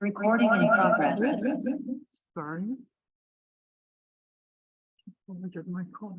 Recording in progress. Sorry. My call.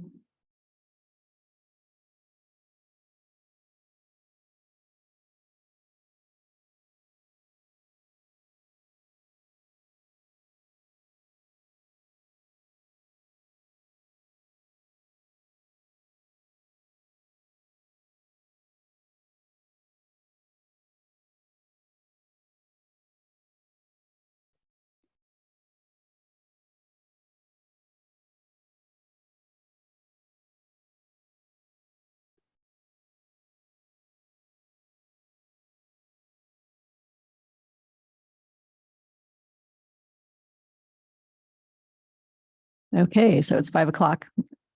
Okay, so it's 5 o'clock.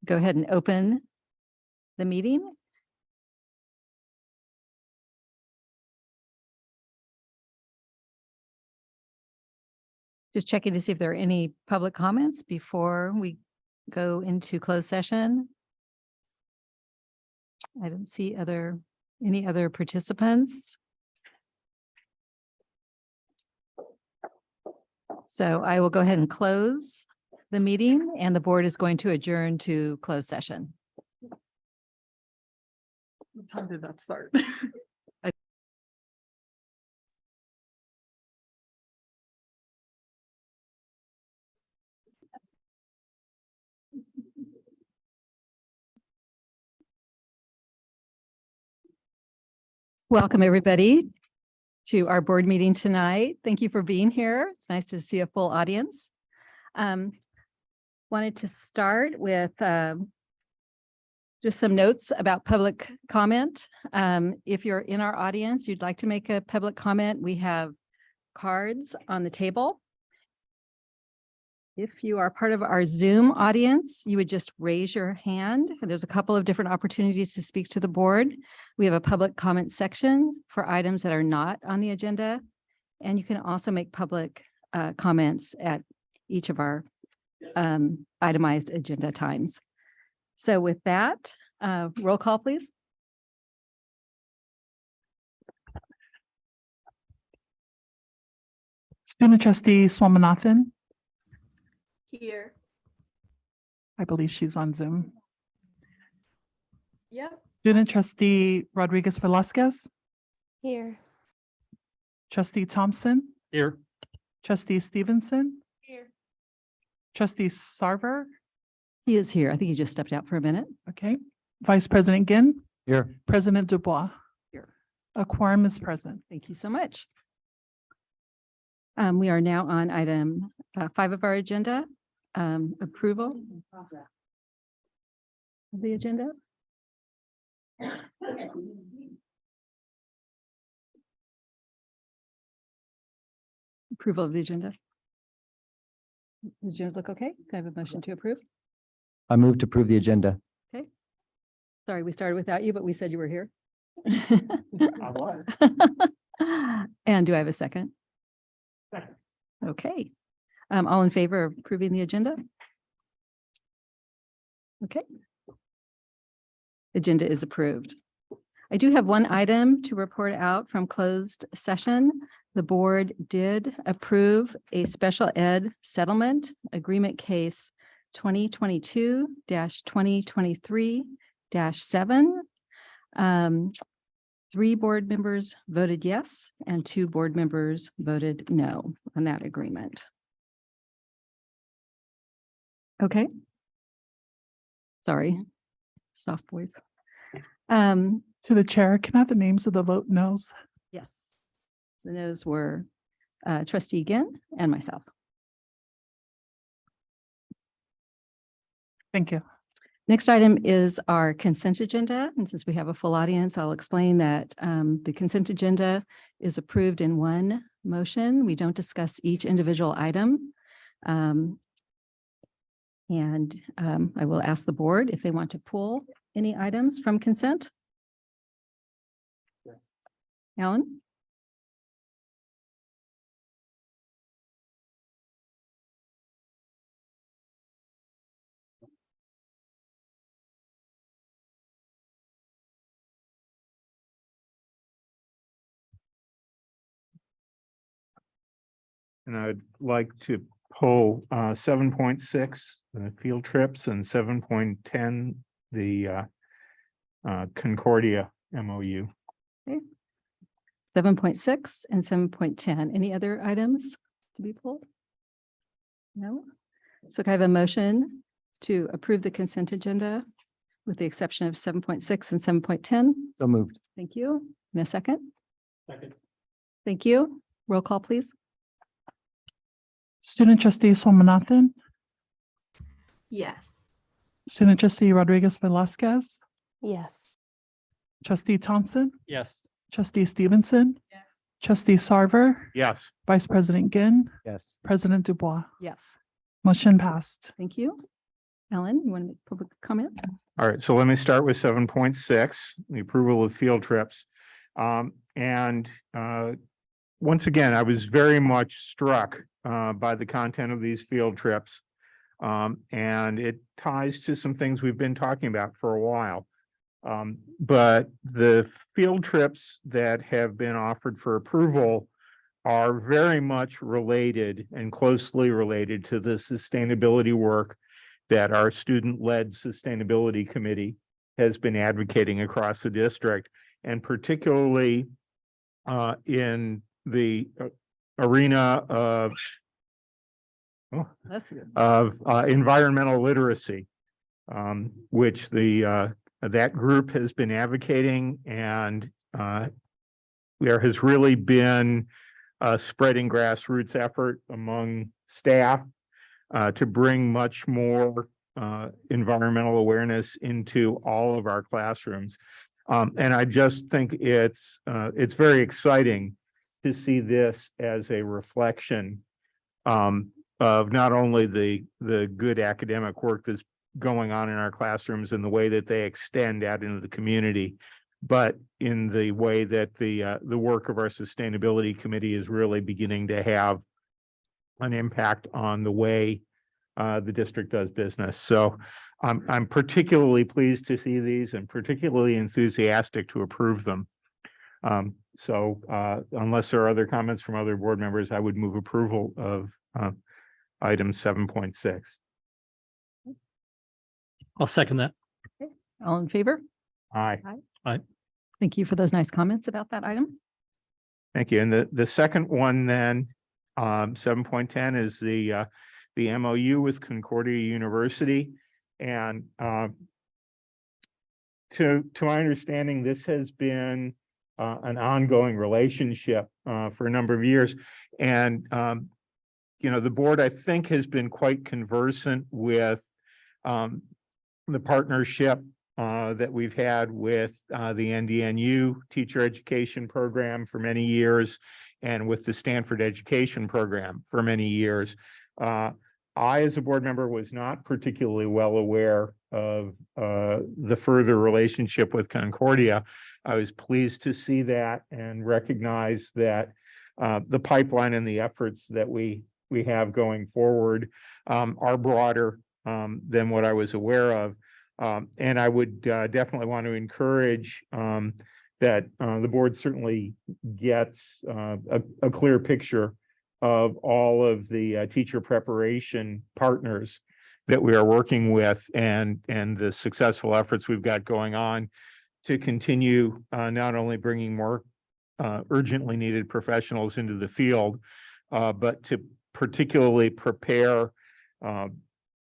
Go ahead and open the meeting. Just checking to see if there are any public comments before we go into closed session. I don't see any other participants. So I will go ahead and close the meeting, and the board is going to adjourn to closed session. What time did that start? Welcome, everybody, to our board meeting tonight. Thank you for being here. It's nice to see a full audience. Wanted to start with just some notes about public comment. If you're in our audience, you'd like to make a public comment, we have cards on the table. If you are part of our Zoom audience, you would just raise your hand. There's a couple of different opportunities to speak to the board. We have a public comment section for items that are not on the agenda. And you can also make public comments at each of our itemized agenda times. So with that, roll call, please. Student trustee Swaminathan. Here. I believe she's on Zoom. Yep. Student trustee Rodriguez Velasquez. Here. Trustee Thompson. Here. Trustee Stevenson. Here. Trustee Sarver. He is here. I think he just stepped out for a minute. Okay. Vice President Ginn. Here. President Dubois. Here. A quorum is present. Thank you so much. We are now on item 5 of our agenda, approval of the agenda. Approval of the agenda. Does the agenda look okay? Can I have a motion to approve? I move to approve the agenda. Sorry, we started without you, but we said you were here. I was. And do I have a second? Second. Okay. All in favor of approving the agenda? Okay. Agenda is approved. I do have one item to report out from closed session. The board did approve a special ed settlement agreement case 2022-2023-7. 3 board members voted yes, and 2 board members voted no on that agreement. Okay. Sorry, soft voice. To the chair, can I have the names of the vote no's? Yes, the no's were trustee Ginn and myself. Thank you. Next item is our consent agenda. And since we have a full audience, I'll explain that the consent agenda is approved in one motion. We don't discuss each individual item. I will ask the board if they want to pull any items from consent. Alan? and I'd like to pull 7.6, the field trips, and 7.10, the Concordia MOU. 7.6 and 7.10. Any other items to be pulled? No? So can I have a motion to approve the consent agenda with the exception of 7.6 and 7.10? So moved. Thank you. In a second. Second. Thank you. Roll call, please. Student trustee Swaminathan, Yes. student trustee Rodriguez Velasquez, Yes. trustee Thompson, Yes. trustee Stevenson, trustee Sarver, Yes. vice president Ginn, Yes. president Dubois. Yes. Motion passed. Thank you. Ellen, you want to make public comment? All right, so let me start with 7.6, the approval of field trips. And once again, I was very much struck by the content of these field trips. And it ties to some things we've been talking about for a while. But the field trips that have been offered for approval are very much related and closely related to the sustainability work that our student-led sustainability committee has been advocating across the district, and particularly in the arena That's good. of environmental literacy, which that group has been advocating, and there has really been a spreading grassroots effort among staff to bring much more environmental awareness into all of our classrooms. And I just think it's very exciting to see this as a reflection of not only the good academic work that's going on in our classrooms and the way that they extend out into the community, but in the way that the work of our sustainability committee is really beginning to have an impact on the way the district does business. So I'm particularly pleased to see these and particularly enthusiastic to approve them. So unless there are other comments from other board members, I would move approval of item 7.6. I'll second that. All in favor? Aye. Thank you for those nice comments about that item. Thank you. And the second one then, 7.10 is the MOU with Concordia University. And to my understanding, this has been an ongoing relationship for a number of years. And the board, I think, has been quite conversant with the partnership that we've had with the NDNU teacher education program for many years, and with the Stanford education program for many years. I, as a board member, was not particularly well aware of the further relationship with Concordia. I was pleased to see that and recognize that the pipeline and the efforts that we have going forward are broader than what I was aware of. And I would definitely want to encourage that the board certainly gets a clear picture of all of the teacher preparation partners that we are working with, and the successful efforts we've got going on to continue not only bringing more urgently needed professionals into the field, but to particularly prepare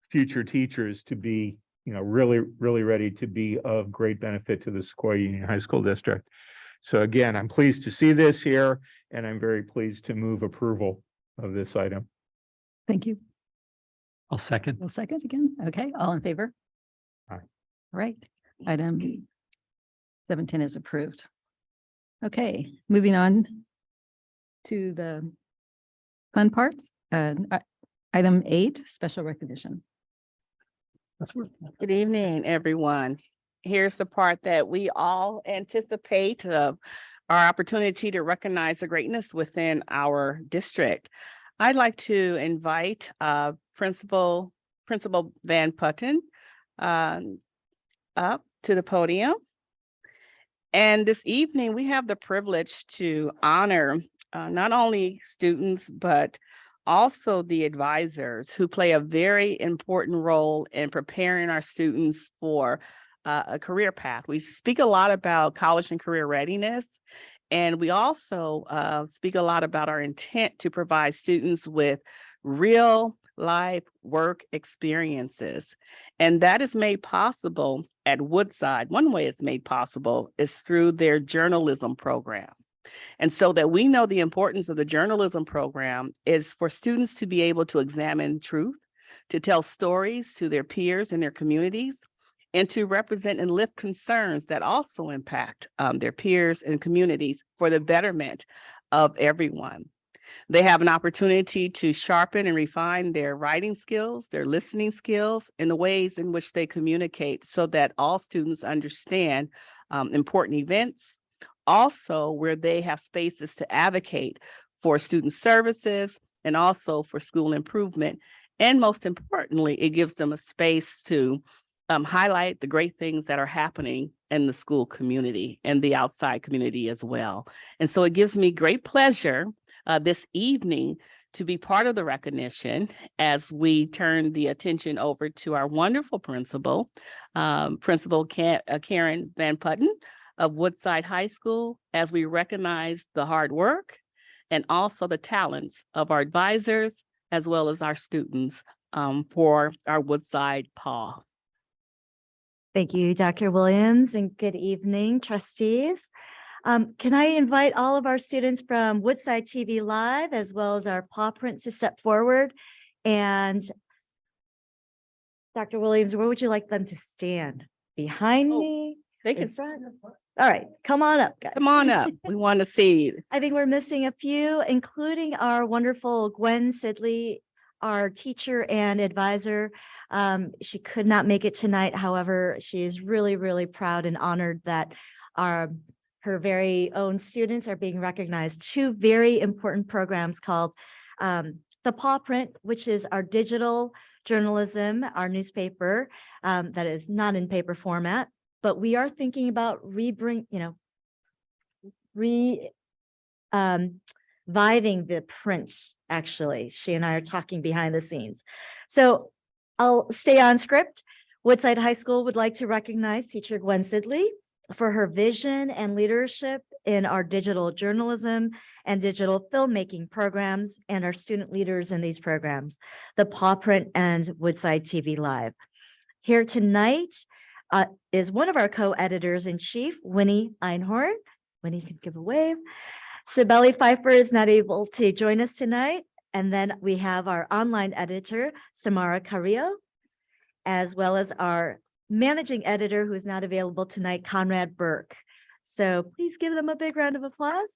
future teachers to be really ready to be of great benefit to the Sequoia Union High School District. So again, I'm pleased to see this here, and I'm very pleased to move approval of this item. Thank you. I'll second. We'll second again. Okay, all in favor? Aye. All right, item 710 is approved. Okay, moving on to the fun parts. Item 8, special recognition. Good evening, everyone. Here's the part that we all anticipate of our opportunity to recognize the greatness within our district. I'd like to invite Principal Van Putten up to the podium. And this evening, we have the privilege to honor not only students, but also the advisors who play a very important role in preparing our students for a career path. We speak a lot about college and career readiness, and we also speak a lot about our intent to provide students with real life work experiences. And that is made possible at Woodside. One way it's made possible is through their journalism program. And so that we know the importance of the journalism program is for students to be able to examine truth, to tell stories to their peers and their communities, and to represent and lift concerns that also impact their peers and communities for the betterment of everyone. They have an opportunity to sharpen and refine their writing skills, their listening skills, and the ways in which they communicate so that all students understand important events. Also, where they have spaces to advocate for student services and also for school improvement. And most importantly, it gives them a space to highlight the great things that are happening in the school community and the outside community as well. And so it gives me great pleasure this evening to be part of the recognition as we turn the attention over to our wonderful principal, Principal Karen Van Putten of Woodside High School, as we recognize the hard work and also the talents of our advisors as well as our students for our Woodside PAW. Thank you, Dr. Williams, and good evening, trustees. Can I invite all of our students from Woodside TV Live as well as our paw print to step forward? And Dr. Williams, where would you like them to stand? Behind me? They In can front? All right, come on up, guys. come on up. We want to see you. I think we're missing a few, including our wonderful Gwen Sidley, our teacher and advisor. She could not make it tonight. However, she is really, really proud and honored that her very own students are being recognized. Two very important programs called the Paw Print, which is our digital journalism, our newspaper that is not in paper format, but we are thinking about reviving the print. Actually, she and I are talking behind the scenes. So I'll stay on script. Woodside High School would like to recognize teacher Gwen Sidley for her vision and leadership in our digital journalism and digital filmmaking programs and our student leaders in these programs, the Paw Print and Woodside TV Live. Here tonight is one of our co-editors in chief, Winnie Einhorn. Winnie can give a wave. Sibeli Pfeiffer is not able to join us tonight. And then we have our online editor, Samara Carrillo, as well as our managing editor who is not available tonight, Conrad Burke. So please give them a big round of applause.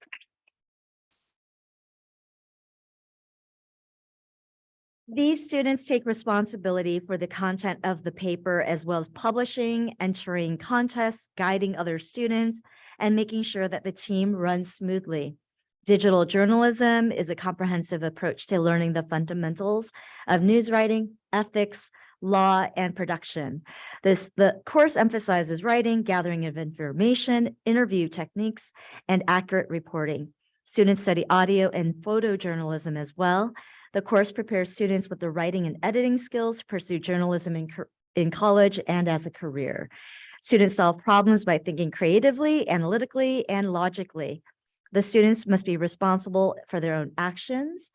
These students take responsibility for the content of the paper, as well as publishing, entering contests, guiding other students, and making sure that the team runs smoothly. Digital journalism is a comprehensive approach to learning the fundamentals of news writing, ethics, law, and production. The course emphasizes writing, gathering of information, interview techniques, and accurate reporting. Students study audio and photojournalism as well. The course prepares students with the writing and editing skills to pursue journalism in college and as a career. Students solve problems by thinking creatively, analytically, and logically. The students must be responsible for their own actions.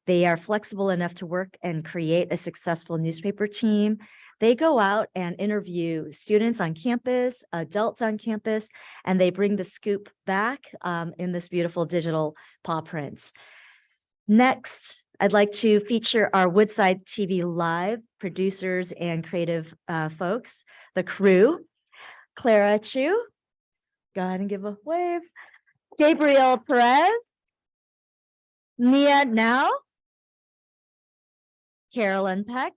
They are flexible enough to work and create a successful newspaper team. They go out and interview students on campus, adults on campus, and they bring the scoop back in this beautiful digital paw print. Next, I'd like to feature our Woodside TV Live producers and creative folks, the crew. Clara Chu, go ahead and give a wave. Gabriel Perez, Nia Now, Carolyn Peck,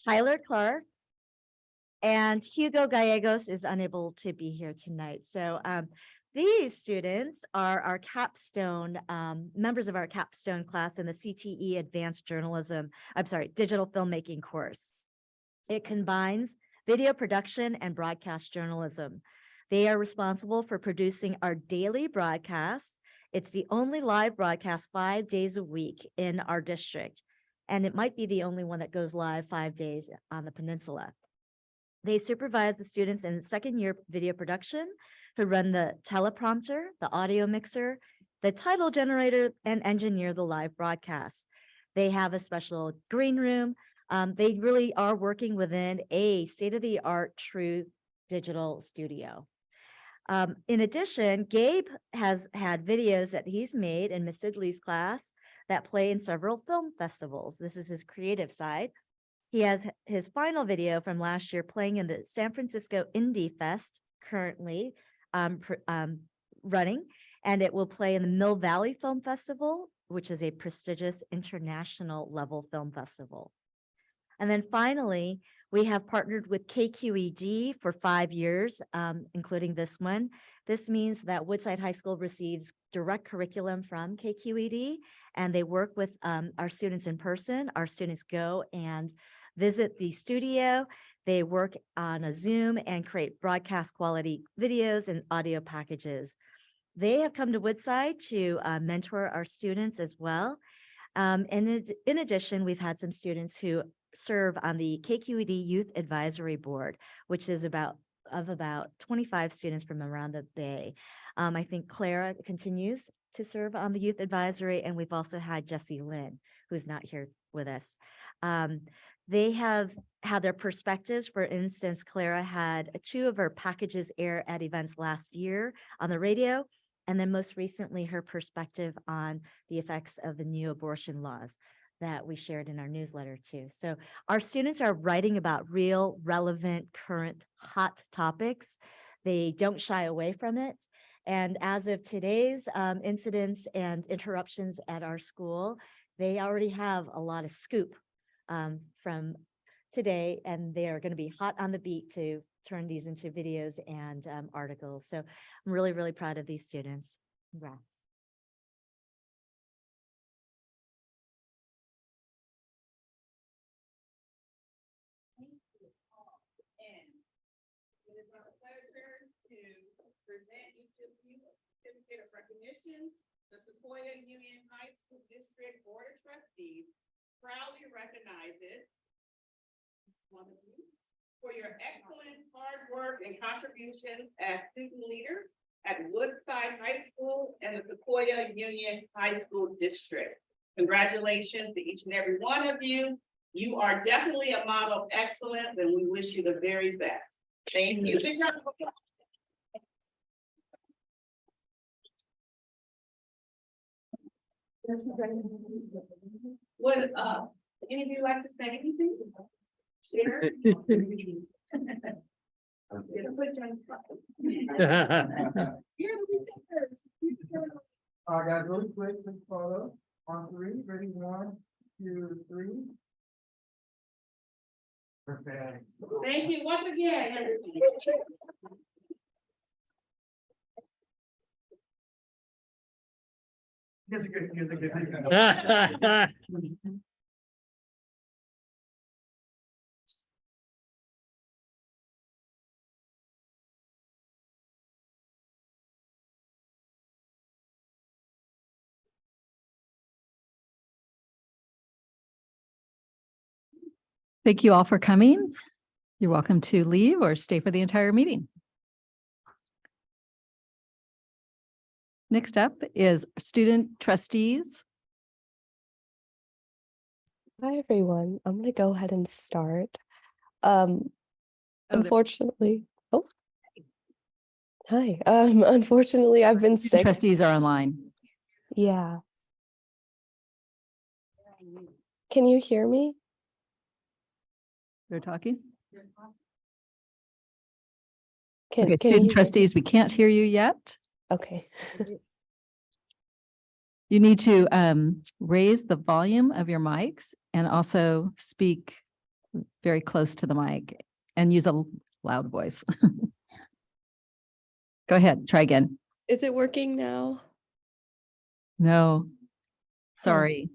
Tyler Clark, and Hugo Gallegos is unable to be here tonight. So these students are our capstone, members of our capstone class in the CTE Advanced Digital Filmmaking course. It combines video production and broadcast journalism. They are responsible for producing our daily broadcasts It's the only live broadcast 5 days a week in our district. And it might be the only one that goes live 5 days on the peninsula. They supervise the students in second year video production who run the teleprompter, the audio mixer, the title generator, and engineer the live broadcast. They have a special green room. They really are working within a state-of-the-art true digital studio. In addition, Gabe has had videos that he's made in Miss Sidley's class that play in several film festivals. This is his creative side. He has his final video from last year playing in the San Francisco Indie Fest currently running, and it will play in the Mill Valley Film Festival, which is a prestigious international level film festival. And then finally, we have partnered with KQED for 5 years, including this one. This means that Woodside High School receives direct curriculum from KQED, and they work with our students in person. Our students go and visit the studio. They work on a Zoom and create broadcast quality videos and audio packages. They have come to Woodside to mentor our students as well. And in addition, we've had some students who serve on the KQED Youth Advisory Board, which is about 25 students from around the Bay. I think Clara continues to serve on the Youth Advisory, and we've also had Jessie Lynn, who's not here with us. They have had their perspectives. For instance, Clara had 2 of her packages air at events last year on the radio, and then most recently her perspective on the effects of the new abortion laws that we shared in our newsletter too. So our students are writing about real, relevant, current, hot topics. They don't shy away from it. And as of today's incidents and interruptions at our school, they already have a lot of scoop from today, and they are going to be hot on the beat to turn these into videos and articles. So I'm really, really proud of these students. Congrats. It is our pleasure to present each of you a certificate of recognition. The Sequoia Union High School District Board of Trustees proudly recognizes one of you for your excellent hard work and contributions as student leaders at Woodside High School and the Sequoia Union High School District. Congratulations to each and every one of you. You are definitely a model of excellence, and we wish you the very best. Thank you. Would any of you like to say anything? Share? Guys, really quick, quick photo on 3. Ready, 1, 2, 3. Perfect. Thank you once again, everybody. Here's a good, here's a good. Thank you all for coming. You're welcome to leave or stay for the entire meeting. Next up is student trustees. Hi, everyone. I'm going to go ahead and start. there- Unfortunately, hi. Unfortunately, I've been sick. Trustees are online. Yeah. Can you hear me? They're talking. Can Okay, you student hear- trustees, we can't hear you yet. Okay. You need to raise the volume of your mics and also speak very close to the mic and use a loud voice. Go ahead, try again. Is it working now? No, sorry.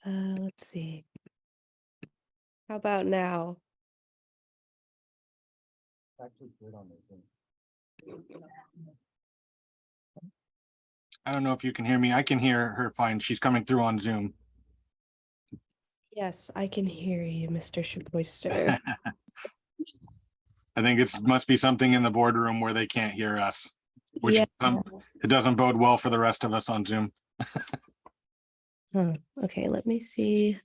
Let's see. How about now? Actually good on this one. I don't know if you can hear me. I can hear her fine. She's coming through on Zoom. Yes, I can hear you, Mr. Schuboister. I think it must be something in the boardroom where they can't hear us, which Yeah. it doesn't bode well for the rest of us on Zoom. Huh. Okay, let me see.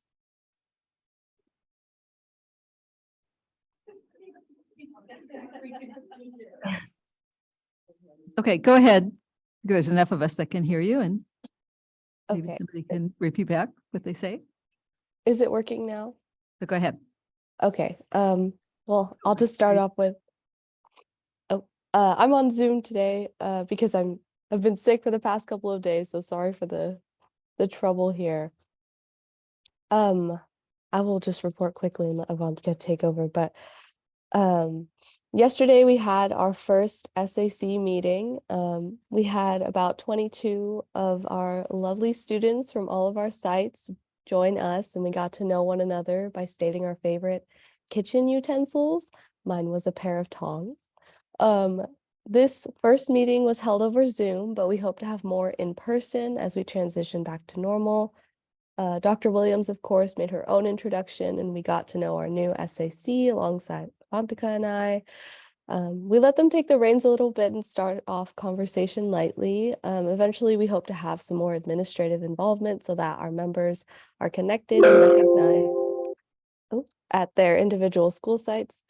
Okay, go ahead. There's enough of us that can hear you and maybe Okay, somebody can repeat back what they say. is it working now? So go ahead. Okay, well, I'll just start off with, I'm on Zoom today, because I've been sick for the past couple of days, so sorry for the trouble here. I will just report quickly and let Avantika take over, but yesterday we had our first SAC meeting. We had about 22 of our lovely students from all of our sites join us, and we got to know one another by stating our favorite kitchen utensils. Mine was a pair of tongs. This first meeting was held over Zoom, but we hope to have more in person as we transition back to normal. Dr. Williams, of course, made her own introduction, and we got to know our new SAC alongside Avantika and I. We let them take the reins a little bit and start off conversation lightly. Eventually, we hope to have some more administrative involvement so that our members are connected and recognized at their individual school sites.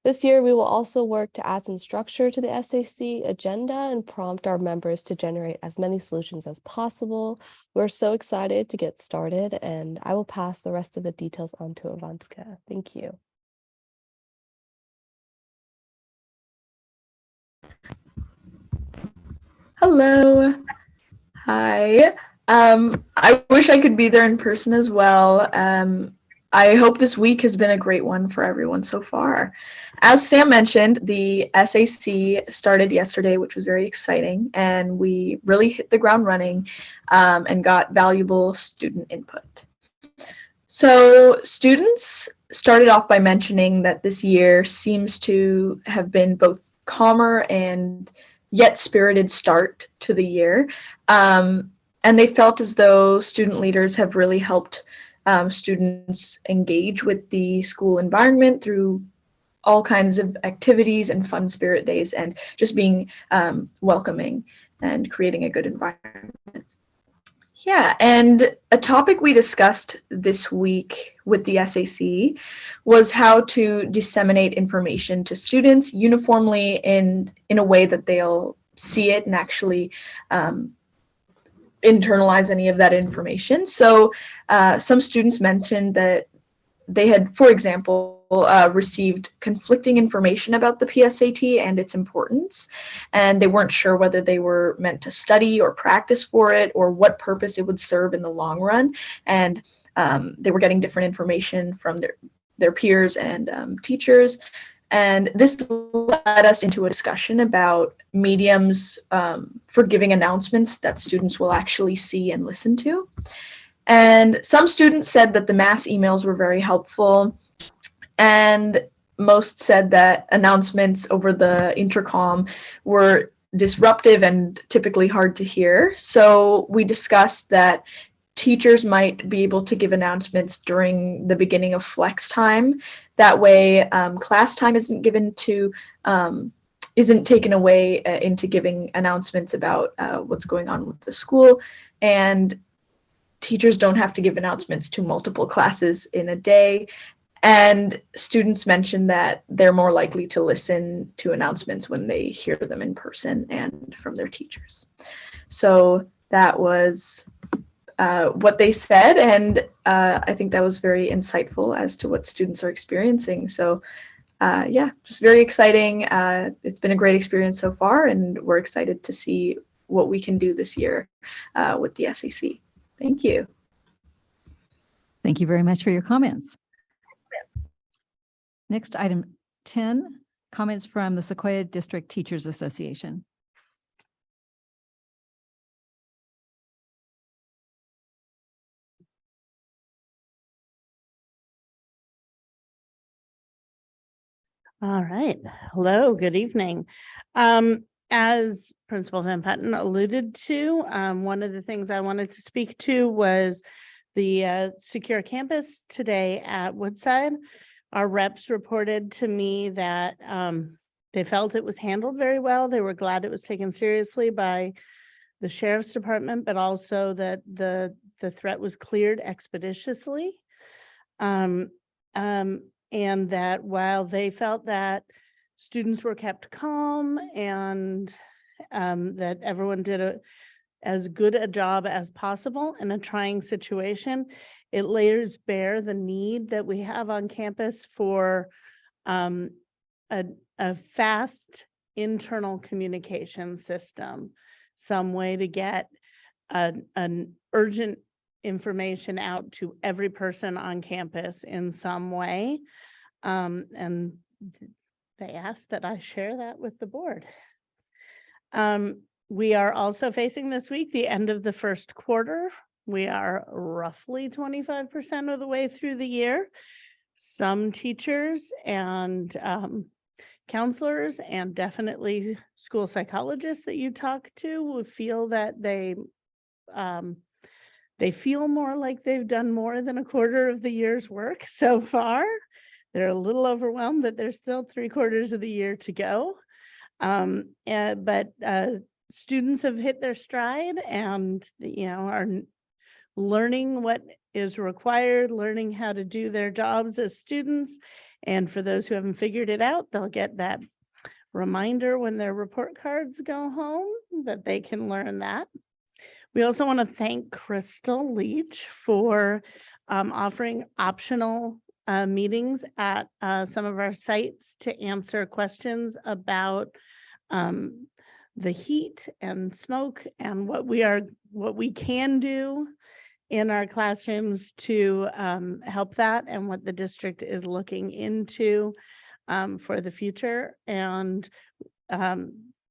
This year, we will also work to add some structure to the SAC agenda and prompt our members to generate as many solutions as possible. We're so excited to get started, and I will pass the rest of the details on to Avantika. Thank you. Hello. Hi. I wish I could be there in person as well. I hope this week has been a great one for everyone so far. As Sam mentioned, the SAC started yesterday, which was very exciting, and we really hit the ground running and got valuable student input. So students started off by mentioning that this year seems to have been both calmer and yet spirited start to the year. And they felt as though student leaders have really helped students engage with the school environment through all kinds of activities and fun spirit days, and just being welcoming and creating a good environment. Yeah, and a topic we discussed this week with the SAC was how to disseminate information to students uniformly in a way that they'll see it and actually internalize any of that information. So some students mentioned that they had, for example, received conflicting information about the PSAT and its importance, and they weren't sure whether they were meant to study or practice for it or what purpose it would serve in the long run. And they were getting different information from their peers and teachers. And this led us into a discussion about mediums for giving announcements that students will actually see and listen to. And some students said that the mass emails were very helpful, and most said that announcements over the intercom were disruptive and typically hard to hear. So we discussed that teachers might be able to give announcements during the beginning of flex time. That way, class time isn't taken away into giving announcements about what's going on with the school, and teachers don't have to give announcements to multiple classes in a day. And students mentioned that they're more likely to listen to announcements when they hear them in person and from their teachers. So that was what they said, and I think that was very insightful as to what students are experiencing. So yeah, just very exciting. It's been a great experience so far, and we're excited to see what we can do this year with the SAC. Thank you. Thank you very much for your comments. Next, item 10, comments from the Sequoia District Teachers Association. All right. Hello, good evening. as Principal Van Patten alluded to, one of the things I wanted to speak to was the secure campus today at Woodside. Our reps reported to me that they felt it was handled very well. They were glad it was taken seriously by the sheriff's department, but also that the threat was cleared expeditiously. And that while they felt that students were kept calm and that everyone did as good a job as possible in a trying situation, it layers bare the need that we have on campus for a fast internal communication system, some way to get an urgent information out to every person on campus in some way. And they asked that I share that with the board. We are also facing this week the end of the first quarter. We are roughly 25% of the way through the year. Some teachers and counselors and definitely school psychologists that you talk to will feel that they feel more like they've done more than a quarter of the year's work so far. They're a little overwhelmed that there's still 3/4 of the year to go. But students have hit their stride and, are learning what is required, learning how to do their jobs as students. And for those who haven't figured it out, they'll get that reminder when their report cards go home that they can learn that. We also want to thank Crystal Leach for offering optional meetings at some of our sites to answer questions about the heat and smoke and what we can do in our classrooms to help that, and what the district is looking into for the future. And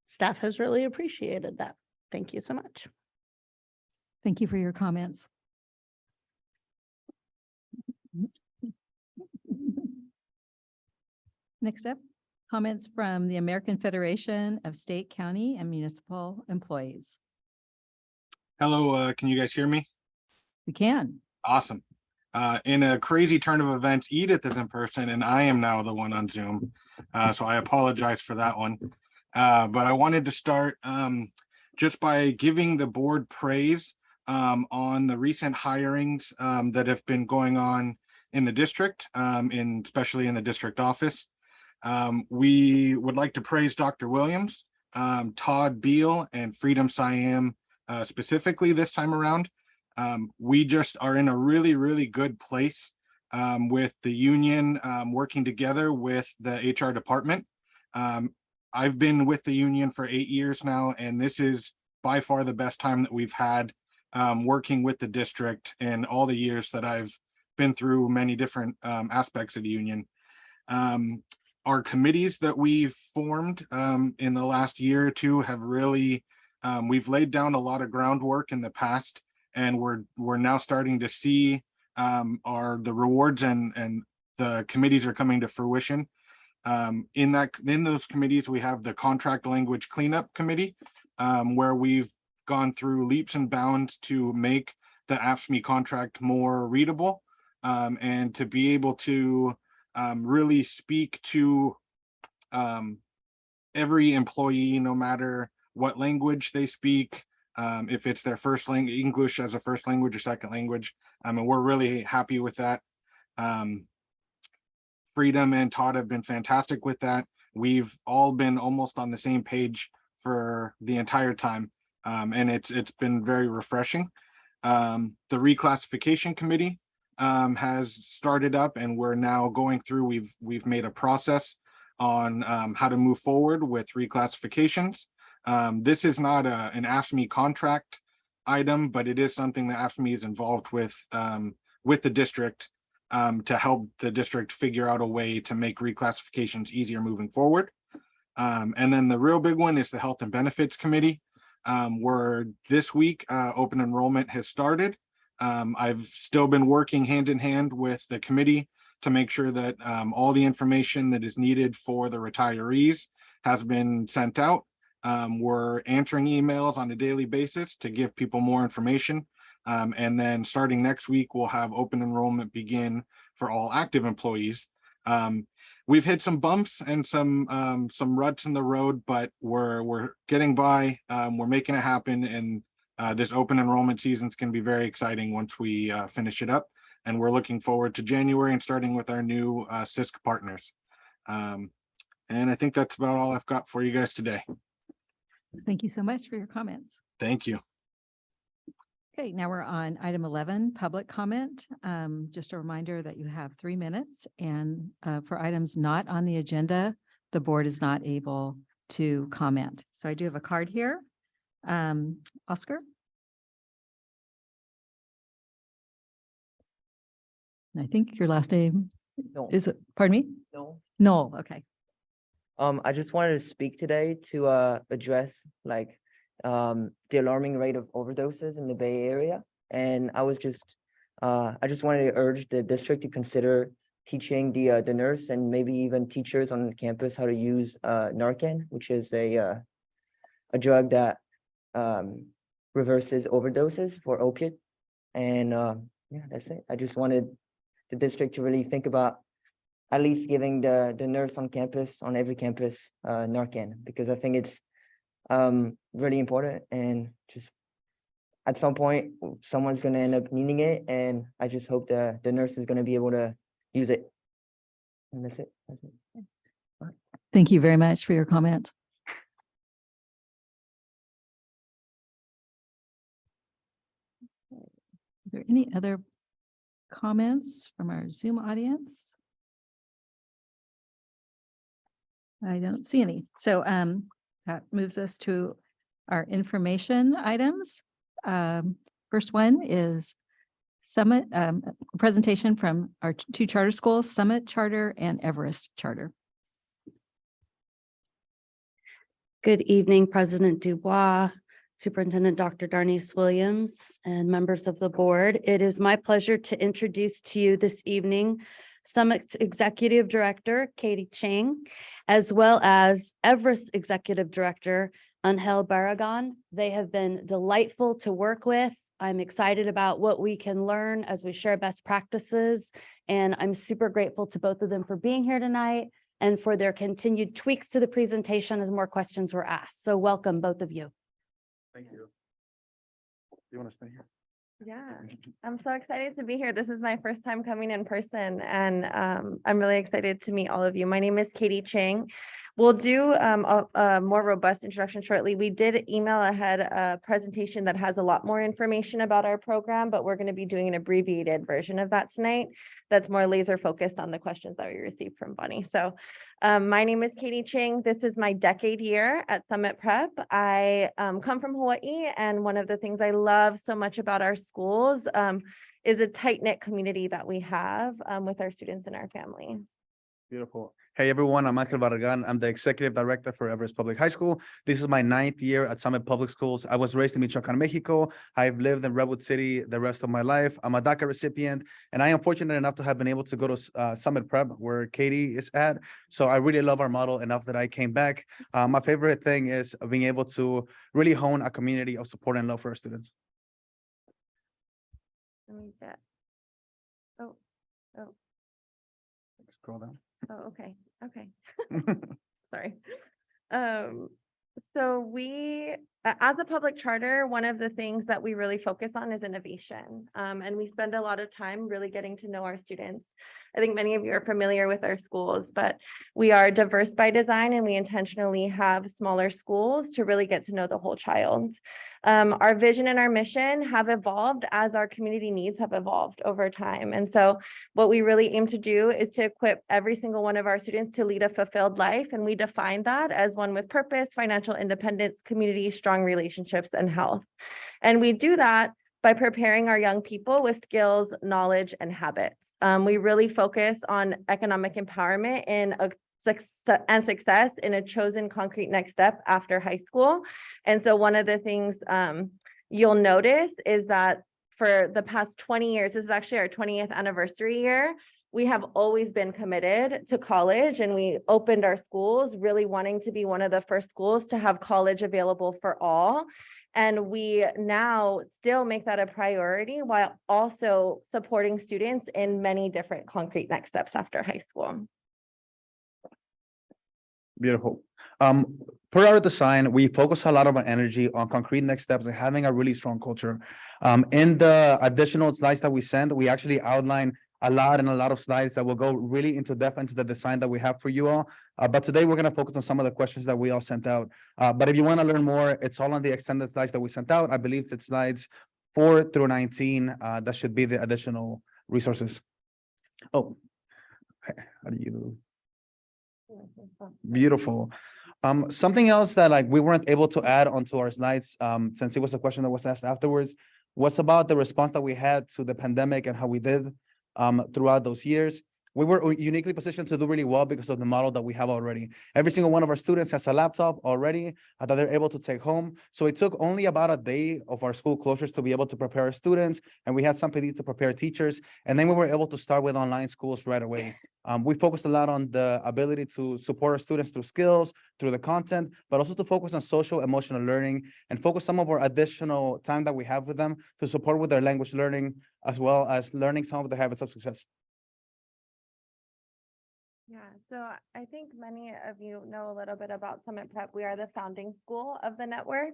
staff has really appreciated that. Thank you so much. Thank you for your comments. Next up, comments from the American Federation of State, County, and Municipal Employees. Hello, can you guys hear me? We can. Awesome. In a crazy turn of events, Edith is in person and I am now the one on Zoom. So I apologize for that one. But I wanted to start just by giving the board praise on the recent hirings that have been going on in the district, especially in the district office. We would like to praise Dr. Williams, Todd Beal, and Freedom Siam specifically this time around. We just are in a really, really good place with the union working together with the HR department. I've been with the union for 8 years now, and this is by far the best time that we've had working with the district in all the years that I've been through many different aspects of the union. Our committees that we've formed in the last year or two have really, we've laid down a lot of groundwork in the past, and we're now starting to see the rewards and the committees are coming to fruition. In those committees, we have the contract language cleanup committee, where we've gone through leaps and bounds to make the AFSCME contract more readable, and to be able to really speak to every employee, no matter what language they speak, if it's their first language, English as a first language or second language. And we're really happy with that. Freedom and Todd have been fantastic with that. We've all been almost on the same page for the entire time, and it's been very refreshing. The reclassification committee has started up, and we're now going through. We've made a process on how to move forward with reclassifications. This is not an AFSCME contract item, but it is something that AFSCME is involved with the district to help the district figure out a way to make reclassifications easier moving forward. And then the real big one is the Health and Benefits Committee, where this week open enrollment has started. I've still been working hand in hand with the committee to make sure that all the information that is needed for the retirees has been sent out. We're answering emails on a daily basis to give people more information. And then starting next week, we'll have open enrollment begin for all active employees. We've hit some bumps and some ruts in the road, but we're getting by. We're making it happen, and this open enrollment season is going to be very exciting once we finish it up. And we're looking forward to January and starting with our new SISC partners. And I think that's about all I've got for you guys today. Thank you so much for your comments. Thank you. Okay, now we're on item 11, public comment. Just a reminder that you have 3 minutes, and for items not on the agenda, the board is not able to comment. So I do have a card here. Oscar? And I think your last name No. is, pardon me? No. Noel, okay. I just wanted to speak today to address like the alarming rate of overdoses in the Bay Area. And I just wanted to urge the district to consider teaching the nurse and maybe even teachers on campus how to use Narcan, which is a drug that reverses overdoses for opiate. And yeah, that's it. I just wanted the district to really think about at least giving the nurse on campus, on every campus, Narcan, because I think it's really important, and just at some point someone's going to end up needing it, and I just hope the nurse is going to be able to use it. And that's it. That's it. Thank you very much for your comment. Are there any other comments from our Zoom audience? I don't see any. So that moves us to our information items. First one is Summit, presentation from our 2 charter schools, Summit Charter and Everest Charter. Good evening, President Dubois, Superintendent Dr. Darnice Williams, and members of the board. It is my pleasure to introduce to you this evening Summit's Executive Director, Katie Chang, as well as Everest Executive Director, Angel Barragan. They have been delightful to work with. I'm excited about what we can learn as we share best practices, and I'm super grateful to both of them for being here tonight and for their continued tweaks to the presentation as more questions were asked. So welcome, both of you. Thank you. Do you want to stay here? Yeah, I'm so excited to be here. This is my first time coming in person, and I'm really excited to meet all of you. My name is Katie Chang. We'll do a more robust introduction shortly. We did email ahead a presentation that has a lot more information about our program, but we're going to be doing an abbreviated version of that tonight that's more laser focused on the questions that we received from Bunny. So my name is Katie Chang. This is my decade year at Summit Prep. I come from Hawaii, and one of the things I love so much about our schools is a tight-knit community that we have with our students and our families. Beautiful. Hey everyone, I'm Angel Barragan. I'm the Executive Director for Everest Public High School. This is my 9th year at Summit Public Schools. I was raised in Michoacan, Mexico. I've lived in Redwood City the rest of my life. I'm a DACA recipient, and I am fortunate enough to have been able to go to Summit Prep, where Katie is at. So I really love our model enough that I came back. My favorite thing is being able to really hone a community of support and love for our students. Let me get. Oh. Scroll down. Oh, okay. Sorry. So we, as a public charter, one of the things that we really focus on is innovation. And we spend a lot of time really getting to know our students. I think many of you are familiar with our schools, but we are diverse by design, and we intentionally have smaller schools to really get to know the whole child. Our vision and our mission have evolved as our community needs have evolved over time. And so what we really aim to do is to equip every single one of our students to lead a fulfilled life. And we define that as one with purpose, financial independence, community, strong relationships, and health. And we do that by preparing our young people with skills, knowledge, and habits. We really focus on economic empowerment and success in a chosen concrete next step after high school. And so one of the things you'll notice is that for the past 20 years, this is actually our 20th anniversary year, we have always been committed to college, and we opened our schools really wanting to be one of the first schools to have college available for all. And we now still make that a priority while also supporting students in many different concrete next steps after high school. Beautiful. Per our design, we focus a lot of our energy on concrete next steps and having a really strong culture. In the additional slides that we send, we actually outline a lot of slides that will go really into depth into the design that we have for you all. But today we're going to focus on some of the questions that we all sent out. But if you want to learn more, it's all on the extended slides that we sent out. I believe it's slides 4 through 19. That should be the additional resources. Oh, how do you? Beautiful. Something else that like we weren't able to add onto our slides, since it was a question that was asked afterwards, was about the response that we had to the pandemic and how we did throughout those years. We were uniquely positioned to do really well because of the model that we have already. Every single one of our students has a laptop already that they're able to take home. So it took only about a day of our school closures to be able to prepare our students, and we had some PD to prepare teachers. And then we were able to start with online schools right away. We focused a lot on the ability to support our students through skills, through the content, but also to focus on social emotional learning and focus some of our additional time that we have with them to support with their language learning, as well as learning some of the habits of success. Yeah, so I think many of you know a little bit about Summit Prep. We are the founding school of the network.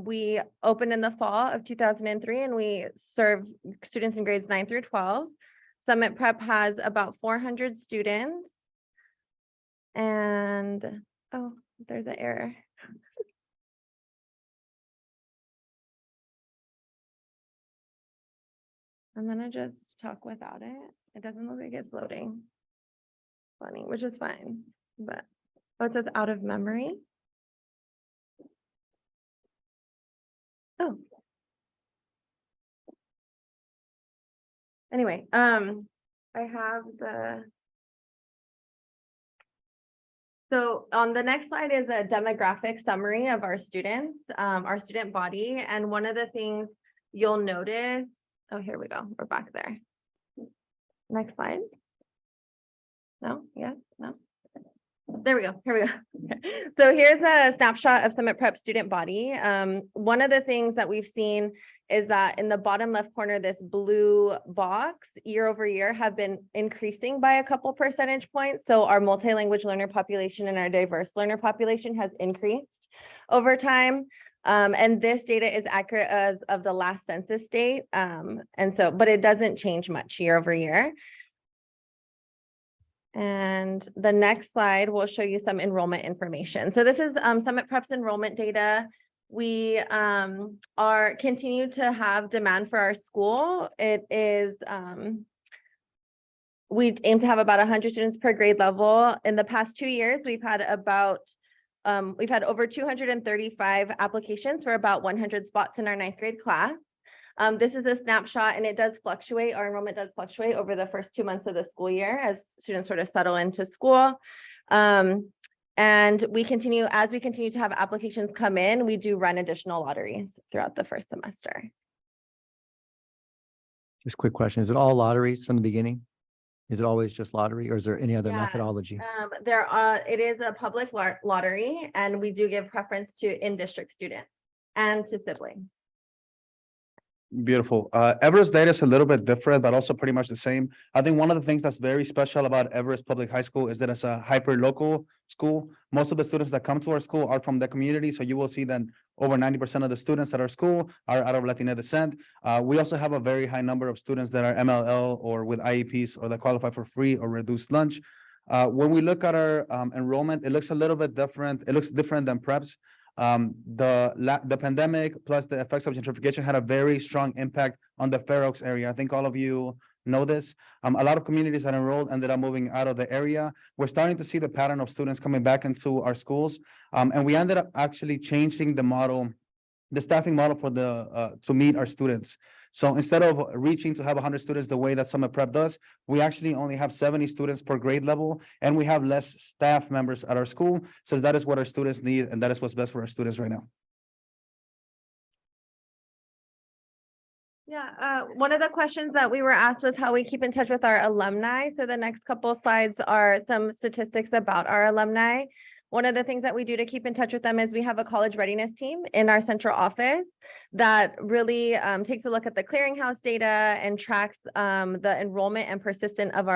We opened in the fall of 2003, and we serve students in grades 9 through 12. Summit Prep has about 400 students. And, oh, there's an error. I'm gonna just talk without it. It doesn't look like it's loading. Funny, which is fine, but oh, it says out of memory. Oh. Anyway, I have so on the next slide is a demographic summary of our students, our student body. And one of the things you'll notice, oh, here we go. We're back there. Next slide. No, yes, no. There we go. Here we go. Okay. So here's a snapshot of Summit Prep student body. One of the things that we've seen is that in the bottom left corner, this blue box year over year have been increasing by a couple percentage points. So our multi-language learner population and our diverse learner population has increased over time. And this data is accurate as of the last census date. And so, but it doesn't change much year over year. And the next slide will show you some enrollment information. So this is Summit Prep's enrollment data. We continue to have demand for our school. It is, we aim to have about 100 students per grade level. In the past 2 years, we've had over 235 applications for about 100 spots in our 9th grade class. This is a snapshot, and it does fluctuate. Our enrollment does fluctuate over the first 2 months of the school year as students sort of settle into school. And as we continue to have applications come in, we do run additional lotteries throughout the first semester. Just a quick question. Is it all lotteries from the beginning? Is it always just lottery, or is there any other Yeah, methodology? It is a public lottery, and we do give preference to in-district students and to siblings. Beautiful. Everest data is a little bit different, but also pretty much the same. I think one of the things that's very special about Everest Public High School is that it's a hyper-local school. Most of the students that come to our school are from the community, so you will see that over 90% of the students at our school are out of Latina descent. We also have a very high number of students that are MLL or with IEPs or that qualify for free or reduced lunch. When we look at our enrollment, it looks a little bit different. It looks different than preps. The pandemic plus the effects of gentrification had a very strong impact on the Fair Oaks area. I think all of you know this. A lot of communities that enrolled ended up moving out of the area. We're starting to see the pattern of students coming back into our schools. And we ended up actually changing the model, the staffing model for to meet our students. So instead of reaching to have 100 students the way that Summit Prep does, we actually only have 70 students per grade level, and we have less staff members at our school, since that is what our students need, and that is what's best for our students right now. Yeah, one of the questions that we were asked was how we keep in touch with our alumni. So the next couple slides are some statistics about our alumni. One of the things that we do to keep in touch with them is we have a college readiness team in our central office that really takes a look at the clearinghouse data and tracks the enrollment and persistence of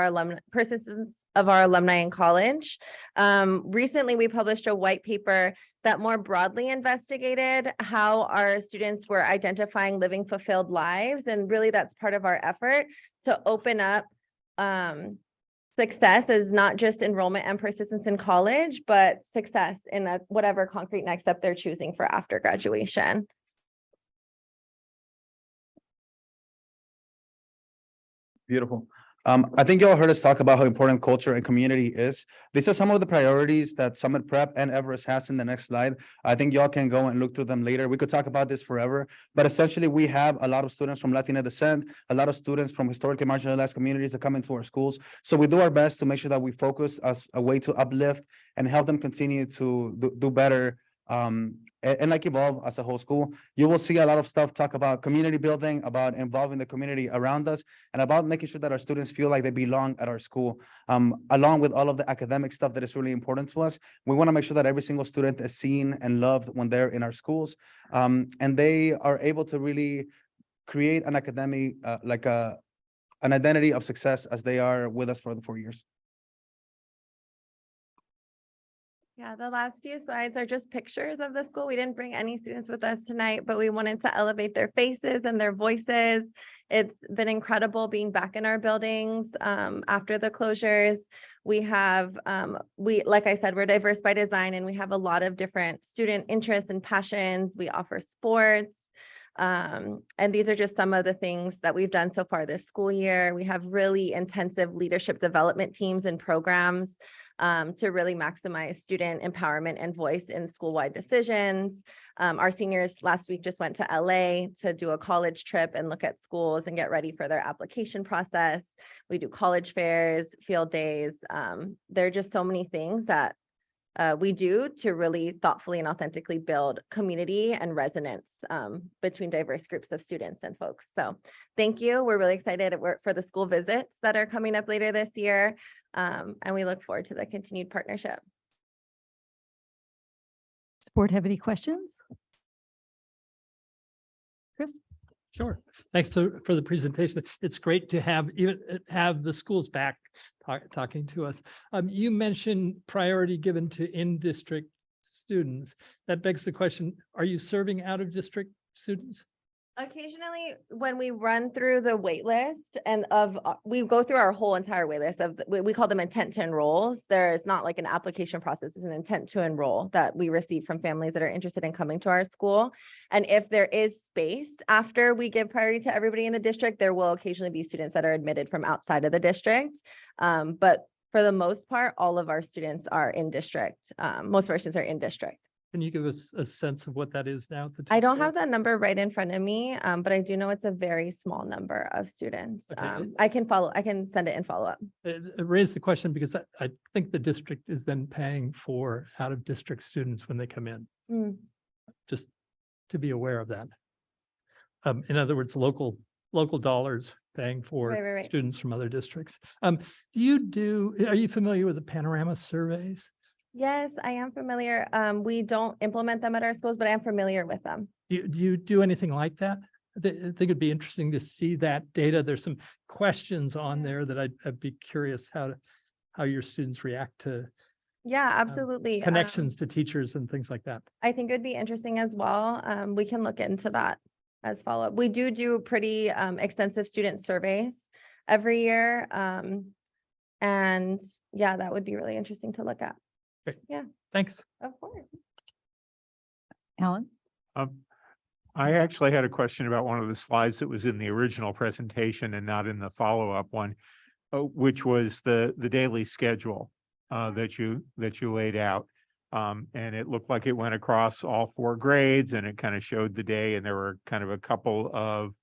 our alumni in college. Recently, we published a white paper that more broadly investigated how our students were identifying living fulfilled lives. And really that's part of our effort to open up success is not just enrollment and persistence in college, but success in whatever concrete next step they're choosing for after graduation. Beautiful. I think y'all heard us talk about how important culture and community is. These are some of the priorities that Summit Prep and Everest has in the next slide. I think y'all can go and look through them later. We could talk about this forever, but essentially we have a lot of students from Latina descent, a lot of students from historically marginalized communities that come into our schools. So we do our best to make sure that we focus as a way to uplift and help them continue to do better and like evolve as a whole school. You will see a lot of stuff talk about community building, about involving the community around us, and about making sure that our students feel like they belong at our school. Along with all of the academic stuff that is really important to us, we want to make sure that every single student is seen and loved when they're in our schools, and they are able to really create an academic, an identity of success as they are with us for the 4 years. Yeah, the last few slides are just pictures of the school. We didn't bring any students with us tonight, but we wanted to elevate their faces and their voices. It's been incredible being back in our buildings after the closures. We have, like I said, we're diverse by design, and we have a lot of different student interests and passions. We offer sports. And these are just some of the things that we've done so far this school year. We have really intensive leadership development teams and programs to really maximize student empowerment and voice in school-wide decisions. Our seniors last week just went to LA to do a college trip and look at schools and get ready for their application process. We do college fairs, field days. There are just so many things that we do to really thoughtfully and authentically build community and resonance between diverse groups of students and folks. So thank you. We're really excited for the school visits that are coming up later this year. And we look forward to the continued partnership. Does the board have any questions? Chris? Sure. Thanks for the presentation. It's great to have the schools back talking to us. You mentioned priority given to in-district students. That begs the question, are you serving out-of-district students? Occasionally, when we run through the wait list and we go through our whole entire wait list of, we call them intent to enrolls. There's not like an application process, it's an intent to enroll that we receive from families that are interested in coming to our school. And if there is space after we give priority to everybody in the district, there will occasionally be students that are admitted from outside of the district. But for the most part, all of our students are in district. Most of our students are in district. Can you give us a sense of what that is now? I don't have that number right in front of me, but I do know it's a very small number of students. Okay. I can send it in follow up. It raised the question because I think the district is then paying for out-of-district students when they come in. Just to be aware of that. In other words, local dollars paying for Right. students from other districts. Are you familiar with the panorama surveys? Yes, I am familiar. We don't implement them at our schools, but I am familiar with them. Do you do anything like that? I think it'd be interesting to see that data. There's some questions on there that I'd be curious how your students react to. Yeah, absolutely. Connections to teachers and things like that. I think it would be interesting as well. We can look into that as follow-up. We do pretty extensive student surveys every year. And yeah, that would be really interesting to look at. Great. Yeah. Thanks. Of course. Alan? I actually had a question about one of the slides that was in the original presentation and not in the follow-up one, which was the daily schedule that you laid out. And it looked like it went across all 4 grades, and it kind of showed the day, and there were kind of a couple of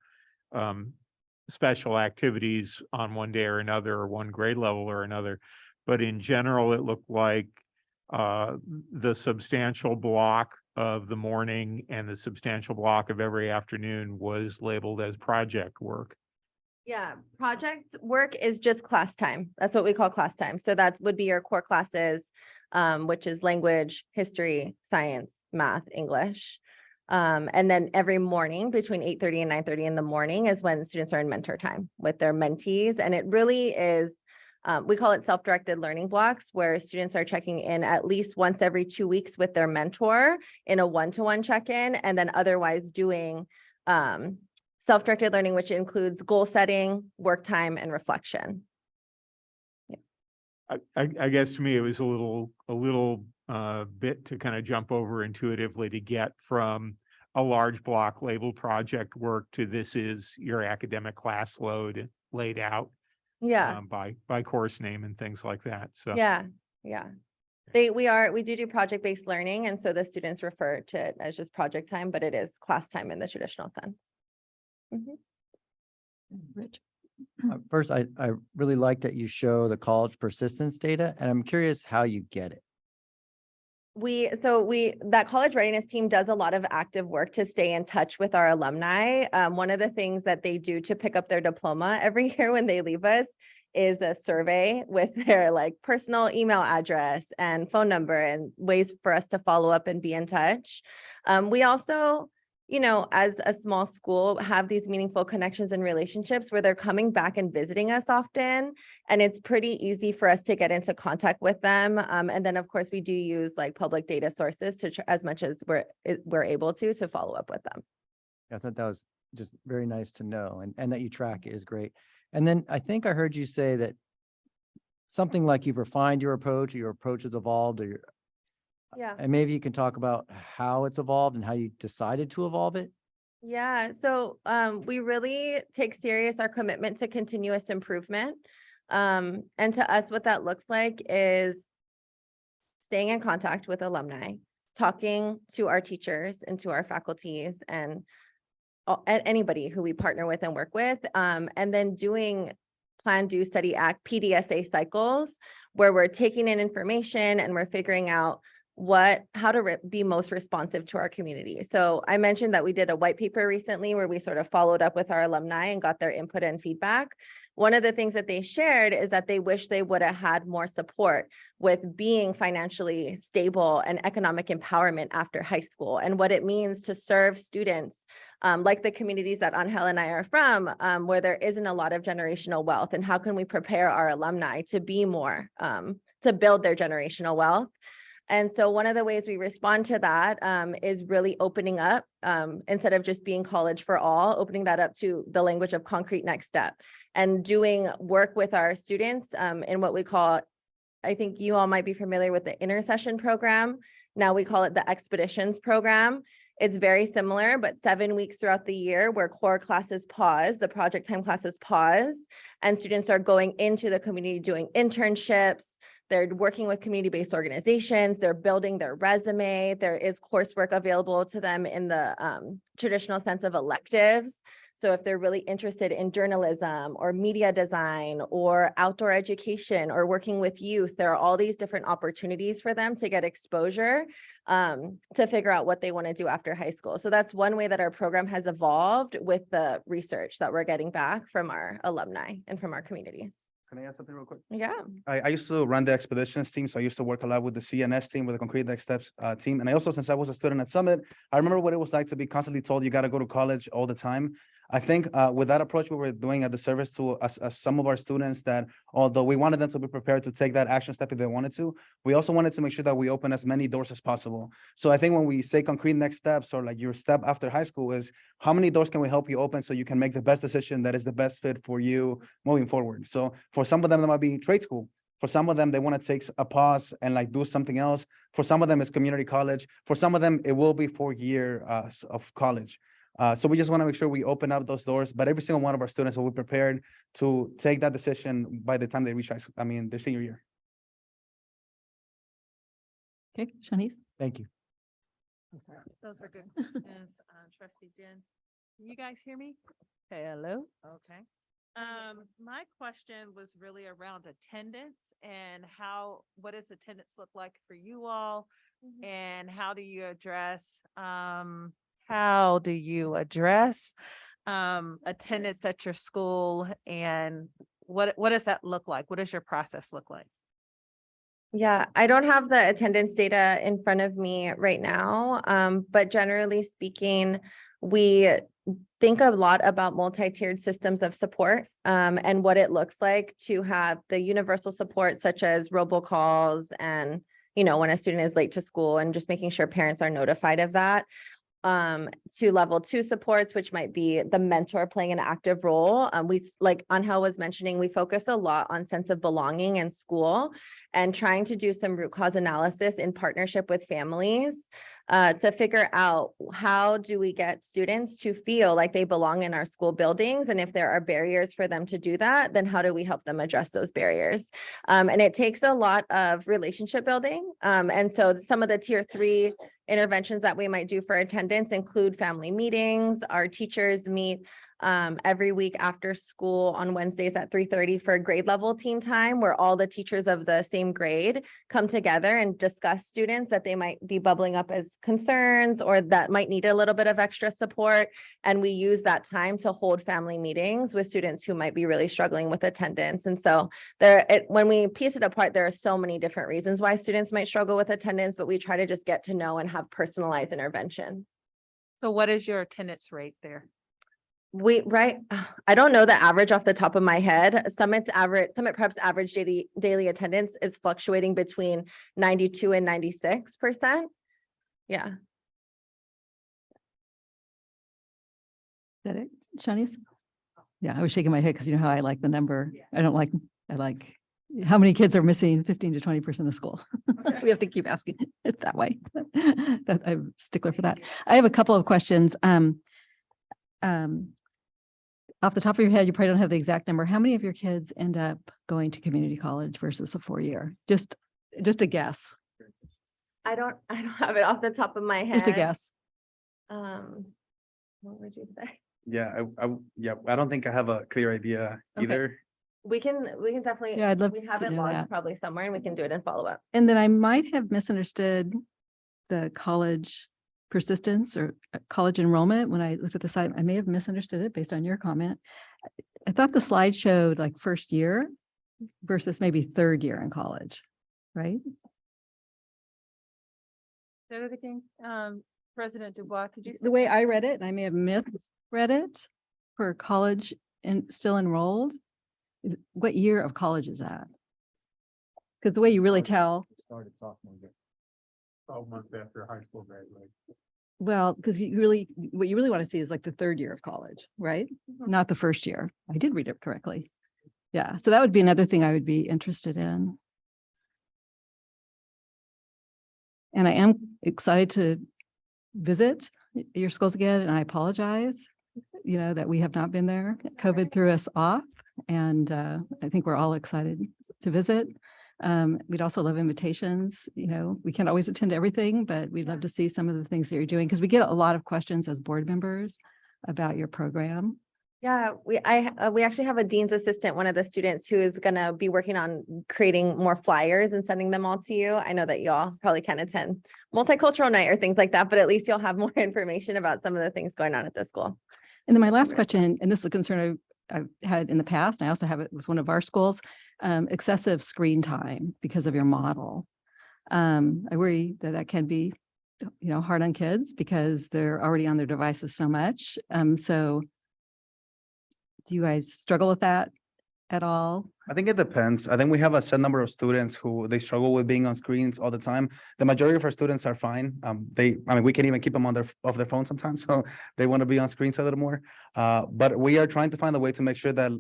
special activities on one day or another, or one grade level or another. But in general, it looked like the substantial block of the morning and the substantial block of every afternoon was labeled as project work. Yeah, project work is just class time. That's what we call class time. So that would be your core classes, which is language, history, science, math, English. And then every morning between 8:30 and 9:30 in the morning is when students are in mentor time with their mentees. And it really is, we call it self-directed learning blocks, where students are checking in at least once every 2 weeks with their mentor in a one-to-one check-in, and then otherwise doing self-directed learning, which includes goal setting, work time, and reflection. I guess to me, it was a little bit to kind of jump over intuitively to get from a large block labeled project work to this is your academic class load laid out Yeah, by course name and things like that. So yeah. We do project-based learning, and so the students refer to it as just project time, but it is class time in the traditional sense. Mhm. Rich. First, I really like that you show the college persistence data, and I'm curious how you get it. That college readiness team does a lot of active work to stay in touch with our alumni. One of the things that they do to pick up their diploma every year when they leave us is a survey with their like personal email address and phone number and ways for us to follow up and be in touch. We also, as a small school, have these meaningful connections and relationships where they're coming back and visiting us often. And it's pretty easy for us to get into contact with them. And then of course we do use like public data sources to as much as we're able to follow up with them. I thought that was just very nice to know, and that you track it is great. And then I think I heard you say that something like you've refined your approach, or your approach has evolved, or Yeah. and maybe you can talk about how it's evolved and how you decided to evolve it. Yeah, so we really take serious our commitment to continuous improvement. And to us, what that looks like is staying in contact with alumni, talking to our teachers and to our faculties and anybody who we partner with and work with, and then doing plan, do, study, act, PDSA cycles, where we're taking in information and we're figuring out how to be most responsive to our community. So I mentioned that we did a white paper recently where we sort of followed up with our alumni and got their input and feedback. One of the things that they shared is that they wish they would have had more support with being financially stable and economic empowerment after high school, and what it means to serve students like the communities that Angel and I are from, where there isn't a lot of generational wealth, and how can we prepare our alumni to be more, to build their generational wealth. And so one of the ways we respond to that is really opening up, instead of just being college for all, opening that up to the language of concrete next step, and doing work with our students in what we call, I think you all might be familiar with the intercession program. Now we call it the expeditions program. It's very similar, but 7 weeks throughout the year where core classes pause, the project time classes pause, and students are going into the community doing internships. They're working with community-based organizations. They're building their resume. There is coursework available to them in the traditional sense of electives. So if they're really interested in journalism or media design or outdoor education or working with youth, there are all these different opportunities for them to get exposure to figure out what they want to do after high school. So that's one way that our program has evolved with the research that we're getting back from our alumni and from our communities. Can I add something real quick? Yeah. I used to run the expeditions team, so I used to work a lot with the CNS team, with the Concrete Next Steps team. And I also, since I was a student at Summit, I remember what it was like to be constantly told you got to go to college all the time. I think with that approach, we were doing a disservice to some of our students that, although we wanted them to be prepared to take that action step if they wanted to, we also wanted to make sure that we open as many doors as possible. So I think when we say concrete next steps, or like your step after high school, is how many doors can we help you open so you can make the best decision that is the best fit for you moving forward. So for some of them, that might be trade school. For some of them, they want to take a pause and like do something else. For some of them, it's community college. For some of them, it will be 4 years of college. So we just want to make sure we open up those doors, but every single one of our students will be prepared to take that decision by the time they reach their senior year. Okay, Shanice? Thank you. Those are good. As Trustee Jen, can you guys hear me? Hello? Okay. My question was really around attendance and what does attendance look like for you all? And how do you address attendance at your school, and what does that look like? What does your process look like? Yeah, I don't have the attendance data in front of me right now, but generally speaking, we think a lot about multi-tiered systems of support, and what it looks like to have the universal support such as robocalls and, when a student is late to school and just making sure parents are notified of that. To level 2 supports, which might be the mentor playing an active role. Like Angel was mentioning, we focus a lot on sense of belonging in school and trying to do some root cause analysis in partnership with families to figure out how do we get students to feel like they belong in our school buildings. And if there are barriers for them to do that, then how do we help them address those barriers? And it takes a lot of relationship building. And so some of the tier 3 interventions that we might do for attendance include family meetings. Our teachers meet every week after school on Wednesdays at 3:30 for grade level team time, where all the teachers of the same grade come together and discuss students that they might be bubbling up as concerns or that might need a little bit of extra support. And we use that time to hold family meetings with students who might be really struggling with attendance. And so when we piece it apart, there are so many different reasons why students might struggle with attendance, but we try to just get to know and have personalized intervention. So what is your attendance rate there? I don't know the average off the top of my head. Summit Prep's average daily attendance is fluctuating between 92 and 96%. Yeah. Is that it, Shanice? Yeah, I was shaking my head because you know how I like the number. I like how many kids are missing 15 to 20% of school. We have to keep asking it that way. I'm a stickler for that. I have a couple of questions. Off the top of your head, you probably don't have the exact number. How many of your kids end up going to community college versus a 4-year? Just a guess. I don't have it off the top of my head. Just a guess. What would you say? Yeah, I don't think I have a clear idea either. We can definitely, Yeah, I'd love we have to it know logged that. probably somewhere and we can do it in follow-up. And then I might have misunderstood the college persistence or college enrollment. When I looked at the site, I may have misunderstood it based on your comment. I thought the slide showed like first year versus maybe 3rd year in college, right? Say that again. President Dubois, could you? The way I read it, and I may have misread it, for college and still enrolled, what year of college is that? Because the way you really tell, Started sophomore year. 12 months after high school graduation. well, because what you really want to see is like the 3rd year of college, right? Not the 1st year. I did read it correctly. Yeah, so that would be another thing I would be interested in. And I am excited to visit your schools again, and I apologize, that we have not been there. COVID threw us off, and I think we're all excited to visit. We'd also love invitations. We can't always attend everything, but we'd love to see some of the things that you're doing, because we get a lot of questions as board members about your program. Yeah, we actually have a dean's assistant, one of the students who is going to be working on creating more flyers and sending them all to you. I know that y'all probably can't attend multicultural night or things like that, but at least you'll have more information about some of the things going on at the school. And then my last question, and this is a concern I've had in the past, and I also have it with one of our schools, excessive screen time because of your model. I worry that can be, hard on kids because they're already on their devices so much. So do you guys struggle with that at all? I think it depends. I think we have a set number of students who they struggle with being on screens all the time. The majority of our students are fine. We can even keep them off their phone sometimes, so they want to be on screens a little more. But we are trying to find a way to make sure that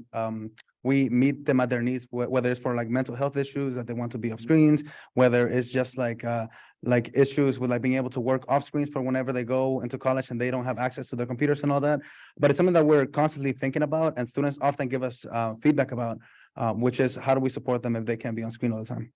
we meet them at their needs, whether it's for like mental health issues that they want to be off screens, whether it's just like issues with like being able to work off screens for whenever they go into college and they don't have access to their computers and all that. But it's something that we're constantly thinking about, and students often give us feedback about, which is how do we support them if they can't be on screen all the time.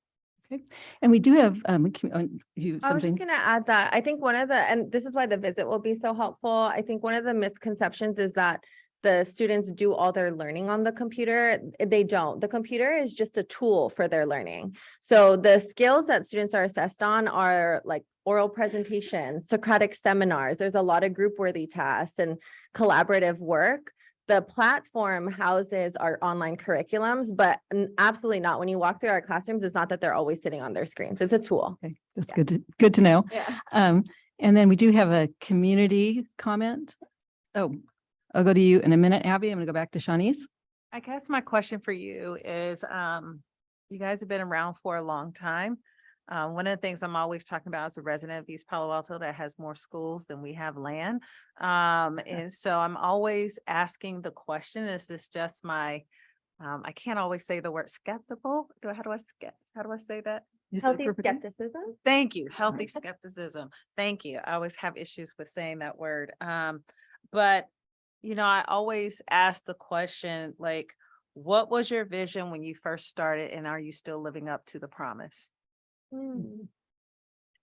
Okay. And we do have I was just going to add that I think and this is why the visit will be so helpful. I think one of the misconceptions is that the students do all their learning on the computer. They don't. The computer is just a tool for their learning. So the skills that students are assessed on are like oral presentations, Socratic seminars. There's a lot of group worthy tasks and collaborative work. The platform houses our online curriculums, but absolutely not. When you walk through our classrooms, it's not that they're always sitting on their screens. It's a tool. Okay, that's good to know. Yeah. And then we do have a community comment. Oh, I'll go to you in a minute, Abby. I'm gonna go back to Shawnee's. I guess my question for you is, you guys have been around for a long time. One of the things I'm always talking about as a resident of East Palo Alto that has more schools than we have land. And so I'm always asking the question, is this just my, I can't always say the word skeptical. How do I say that? Healthy skepticism. Thank you. Healthy skepticism. Thank you. I always have issues with saying that word. But you know, I always ask the question, like, what was your vision when you first started, and are you still living up to the promise?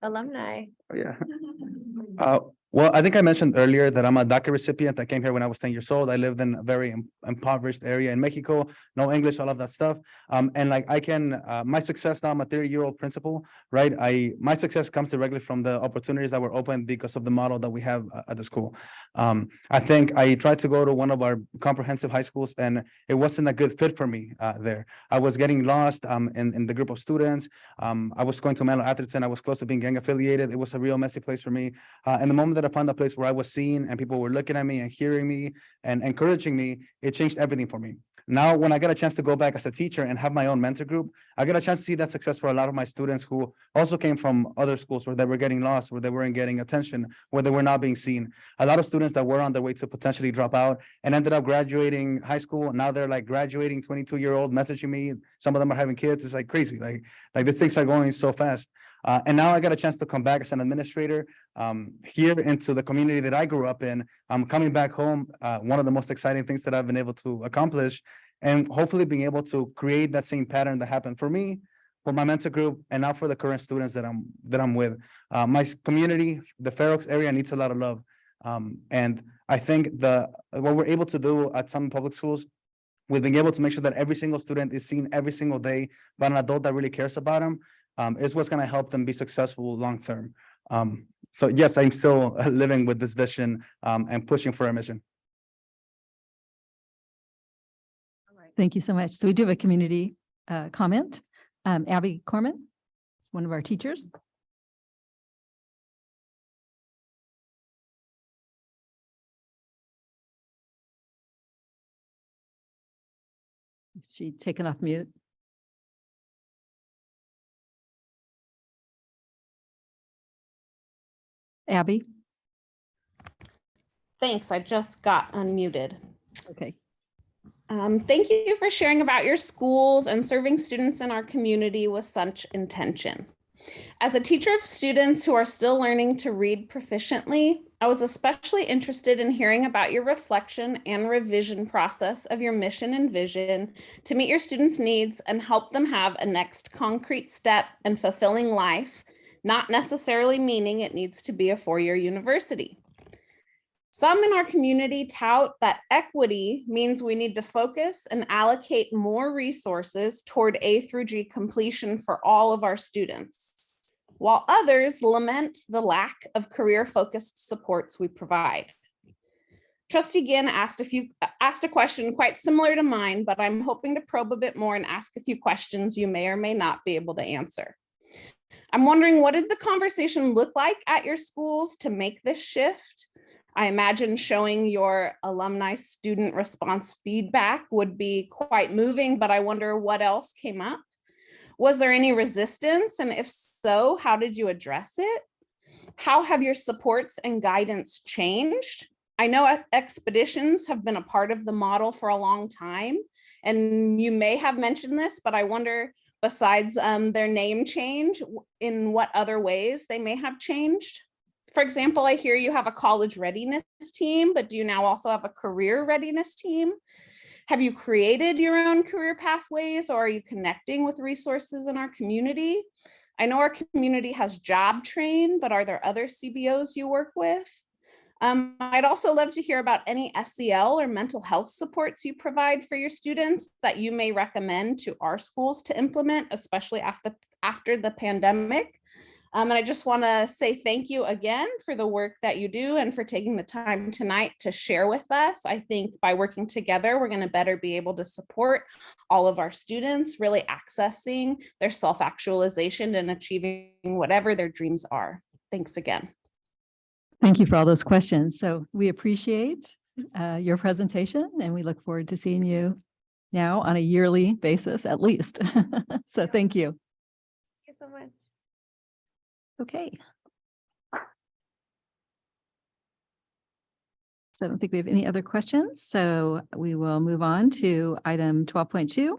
Alumni. Yeah. Well, I think I mentioned earlier that I'm a DACA recipient. I came here when I was 10 years old. I lived in a very impoverished area in Mexico, no English, all of that stuff. And like my success now, I'm a 30-year-old principal, right? My success comes directly from the opportunities that were opened because of the model that we have at the school. I think I tried to go to one of our comprehensive high schools, and it wasn't a good fit for me there. I was getting lost in the group of students. I was going to Melo Atherton. I was close to being gang affiliated. It was a real messy place for me. And the moment that I found a place where I was seen and people were looking at me and hearing me and encouraging me, it changed everything for me. Now, when I got a chance to go back as a teacher and have my own mentor group, I got a chance to see that success for a lot of my students who also came from other schools where they were getting lost, where they weren't getting attention, where they were not being seen. A lot of students that were on their way to potentially drop out and ended up graduating high school. Now they're like graduating, 22-year-old, messaging me. Some of them are having kids. It's like crazy. Like these things are going so fast. And now I got a chance to come back as an administrator here into the community that I grew up in. I'm coming back home. One of the most exciting things that I've been able to accomplish, and hopefully being able to create that same pattern that happened for me, for my mentor group, and now for the current students that I'm with. My community, the Fair Oaks area, needs a lot of love. And I think what we're able to do at some public schools, with being able to make sure that every single student is seen every single day by an adult that really cares about them, is what's going to help them be successful long term. So yes, I'm still living with this vision and pushing for a mission. Thank you so much. So we do have a community comment. Abby Corman is one of our teachers. Is she taken off mute? Abby? Thanks. I just got unmuted. Okay. Thank you for sharing about your schools and serving students in our community with such intention. As a teacher of students who are still learning to read proficiently, I was especially interested in hearing about your reflection and revision process of your mission and vision to meet your students' needs and help them have a next concrete step in fulfilling life, not necessarily meaning it needs to be a four-year university. Some in our community tout that equity means we need to focus and allocate more resources toward A through G completion for all of our students, while others lament the lack of career-focused supports we provide. Trustee Ginn asked a question quite similar to mine, but I'm hoping to probe a bit more and ask a few questions you may or may not be able to answer. I'm wondering, what did the conversation look like at your schools to make this shift? I imagine showing your alumni student response feedback would be quite moving, but I wonder what else came up. Was there any resistance? And if so, how did you address it? How have your supports and guidance changed? I know expeditions have been a part of the model for a long time, and you may have mentioned this, but I wonder, besides their name change, in what other ways they may have changed? For example, I hear you have a college readiness team, but do you now also have a career readiness team? Have you created your own career pathways, or are you connecting with resources in our community? I know our community has job train, but are there other CBOs you work with? I'd also love to hear about any SEL or mental health supports you provide for your students that you may recommend to our schools to implement, especially after the pandemic. And I just want to say thank you again for the work that you do and for taking the time tonight to share with us. I think by working together, we're going to better be able to support all of our students really accessing their self-actualization and achieving whatever their dreams are. Thanks again. Thank you for all those questions. So we appreciate your presentation and we look forward to seeing you now on a yearly basis at least. So thank you. Thank you so much. Okay. So I don't think we have any other questions. So we will move on to item 12.2,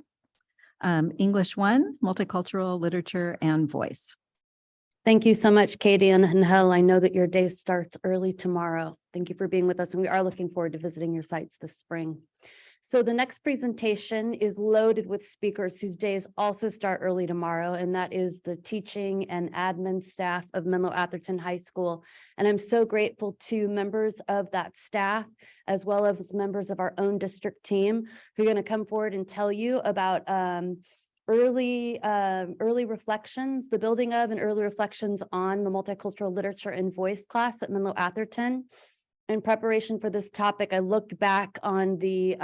English 1, Multicultural Literature and Voice. Thank you so much, Katie and Hel. I know that your day starts early tomorrow. Thank you for being with us, and we are looking forward to visiting your sites this spring. So the next presentation is loaded with speakers whose days also start early tomorrow, and that is the teaching and admin staff of Menlo Atherton High School. And I'm so grateful to members of that staff, as well as members of our own district team, who are going to come forward and tell you about early reflections, the building of and early reflections on the multicultural literature and voice class at Menlo Atherton. In preparation for this topic, I looked back on the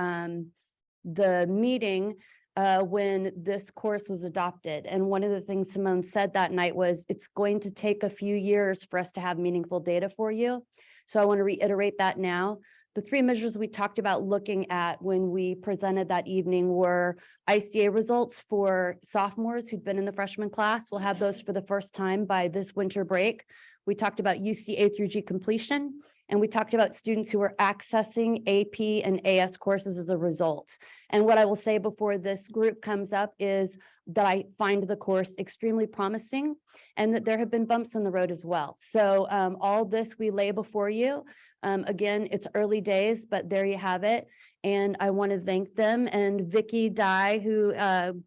meeting when this course was adopted. And one of the things Simone said that night was, it's going to take a few years for us to have meaningful data for you. So I want to reiterate that now. The three measures we talked about looking at when we presented that evening were ICA results for sophomores who'd been in the freshman class. We'll have those for the first time by this winter break. We talked about UC A through G completion, and we talked about students who are accessing AP and AS courses as a result. And what I will say before this group comes up is that I find the course extremely promising and that there have been bumps in the road as well. So all this we lay before you. Again, it's early days, but there you have it. And I want to thank them and Vicky Dye, who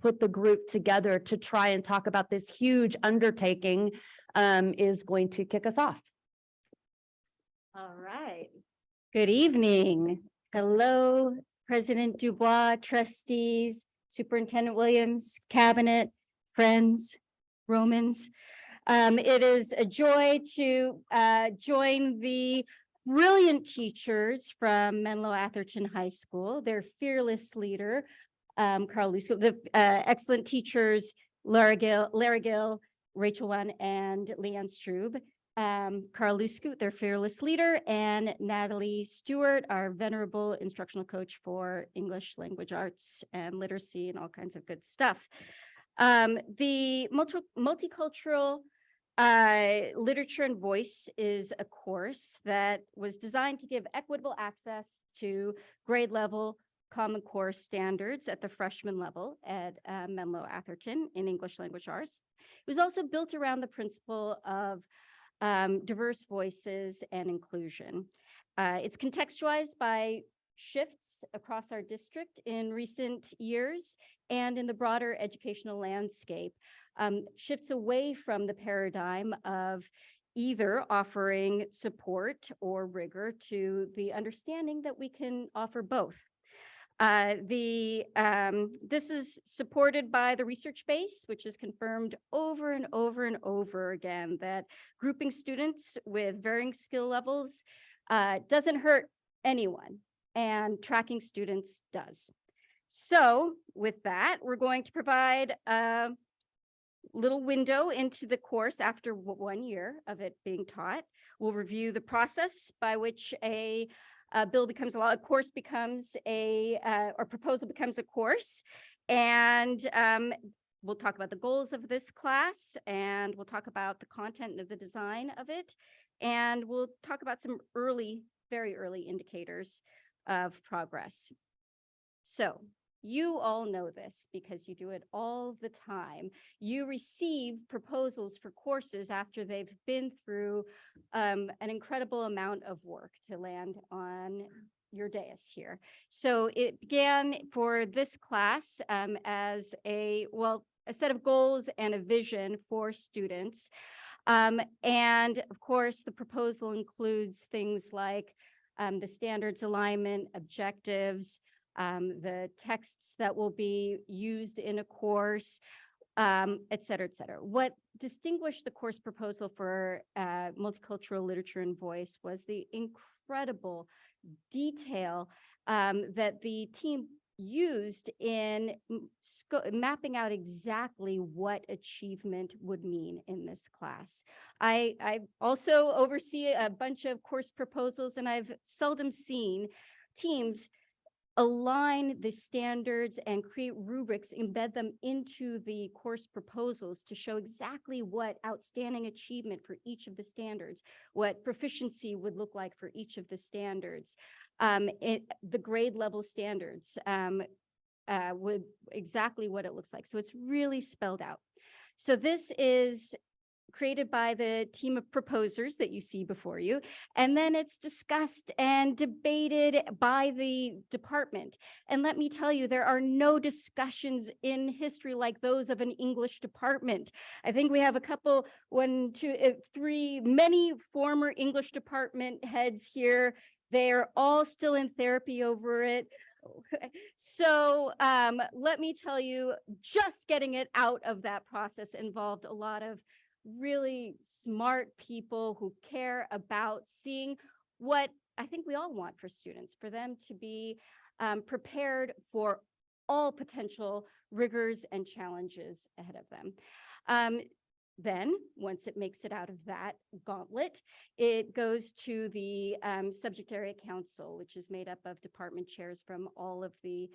put the group together to try and talk about this huge undertaking, is going to kick us off. All right. Good evening. Hello, President Dubois, trustees, Superintendent Williams, cabinet, friends, Romans. It is a joy to join the brilliant teachers from Menlo Atherton High School, their fearless leader, Carl Lusko, the excellent teachers, Lara Gill, Rachel Wan, and Leanne Strube, Carl Lusko, their fearless leader, and Natalie Stewart, our venerable instructional coach for English language arts and literacy and all kinds of good stuff. The multicultural literature and voice is a course that was designed to give equitable access to grade level Common Core standards at the freshman level at Menlo Atherton in English language arts. It was also built around the principle of diverse voices and inclusion. It's contextualized by shifts across our district in recent years and in the broader educational landscape. Shifts away from the paradigm of either offering support or rigor to the understanding that we can offer both. This is supported by the research base, which is confirmed over and over and over again that grouping students with varying skill levels doesn't hurt anyone, and tracking students does. So with that, we're going to provide a little window into the course after 1 year of it being taught. We'll review the process by which a bill becomes a law, a course becomes or proposal becomes a course. And we'll talk about the goals of this class, and we'll talk about the content of the design of it. And we'll talk about some very early indicators of progress. So you all know this because you do it all the time. You receive proposals for courses after they've been through an incredible amount of work to land on your dais here. So it began for this class as a set of goals and a vision for students. And of course, the proposal includes things like the standards alignment, objectives, the texts that will be used in a course, et cetera, et cetera. What distinguished the course proposal for multicultural literature and voice was the incredible detail that the team used in mapping out exactly what achievement would mean in this class. I also oversee a bunch of course proposals, and I've seldom seen teams align the standards and create rubrics, embed them into the course proposals to show exactly what outstanding achievement for each of the standards, what proficiency would look like for each of the standards, the grade level standards, would exactly what it looks like. So it's really spelled out. So this is created by the team of proposers that you see before you, and then it's discussed and debated by the department. And let me tell you, there are no discussions in history like those of an English department. I think we have a couple, 1, 2, 3, many former English department heads here. They're all still in therapy over it. So let me tell you, just getting it out of that process involved a lot of really smart people who care about seeing what I think we all want for students, for them to be prepared for all potential rigors and challenges ahead of them. Then, once it makes it out of that gauntlet, it goes to the subject area council, which is made up of department chairs from all of the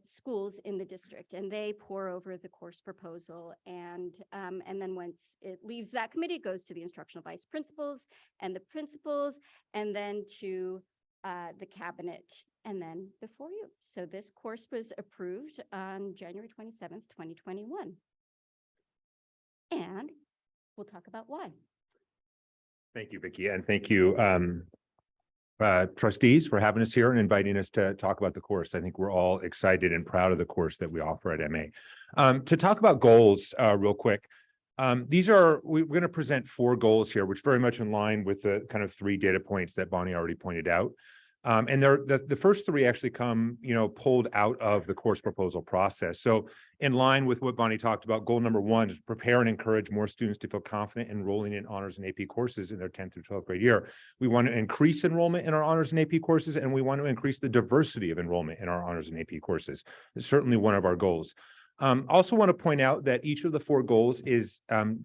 schools in the district, and they pour over the course proposal. And then once it leaves that committee, it goes to the instructional vice principals and the principals, and then to the cabinet, and then before you. So this course was approved on January 27th, 2021. And we'll talk about why. Thank you, Vicki, and thank you, trustees, for having us here and inviting us to talk about the course. I think we're all excited and proud of the course that we offer at MA. To talk about goals real quick, we're going to present 4 goals here, which very much in line with the kind of 3 data points that Bonnie already pointed out. And the first 3 actually come, pulled out of the course proposal process. So in line with what Bonnie talked about, goal number 1 is prepare and encourage more students to feel confident enrolling in honors and AP courses in their 10th through 12th grade year. We want to increase enrollment in our honors and AP courses, and we want to increase the diversity of enrollment in our honors and AP courses. It's certainly one of our goals. Also want to point out that each of the 4 goals is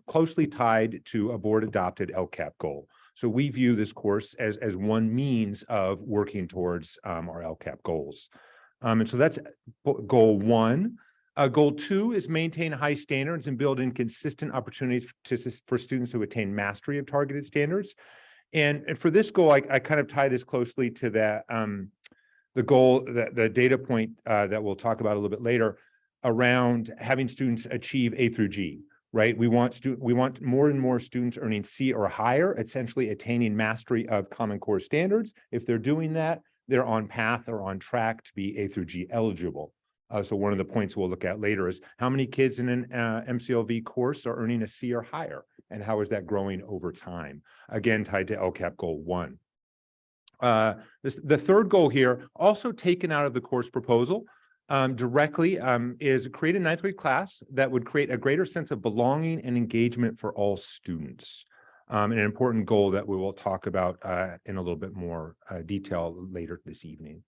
closely tied to a board adopted LCAP goal. So we view this course as one means of working towards our LCAP goals. And so that's goal 1. Goal 2 is maintain high standards and build in consistent opportunities for students to attain mastery of targeted standards. And for this goal, I kind of tie this closely to that, the goal, the data point that we'll talk about a little bit later around having students achieve A through G. Right? We want more and more students earning C or higher, essentially attaining mastery of Common Core standards. If they're doing that, they're on path or on track to be A through G eligible. So one of the points we'll look at later is how many kids in an MCLV course are earning a C or higher, and how is that growing over time? Again, tied to LCAP goal 1. The third goal here, also taken out of the course proposal, directly is create a 9th grade class that would create a greater sense of belonging and engagement for all students. An important goal that we will talk about in a little bit more detail later this evening.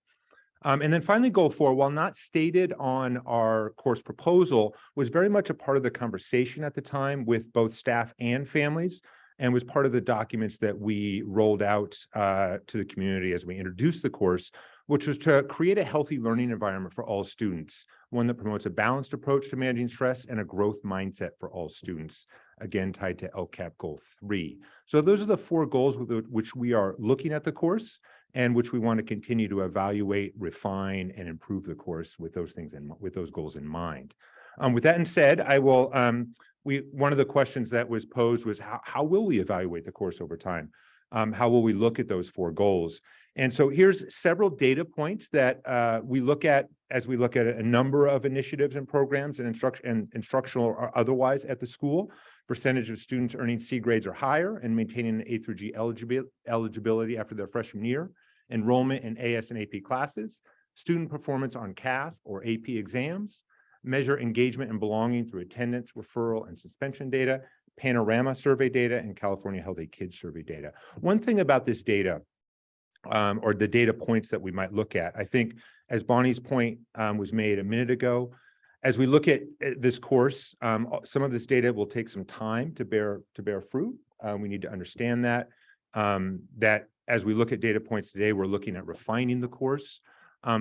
And then finally, goal 4, while not stated on our course proposal, was very much a part of the conversation at the time with both staff and families, and was part of the documents that we rolled out to the community as we introduced the course, which was to create a healthy learning environment for all students, one that promotes a balanced approach to managing stress and a growth mindset for all students, again, tied to LCAP goal 3. So those are the 4 goals with which we are looking at the course, and which we want to continue to evaluate, refine, and improve the course with those things and with those goals in mind. With that said, I will, one of the questions that was posed was how will we evaluate the course over time? How will we look at those 4 goals? And so here's several data points that we look at as we look at a number of initiatives and programs and instructional or otherwise at the school. Percentage of students earning C grades or higher and maintaining an A through G eligibility after their freshman year, enrollment in AS and AP classes, student performance on CAS or AP exams, measure engagement and belonging through attendance, referral, and suspension data, Panorama survey data, and California Healthy Kids survey data. One thing about this data, or the data points that we might look at, I think, as Bonnie's point was made a minute ago, as we look at this course, some of this data will take some time to bear fruit. We need to understand that as we look at data points today, we're looking at refining the course.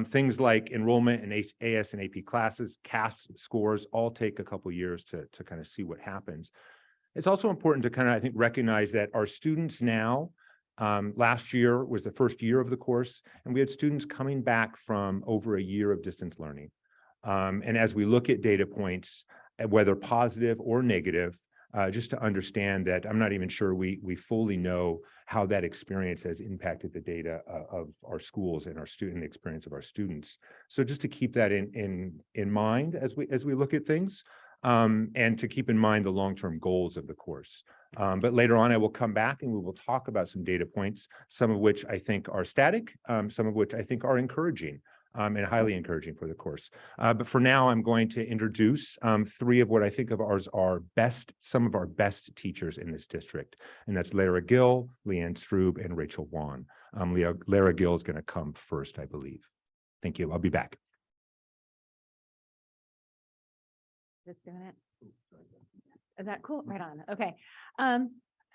Things like enrollment in AS and AP classes, CAS scores, all take a couple years to kind of see what happens. It's also important to kind of, I think, recognize that our students now, last year was the first year of the course, and we had students coming back from over a year of distance learning. And as we look at data points, whether positive or negative, just to understand that I'm not even sure we fully know how that experience has impacted the data of our schools and our student experience of our students. So just to keep that in mind as we look at things, and to keep in mind the long-term goals of the course. But later on, I will come back and we will talk about some data points, some of which I think are static, some of which I think are encouraging. And highly encouraging for the course. But for now, I'm going to introduce 3 of what I think of are some of our best teachers in this district. And that's Lara Gill, Leanne Strube, and Rachel Wan. Lara Gill is going to come first, I believe. Thank you. I'll be back. Just doing it. Is that cool? Right on. Okay.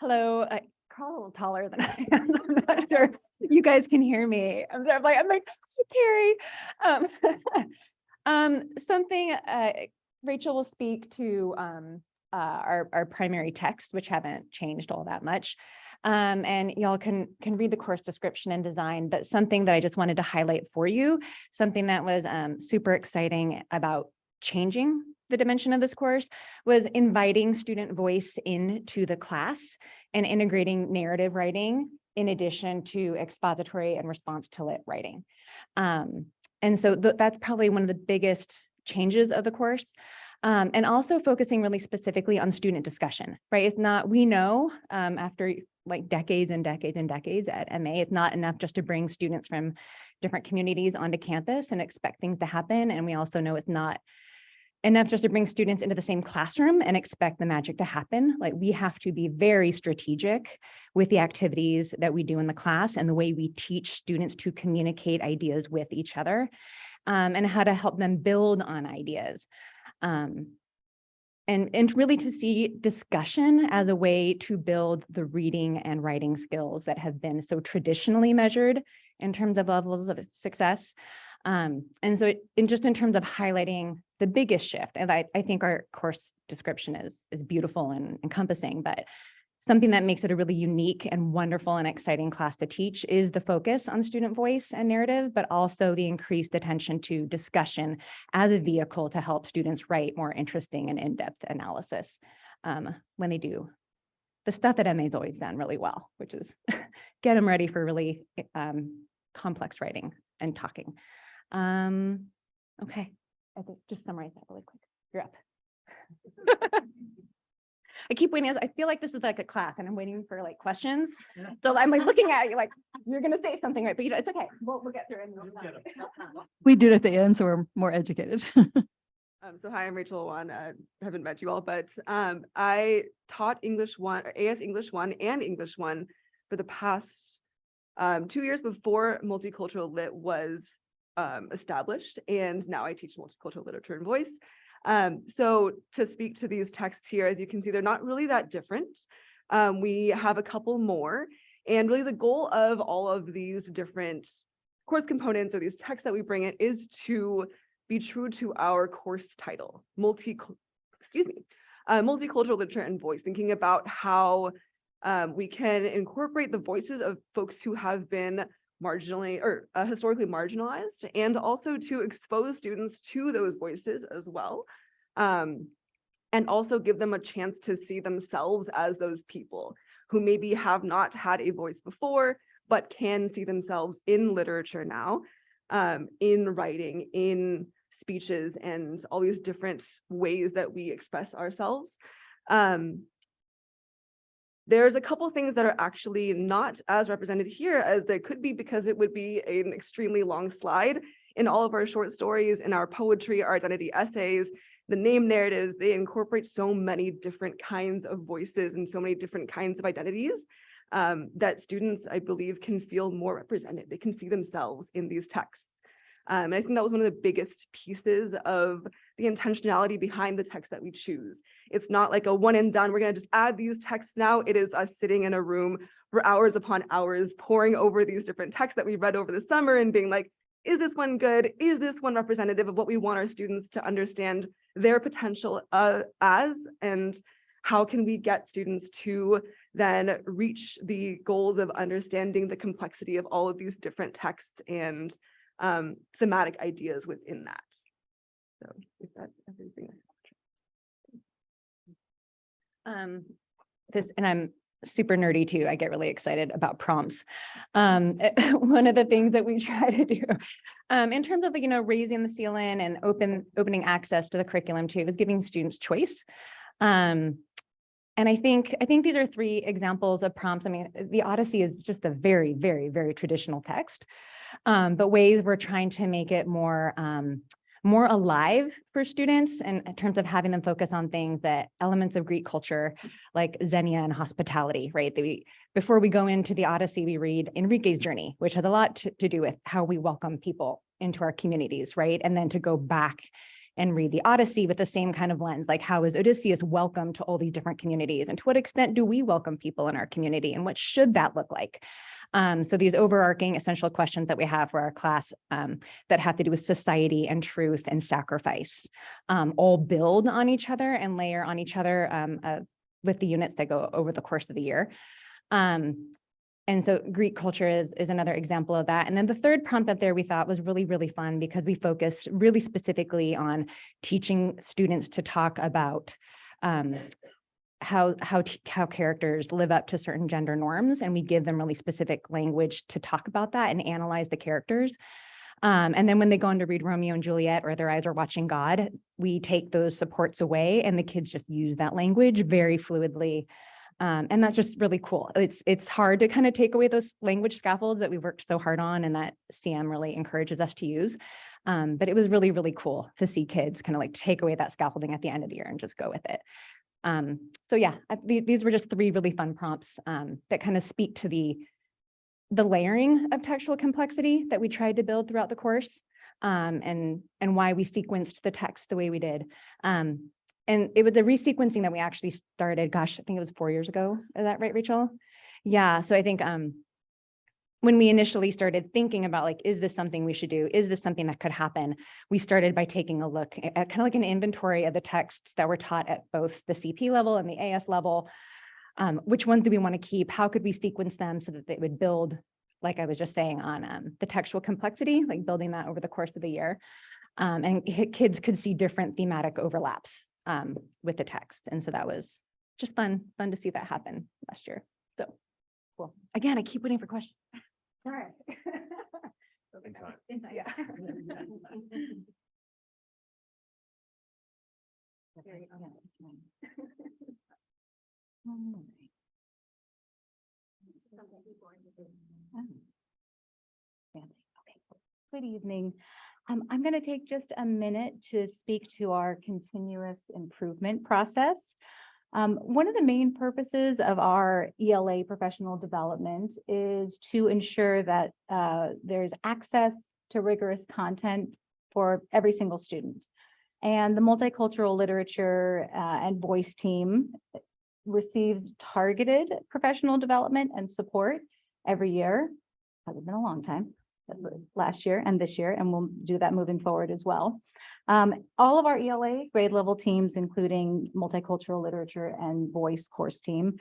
Hello. Carl a little taller than I am. I'm not sure you guys can hear me. I'm like, Carrie. Something Rachel will speak to our primary text, which haven't changed all that much. And y'all can read the course description and design, but something that I just wanted to highlight for you, something that was super exciting about changing the dimension of this course was inviting student voice into the class and integrating narrative writing in addition to expository and response to lit writing. And so that's probably one of the biggest changes of the course. And also focusing really specifically on student discussion, right? It's not, we know after like decades and decades and decades at MA, it's not enough just to bring students from different communities onto campus and expect things to happen. And we also know it's not enough just to bring students into the same classroom and expect the magic to happen. Like we have to be very strategic with the activities that we do in the class and the way we teach students to communicate ideas with each other and how to help them build on ideas. And really to see discussion as a way to build the reading and writing skills that have been so traditionally measured in terms of levels of success. And so in terms of highlighting the biggest shift, and I think our course description is beautiful and encompassing, but something that makes it a really unique and wonderful and exciting class to teach is the focus on student voice and narrative, but also the increased attention to discussion as a vehicle to help students write more interesting and in-depth analysis when they do the stuff that MA's always done really well, which is get them ready for really complex writing and talking. Okay, I think just summarize that really quick. You're up. I keep waiting. I feel like this is like a class and I'm waiting for like questions. So I'm like looking at you like, you're going to say something, right? But it's okay. We'll get through it. We do it at the end, so we're more educated. So hi, I'm Rachel Wan. I haven't met you all, but I taught English 1, AS English 1 and English 1 for the past 2 years before multicultural lit was established, and now I teach multicultural literature and voice. So to speak to these texts here, as you can see, they're not really that different. We have a couple more, and really the goal of all of these different course components or these texts that we bring in is to be true to our course title, multicultural literature and voice, thinking about how we can incorporate the voices of folks who have been marginally or historically marginalized, and also to expose students to those voices as well, and also give them a chance to see themselves as those people who maybe have not had a voice before, but can see themselves in literature now, in writing, in speeches, and all these different ways that we express ourselves. There's a couple things that are actually not as represented here as they could be, because it would be an extremely long slide. In all of our short stories, in our poetry, our identity essays, the name narratives, they incorporate so many different kinds of voices and so many different kinds of identities that students, I believe, can feel more represented. They can see themselves in these texts. And I think that was one of the biggest pieces of the intentionality behind the text that we choose. It's not like a one and done, we're going to just add these texts now. It is us sitting in a room for hours upon hours, poring over these different texts that we read over the summer and being like, is this one good? Is this one representative of what we want our students to understand their potential as? And how can we get students to then reach the goals of understanding the complexity of all of these different texts and thematic ideas within that? So if that's everything. And I'm super nerdy too. I get really excited about prompts. One of the things that we try to do in terms of, raising the ceiling and opening access to the curriculum too, is giving students choice. And I think these are 3 examples of prompts. I mean, the Odyssey is just a very, very, very traditional text, but ways we're trying to make it more alive for students, and in terms of having them focus on things that elements of Greek culture, like xenia and hospitality, right? Before we go into the Odyssey, we read Enrique's journey, which has a lot to do with how we welcome people into our communities, right? And then to go back and read the Odyssey with the same kind of lens, like how is Odysseus welcome to all these different communities? And to what extent do we welcome people in our community? And what should that look like? So these overarching essential questions that we have for our class that have to do with society and truth and sacrifice all build on each other and layer on each other with the units that go over the course of the year. And so Greek culture is another example of that. And then the third prompt up there we thought was really, really fun, because we focused really specifically on teaching students to talk about how characters live up to certain gender norms, and we give them really specific language to talk about that and analyze the characters. And then when they go on to read Romeo and Juliet or Their Eyes Are Watching God, we take those supports away and the kids just use that language very fluidly. And that's just really cool. It's hard to kind of take away those language scaffolds that we've worked so hard on and that CM really encourages us to use. But it was really, really cool to see kids kind of like take away that scaffolding at the end of the year and just go with it. So yeah, these were just 3 really fun prompts that kind of speak to the layering of textual complexity that we tried to build throughout the course, and why we sequenced the text the way we did. And it was a resequencing that we actually started, gosh, I think it was 4 years ago. Is that right, Rachel? Yeah, so I think when we initially started thinking about like, is this something we should do? Is this something that could happen? We started by taking a look at kind of like an inventory of the texts that were taught at both the CP level and the AS level. Which ones do we want to keep? How could we sequence them so that they would build, like I was just saying, on the textual complexity, like building that over the course of the year. And kids could see different thematic overlaps with the text. And so that was just fun to see that happen last year. So cool. Again, I keep waiting for questions. All right. Inside. Yeah. Good evening. I'm going to take just a minute to speak to our continuous improvement process. One of the main purposes of our ELA professional development is to ensure that there's access to rigorous content for every single student. And the multicultural literature and voice team receives targeted professional development and support every year. Hasn't been a long time, last year and this year, and we'll do that moving forward as well. All of our ELA grade level teams, including multicultural literature and voice course team,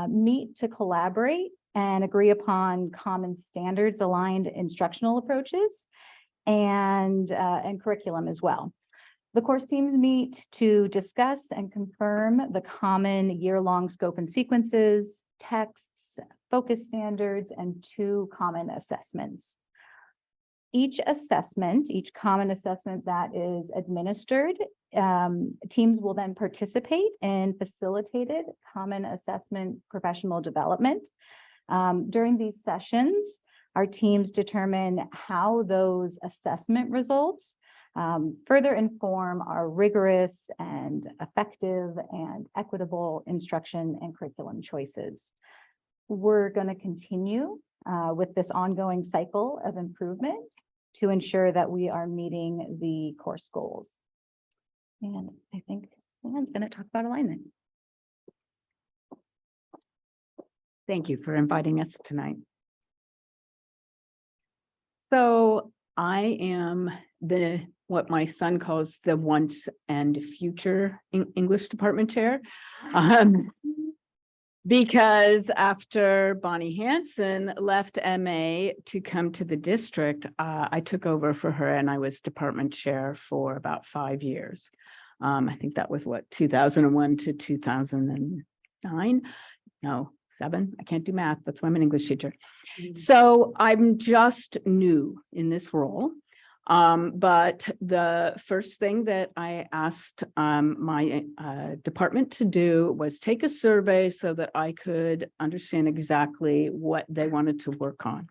meet to collaborate and agree upon common standards aligned instructional approaches and curriculum as well. The course teams meet to discuss and confirm the common year-long scope and sequences, texts, focus standards, and 2 common assessments. Each common assessment that is administered, teams will then participate in facilitated common assessment professional development. During these sessions, our teams determine how those assessment results further inform our rigorous and effective and equitable instruction and curriculum choices. We're going to continue with this ongoing cycle of improvement to ensure that we are meeting the course goals. And I think Luann's going to talk about alignment. Thank you for inviting us tonight. So I am what my son calls the once and future English department chair. Because after Bonnie Hansen left MA to come to the district, I took over for her and I was department chair for about 5 years. I think that was 2001 to 2009. No, 7. I can't do math. That's why I'm an English teacher. So I'm just new in this role. But the first thing that I asked my department to do was take a survey so that I could understand exactly what they wanted to work on.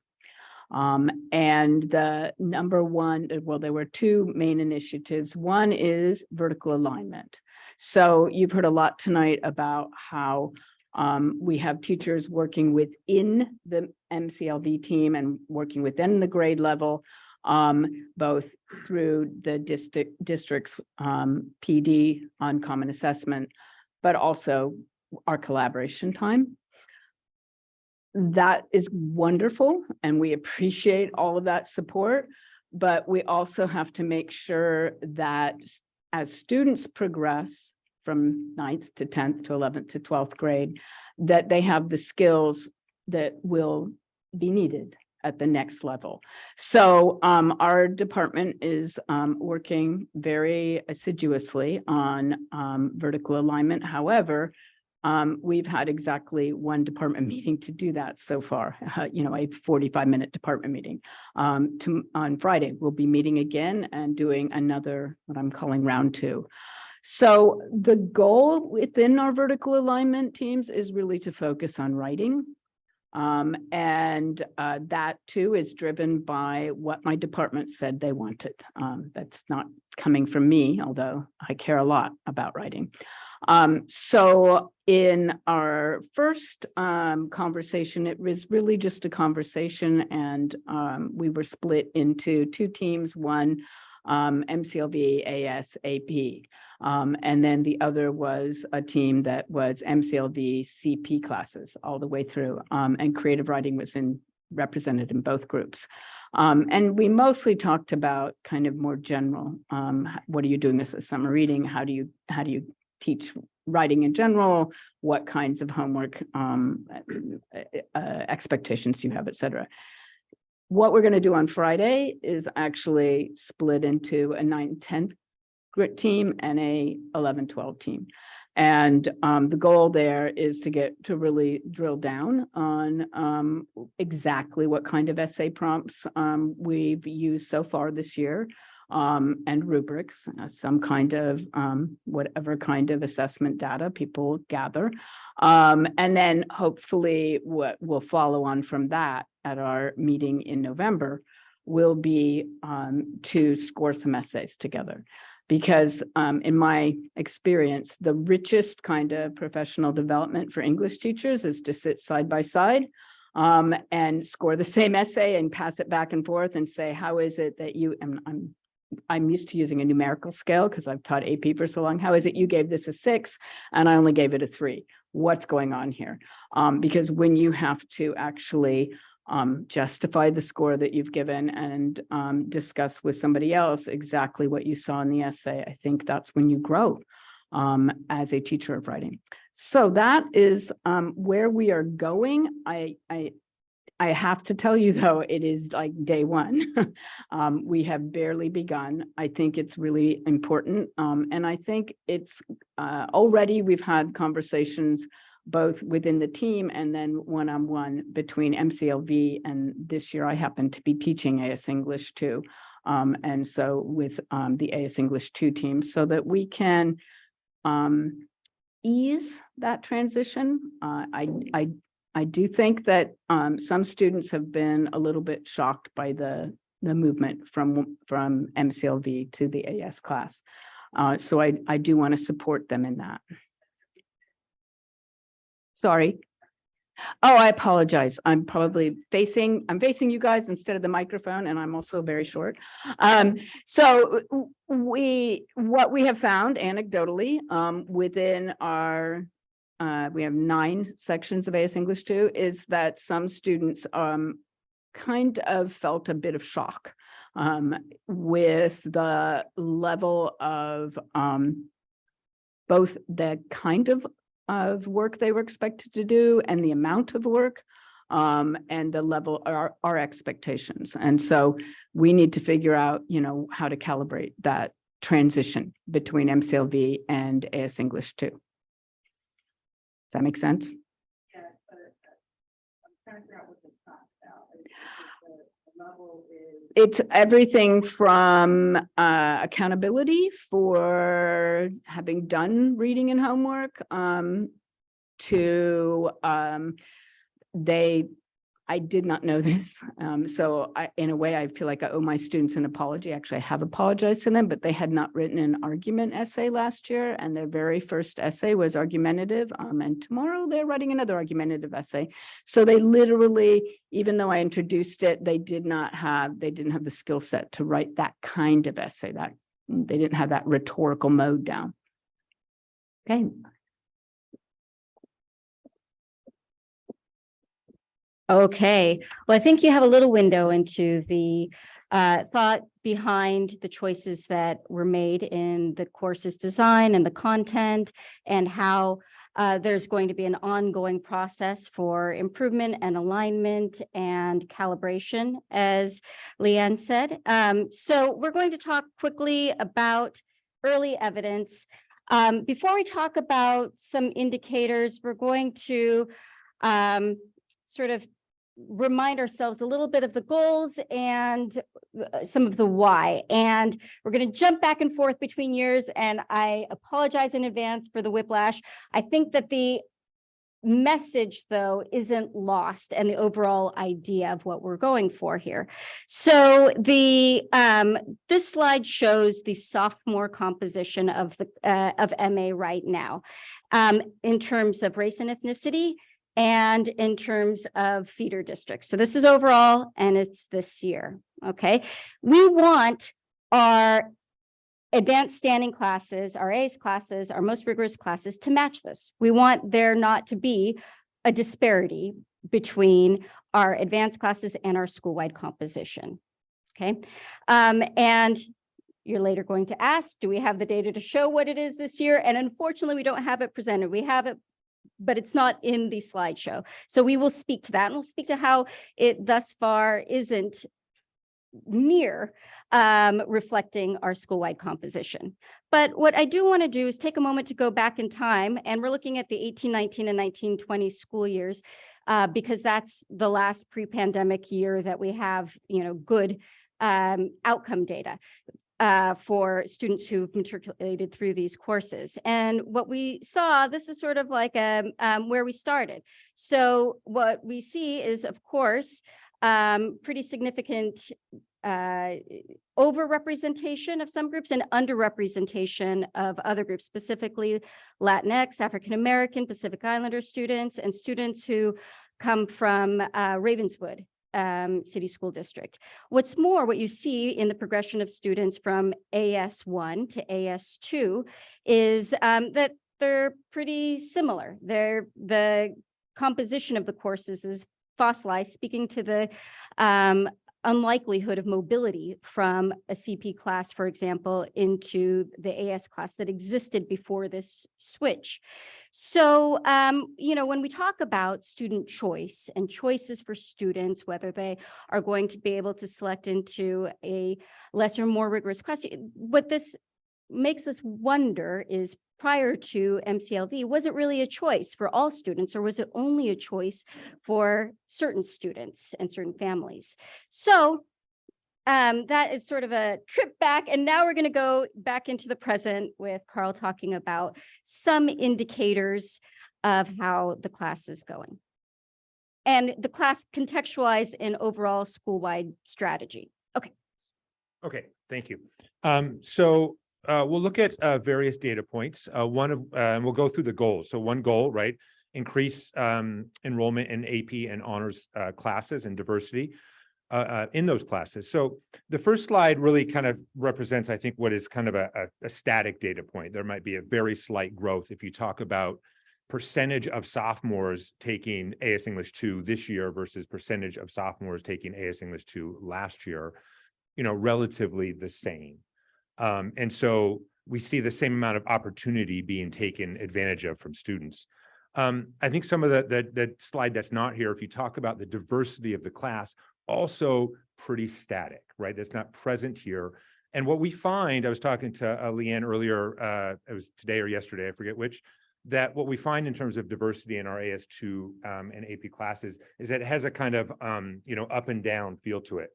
And the number one, well, there were 2 main initiatives. One is vertical alignment. So you've heard a lot tonight about how we have teachers working within the MCLV team and working within the grade level, both through the district's PD on common assessment, but also our collaboration time. That is wonderful, and we appreciate all of that support, but we also have to make sure that as students progress from 9th to 10th to 11th to 12th grade, that they have the skills that will be needed at the next level. So our department is working very assiduously on vertical alignment. However, we've had exactly 1 department meeting to do that so far, a 45-minute department meeting. On Friday, we'll be meeting again and doing another, what I'm calling round 2. So the goal within our vertical alignment teams is really to focus on writing. And that too is driven by what my department said they wanted. That's not coming from me, although I care a lot about writing. So in our first conversation, it was really just a conversation, and we were split into 2 teams, one MCLV, AS, AP. And then the other was a team that was MCLV, CP classes all the way through, and creative writing was represented in both groups. And we mostly talked about kind of more general, what are you doing this as summer reading? How do you teach writing in general? What kinds of homework expectations do you have, et cetera? What we're going to do on Friday is actually split into a 9th, 10th grit team and a 11, 12 team. And the goal there is to really drill down on exactly what kind of essay prompts we've used so far this year, and rubrics, some kind of whatever kind of assessment data people gather. And then hopefully what will follow on from that at our meeting in November will be to score some essays together. Because in my experience, the richest kind of professional development for English teachers is to sit side by side and score the same essay and pass it back and forth and say, how is it that you, and I'm used to using a numerical scale because I've taught AP for so long. How is it you gave this a 6 and I only gave it a 3? What's going on here? Because when you have to actually justify the score that you've given and discuss with somebody else exactly what you saw in the essay, I think that's when you grow as a teacher of writing. So that is where we are going. I have to tell you though, it is like day one. We have barely begun. I think it's really important. And I think it's already we've had conversations both within the team and then one-on-one between MCLV, and this year I happen to be teaching AS English 2. And so with the AS English 2 team, so that we can ease that transition. I do think that some students have been a little bit shocked by the movement from MCLV to the AS class. So I do want to support them in that. Sorry. Oh, I apologize. I'm facing you guys instead of the microphone, and I'm also very short. So what we have found anecdotally within our we have 9 sections of AS English 2 is that some students kind of felt a bit of shock with the level of both the kind of work they were expected to do and the amount of work and the level our expectations. And so we need to figure out, how to calibrate that transition between MCLV and AS English 2. Does that make sense? Yeah, but I'm trying to figure out what this talks about. The level is. It's everything from accountability for having done reading and homework to I did not know this. So in a way, I feel like I owe my students an apology. Actually, I have apologized to them, but they had not written an argument essay last year. And their very first essay was argumentative. And tomorrow they're writing another argumentative essay. So they literally, even though I introduced it, they didn't have the skill set to write that kind of essay. That they didn't have that rhetorical mode down. Okay. Okay, well, I think you have a little window into the thought behind the choices that were made in the course's design and the content, and how there's going to be an ongoing process for improvement and alignment and calibration, as Leanne said. So we're going to talk quickly about early evidence. Before we talk about some indicators, we're going to sort of remind ourselves a little bit of the goals and some of the why. And we're going to jump back and forth between years, and I apologize in advance for the whiplash. I think that the message, though, isn't lost, and the overall idea of what we're going for here. So the this slide shows the sophomore composition of the of MA right now, in terms of race and ethnicity, and in terms of feeder districts. So this is overall, and it's this year, okay? We want our advanced standing classes, our ACE classes, our most rigorous classes to match this. We want there not to be a disparity between our advanced classes and our school-wide composition, okay? And you're later going to ask, do we have the data to show what it is this year? And unfortunately, we don't have it presented. We have it, but it's not in the slideshow. So we will speak to that, and we'll speak to how it thus far isn't near reflecting our school-wide composition. But what I do want to do is take a moment to go back in time, and we're looking at the 1819 and 1920 school years, because that's the last pre-pandemic year that we have, good outcome data for students who've matriculated through these courses. And what we saw, this is sort of like where we started. So what we see is, of course, pretty significant overrepresentation of some groups and underrepresentation of other groups, specifically Latinx, African-American, Pacific Islander students, and students who come from Ravenswood City School District. What's more, what you see in the progression of students from AS1 to AS2 is that they're pretty similar. The composition of the courses is fossilized, speaking to the unlikelihood of mobility from a CP class, for example, into the AS class that existed before this switch. So, when we talk about student choice and choices for students, whether they are going to be able to select into a lesser, more rigorous class, what this makes us wonder is, prior to MCLV, was it really a choice for all students, or was it only a choice for certain students and certain families? So that is sort of a trip back. And now we're going to go back into the present with Carl talking about some indicators of how the class is going and the class contextualized in overall school-wide strategy. Okay. Okay, thank you. We'll look at various data points. And we'll go through the goals. So one goal, right? Increase enrollment in AP and honors classes and diversity in those classes. So the first slide really kind of represents, I think, what is kind of a static data point. There might be a very slight growth if you talk about percentage of sophomores taking AS English 2 this year versus percentage of sophomores taking AS English 2 last year, relatively the same. And so we see the same amount of opportunity being taken advantage of from students. I think some of the slide that's not here, if you talk about the diversity of the class, also pretty static, right? That's not present here. And what we find, I was talking to Leanne earlier, it was today or yesterday, I forget which, that what we find in terms of diversity in our AS2 and AP classes is that it has a kind of, up and down feel to it.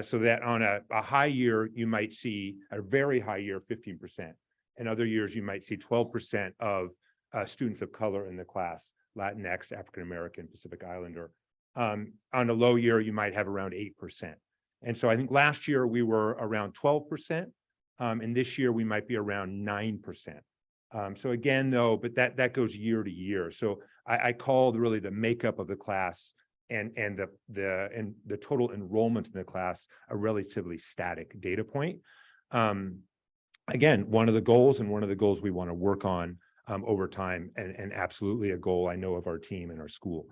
So that on a high year, you might see a very high year, 15%. In other years, you might see 12% of students of color in the class, Latinx, African-American, Pacific Islander. On a low year, you might have around 8%. And so I think last year we were around 12%, and this year we might be around 9%. So again, though, but that goes year to year. So I call really the makeup of the class and the total enrollment in the class a relatively static data point. Again, one of the goals we want to work on over time, and absolutely a goal I know of our team and our school.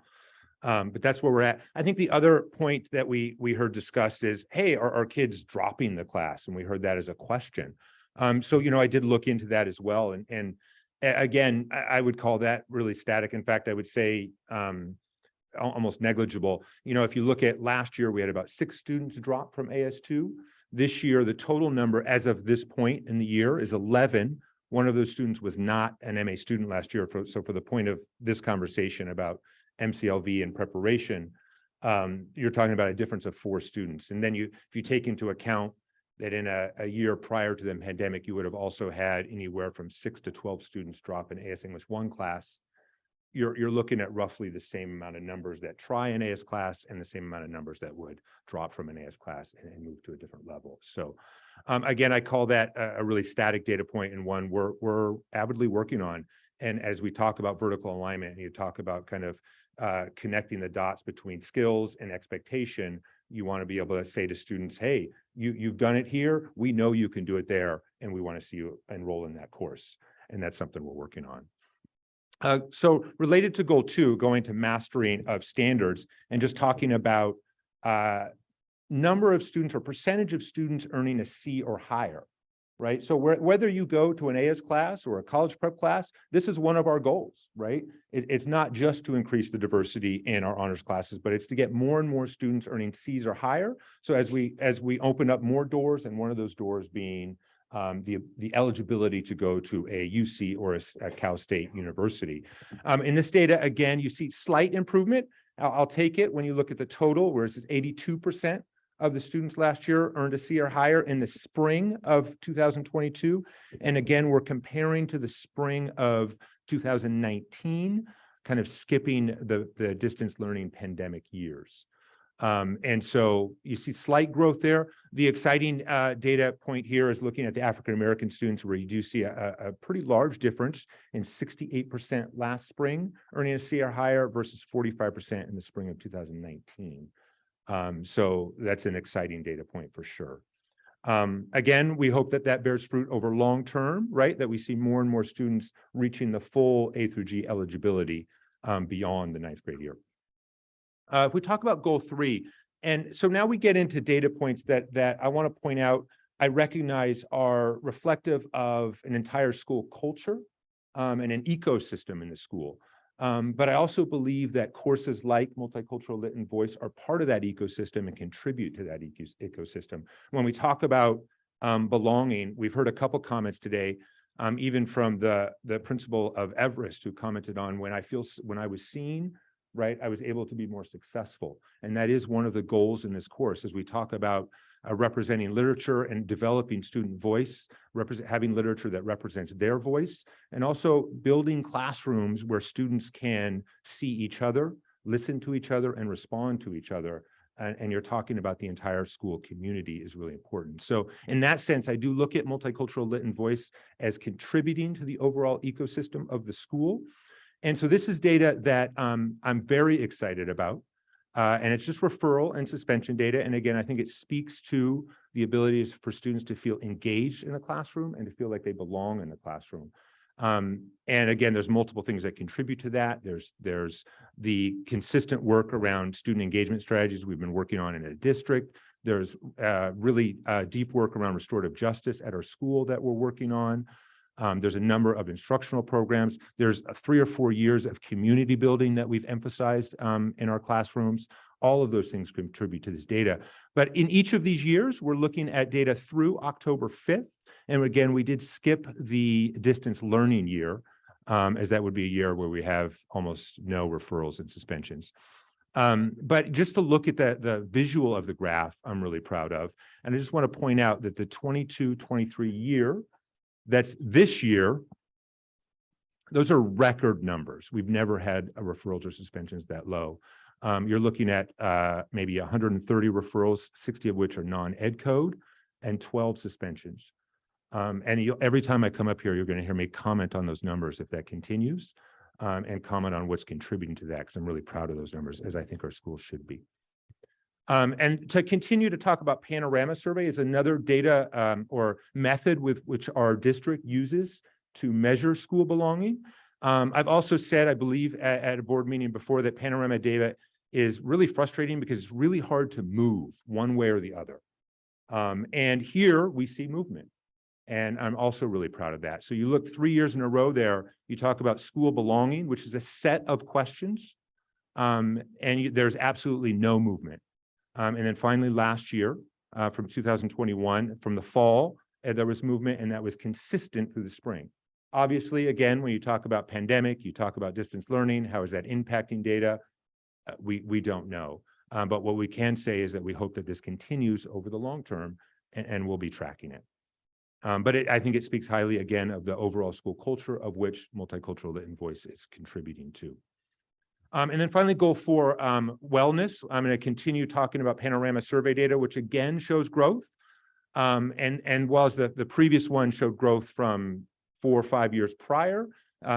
But that's where we're at. I think the other point that we heard discussed is, hey, are kids dropping the class? And we heard that as a question. So, I did look into that as well. And again, I would call that really static. In fact, I would say almost negligible. If you look at last year, we had about 6 students drop from AS2. This year, the total number as of this point in the year is 11. One of those students was not an MA student last year. So for the point of this conversation about MCLV and preparation, you're talking about a difference of 4 students. And then if you take into account that in a year prior to the pandemic, you would have also had anywhere from 6 to 12 students drop in AS English 1 class, you're looking at roughly the same amount of numbers that try an AS class and the same amount of numbers that would drop from an AS class and move to a different level. So again, I call that a really static data point, and one we're avidly working on. And as we talk about vertical alignment and you talk about kind of connecting the dots between skills and expectation, you want to be able to say to students, hey, you've done it here, we know you can do it there, and we want to see you enroll in that course. And that's something we're working on. So related to goal 2, going to mastering of standards and just talking about number of students or percentage of students earning a C or higher, right? So whether you go to an AS class or a college prep class, this is one of our goals, right? It's not just to increase the diversity in our honors classes, but it's to get more and more students earning C's or higher. So as we open up more doors, and one of those doors being the eligibility to go to a UC or a Cal State University. In this data, again, you see slight improvement. I'll take it when you look at the total, where it says 82% of the students last year earned a C or higher in the spring of 2022. And again, we're comparing to the spring of 2019, kind of skipping the distance learning pandemic years. And so you see slight growth there. The exciting data point here is looking at the African-American students, where you do see a pretty large difference in 68% last spring earning a C or higher versus 45% in the spring of 2019. So that's an exciting data point for sure. Again, we hope that bears fruit over long term, right? That we see more and more students reaching the full A through G eligibility beyond the 9th grade year. If we talk about goal 3, And so now we get into data points that I want to point out, I recognize are reflective of an entire school culture and an ecosystem in the school. But I also believe that courses like Multicultural Lit and Voice are part of that ecosystem and contribute to that ecosystem. When we talk about belonging, we've heard a couple comments today, even from the principal of Everest, who commented on when I was seen, right, I was able to be more successful. And that is one of the goals in this course, as we talk about representing literature and developing student voice, having literature that represents their voice, and also building classrooms where students can see each other, listen to each other, and respond to each other. And you're talking about the entire school community is really important. So in that sense, I do look at Multicultural Lit and Voice as contributing to the overall ecosystem of the school. And so this is data that I'm very excited about. And it's just referral and suspension data. And again, I think it speaks to the ability for students to feel engaged in a classroom and to feel like they belong in the classroom. And again, there's multiple things that contribute to that. There's the consistent work around student engagement strategies we've been working on in a district. There's really deep work around restorative justice at our school that we're working on. There's a number of instructional programs. There's 3 or 4 years of community building that we've emphasized in our classrooms. All of those things contribute to this data. But in each of these years, we're looking at data through October 5th. And again, we did skip the distance learning year, as that would be a year where we have almost no referrals and suspensions. But just to look at the visual of the graph, I'm really proud of. And I just want to point out that the 22-23 year, that's this year, those are record numbers. We've never had a referrals or suspensions that low. You're looking at maybe 130 referrals, 60 of which are non-ed code, and 12 suspensions. And every time I come up here, you're going to hear me comment on those numbers if that continues, and comment on what's contributing to that, because I'm really proud of those numbers, as I think our schools should be. And to continue to talk about Panorama Survey is another data or method with which our district uses to measure school belonging. I've also said, I believe at a board meeting before, that Panorama data is really frustrating because it's really hard to move one way or the other. And here we see movement. And I'm also really proud of that. So you look 3 years in a row there, you talk about school belonging, which is a set of questions, and there's absolutely no movement. And then finally, last year, from 2021, from the fall, there was movement, and that was consistent through the spring. Obviously, again, when you talk about pandemic, you talk about distance learning, how is that impacting data? We don't know. But what we can say is that we hope that this continues over the long term, and we'll be tracking it. But I think it speaks highly, again, of the overall school culture of which Multicultural Lit and Voice is contributing to. And then finally, goal 4, wellness. I'm going to continue talking about Panorama survey data, which again shows growth. And whilst the previous one showed growth from 4 or 5 years prior,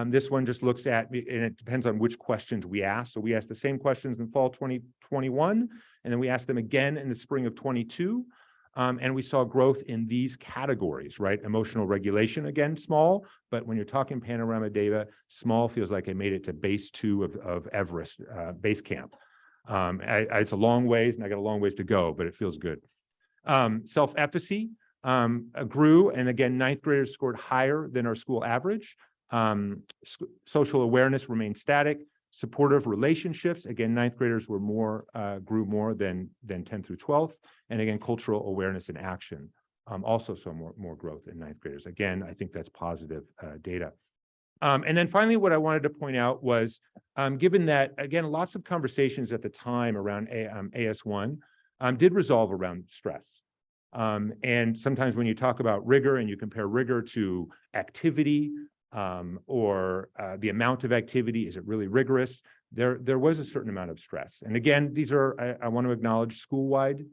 this one just looks at, and it depends on which questions we ask. So we asked the same questions in fall 2021, and then we asked them again in the spring of 22. And we saw growth in these categories, right? Emotional regulation, again, small, but when you're talking Panorama data, small feels like I made it to base 2 of Everest base camp. It's a long ways, and I got a long ways to go, but it feels good. Self-efficacy grew, and again, 9th graders scored higher than our school average. Social awareness remained static. Supportive relationships, again, 9th graders were grew more than 10th through 12th. And again, cultural awareness and action also saw more growth in 9th graders. Again, I think that's positive data. And then finally, what I wanted to point out was, given that, again, lots of conversations at the time around AS1 did resolve around stress. And sometimes when you talk about rigor and you compare rigor to activity, or the amount of activity, is it really rigorous? There was a certain amount of stress. And again, these are, I want to acknowledge school-wide,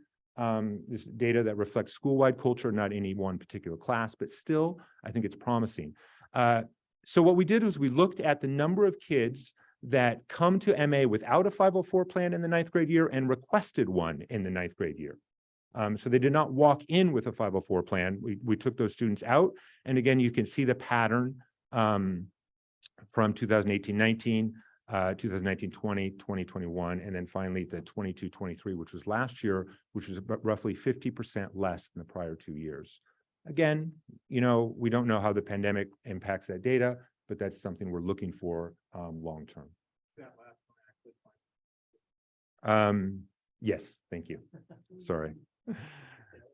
this data that reflects school-wide culture, not any one particular class, but still, I think it's promising. So what we did was we looked at the number of kids that come to MA without a 504 plan in the 9th grade year and requested one in the 9th grade year. So they did not walk in with a 504 plan. We took those students out. And again, you can see the pattern from 2018-19. 2019-20, 2020-21, and then finally the 22-23, which was last year, which was roughly 50% less than the prior 2 years. Again, you know, we don't know how the pandemic impacts that data, but that's something we're looking for long term. Yes, thank you. Sorry.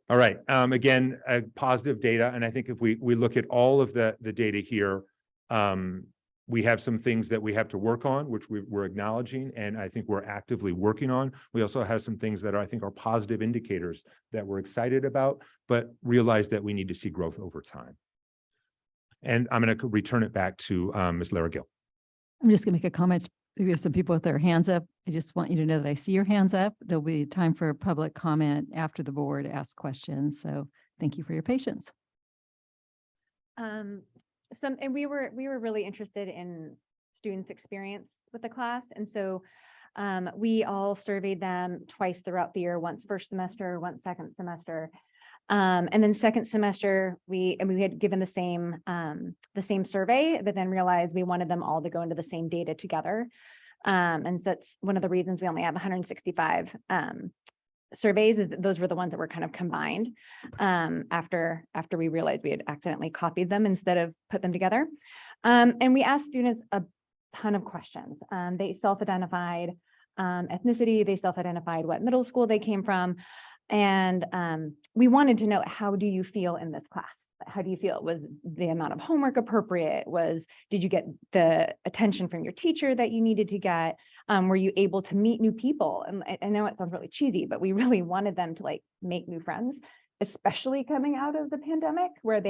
All right. Again, positive data, and I think if we look at all of the data here, we have some things that we have to work on, which we're acknowledging, and I think we're actively working on. We also have some things that I think are positive indicators that we're excited about, but realize that we need to see growth over time. And I'm going to return it back to Ms. Larragill. I'm just going to make a comment. We have some people with their hands up. I just want you to know that I see your hands up. There'll be time for public comment after the board asks questions. So thank you for your patience. And we were really interested in students' experience with the class. And so we all surveyed them twice throughout the year, once first semester, once second semester. And then second semester, we had given the same survey, but then realized we wanted them all to go into the same data together. And so that's one of the reasons we only have 165 surveys. Those were the ones that were kind of combined after we realized we had accidentally copied them instead of put them together. And we asked students a ton of questions. They self-identified ethnicity, they self-identified what middle school they came from. And we wanted to know, how do you feel in this class? How do you feel? Was the amount of homework appropriate? Did you get the attention from your teacher that you needed to get? Were you able to meet new people? And I know it sounds really cheesy, but we really wanted them to like make new friends, especially coming out of the pandemic, where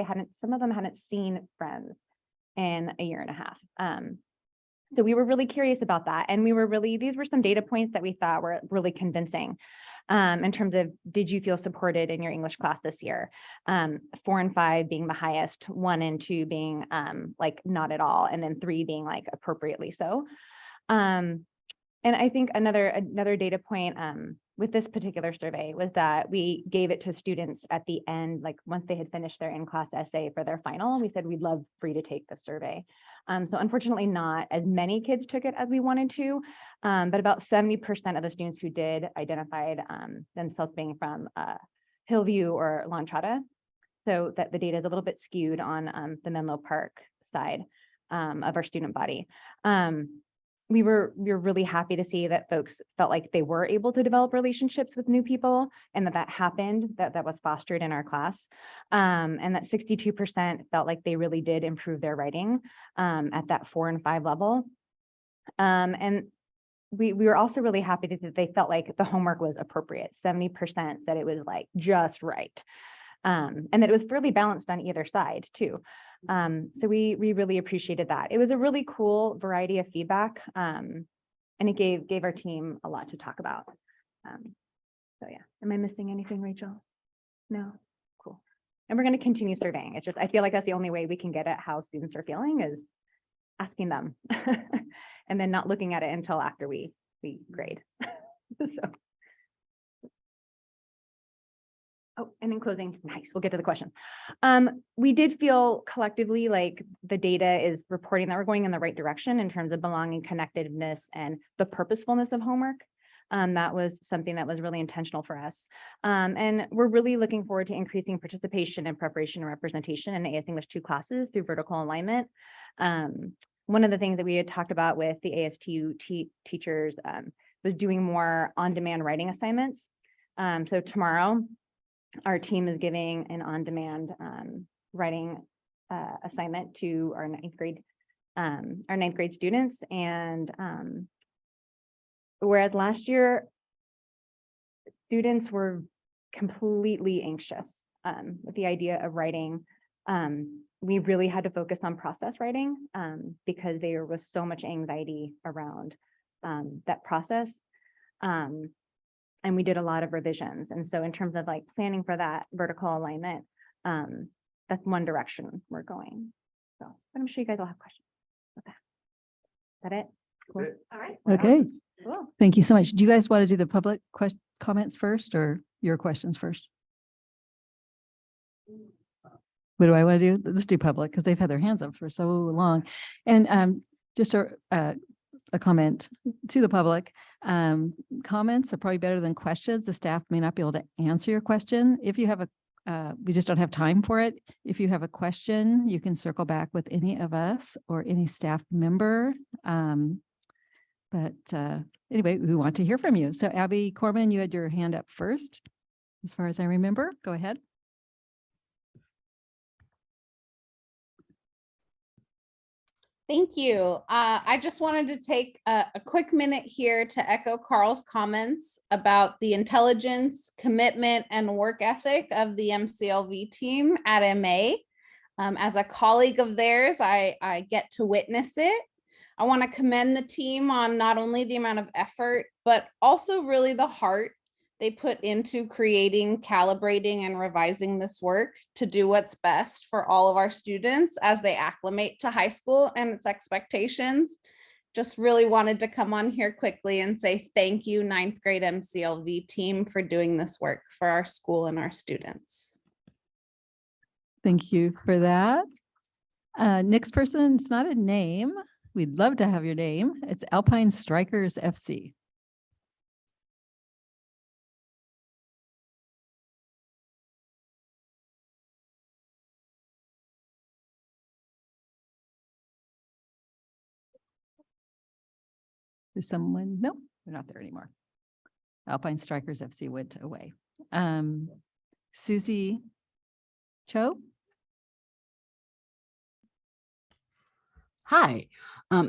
some of them hadn't seen friends in a year and a half. So we were really curious about that. And these were some data points that we thought were really convincing. In terms of, did you feel supported in your English class this year? 4 and 5 being the highest, 1 and 2 being like not at all, and then 3 being like appropriately so. And I think another data point with this particular survey was that we gave it to students at the end, like once they had finished their in-class essay for their final, we said, we'd love for you to take the survey. So unfortunately, not as many kids took it as we wanted to, but about 70% of the students who did identified themselves being from Hillview or La Entrada. So that the data is a little bit skewed on the Menlo Park side of our student body. We were really happy to see that folks felt like they were able to develop relationships with new people, and that happened, that was fostered in our class. And that 62% felt like they really did improve their writing at that 4 and 5 level. And we were also really happy that they felt like the homework was appropriate. 70% said it was like just right. And that it was fairly balanced on either side too. So we really appreciated that. It was a really cool variety of feedback, and it gave our team a lot to talk about. So yeah, am I missing anything, Rachel? No, cool. And we're going to continue surveying. It's just, I feel like that's the only way we can get at how students are feeling, is asking them and then not looking at it until after we grade. So. Oh, and in closing, nice, we'll get to the question. We did feel collectively like the data is reporting that we're going in the right direction in terms of belonging, connectedness, and the purposefulness of homework. That was something that was really intentional for us. And we're really looking forward to increasing participation in preparation and representation in AS English 2 classes through vertical alignment. One of the things that we had talked about with the ASTU teachers was doing more on-demand writing assignments. So tomorrow, our team is giving an on-demand writing assignment to our ninth grade students. And whereas last year, students were completely anxious with the idea of writing, we really had to focus on process writing because there was so much anxiety around that process. And we did a lot of revisions. And so in terms of like planning for that vertical alignment, that's one direction we're going. So but I'm sure you guys will have questions with that. Is that it? Cool. All right. Okay. Cool. Thank you so much. Do you guys want to do the public comments first or your questions first? What do I want to do? Let's do public because they've had their hands up for so long. And just for a comment to the public. Comments are probably better than questions. The staff may not be able to answer your question. If you have we just don't have time for it. If you have a question, you can circle back with any of us or any staff member. Anyway, we want to hear from you. So Abby Corman, you had your hand up first, as far as I remember. Go ahead. Thank you. I just wanted to take a quick minute here to echo Carl's comments about the intelligence, commitment, and work ethic of the MCLV team at MA. As a colleague of theirs, I get to witness it. I want to commend the team on not only the amount of effort, but also really the heart they put into creating, calibrating, and revising this work to do what's best for all of our students as they acclimate to high school and its expectations. Just really wanted to come on here quickly and say thank you, 9th grade MCLV team, for doing this work for our school and our students. Thank you for that. Next person, it's not a name. We'd love to have your name. It's Alpine Strikers FC. Is someone? No, they're not there anymore. Alpine Strikers FC went away. Susie Cho. Hi,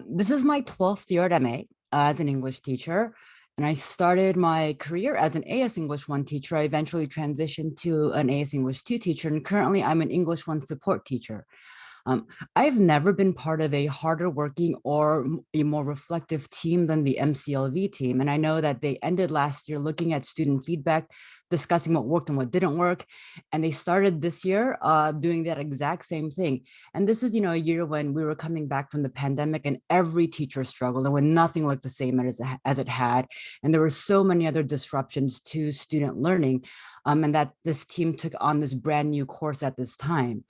this is my 12th year at MA as an English teacher, and I started my career as an AS English 1 teacher. I eventually transitioned to an AS English 2 teacher, and currently I'm an English 1 support teacher. I've never been part of a harder working or a more reflective team than the MCLV team. And I know that they ended last year looking at student feedback, discussing what worked and what didn't work. And they started this year doing that exact same thing. And this is, a year when we were coming back from the pandemic and every teacher struggled and when nothing looked the same as it had. And there were so many other disruptions to student learning, and that this team took on this brand new course at this time.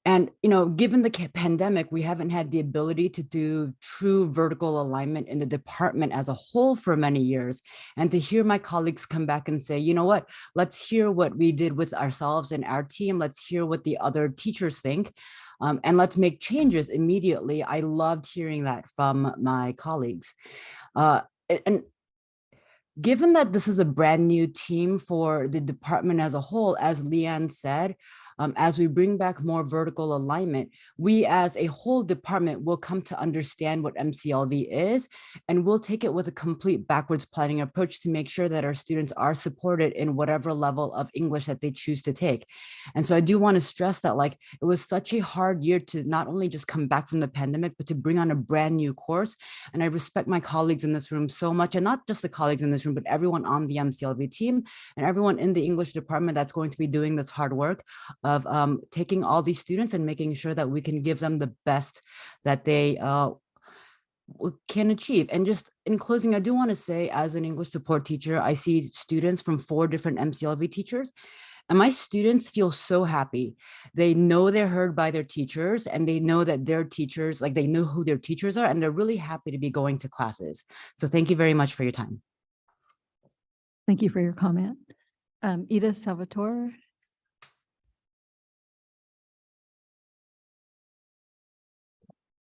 And, given the pandemic, we haven't had the ability to do true vertical alignment in the department as a whole for many years. And to hear my colleagues come back and say, you know what, let's hear what we did with ourselves and our team. Let's hear what the other teachers think. And let's make changes immediately. I loved hearing that from my colleagues. And given that this is a brand new team for the department as a whole, as Leanne said, as we bring back more vertical alignment, we as a whole department will come to understand what MCLV is, and we'll take it with a complete backwards planning approach to make sure that our students are supported in whatever level of English that they choose to take. And so I do want to stress that it was such a hard year to not only just come back from the pandemic, but to bring on a brand new course. And I respect my colleagues in this room so much, and not just the colleagues in this room, but everyone on the MCLV team and everyone in the English department that's going to be doing this hard work of taking all these students and making sure that we can give them the best that they can achieve. And just in closing, I do want to say, as an English support teacher, I see students from 4 different MCLV teachers, and my students feel so happy. They know they're heard by their teachers, and they know that their teachers, they know who their teachers are, and they're really happy to be going to classes. So thank you very much for your time. Thank you for your comment. Ida Salvatore.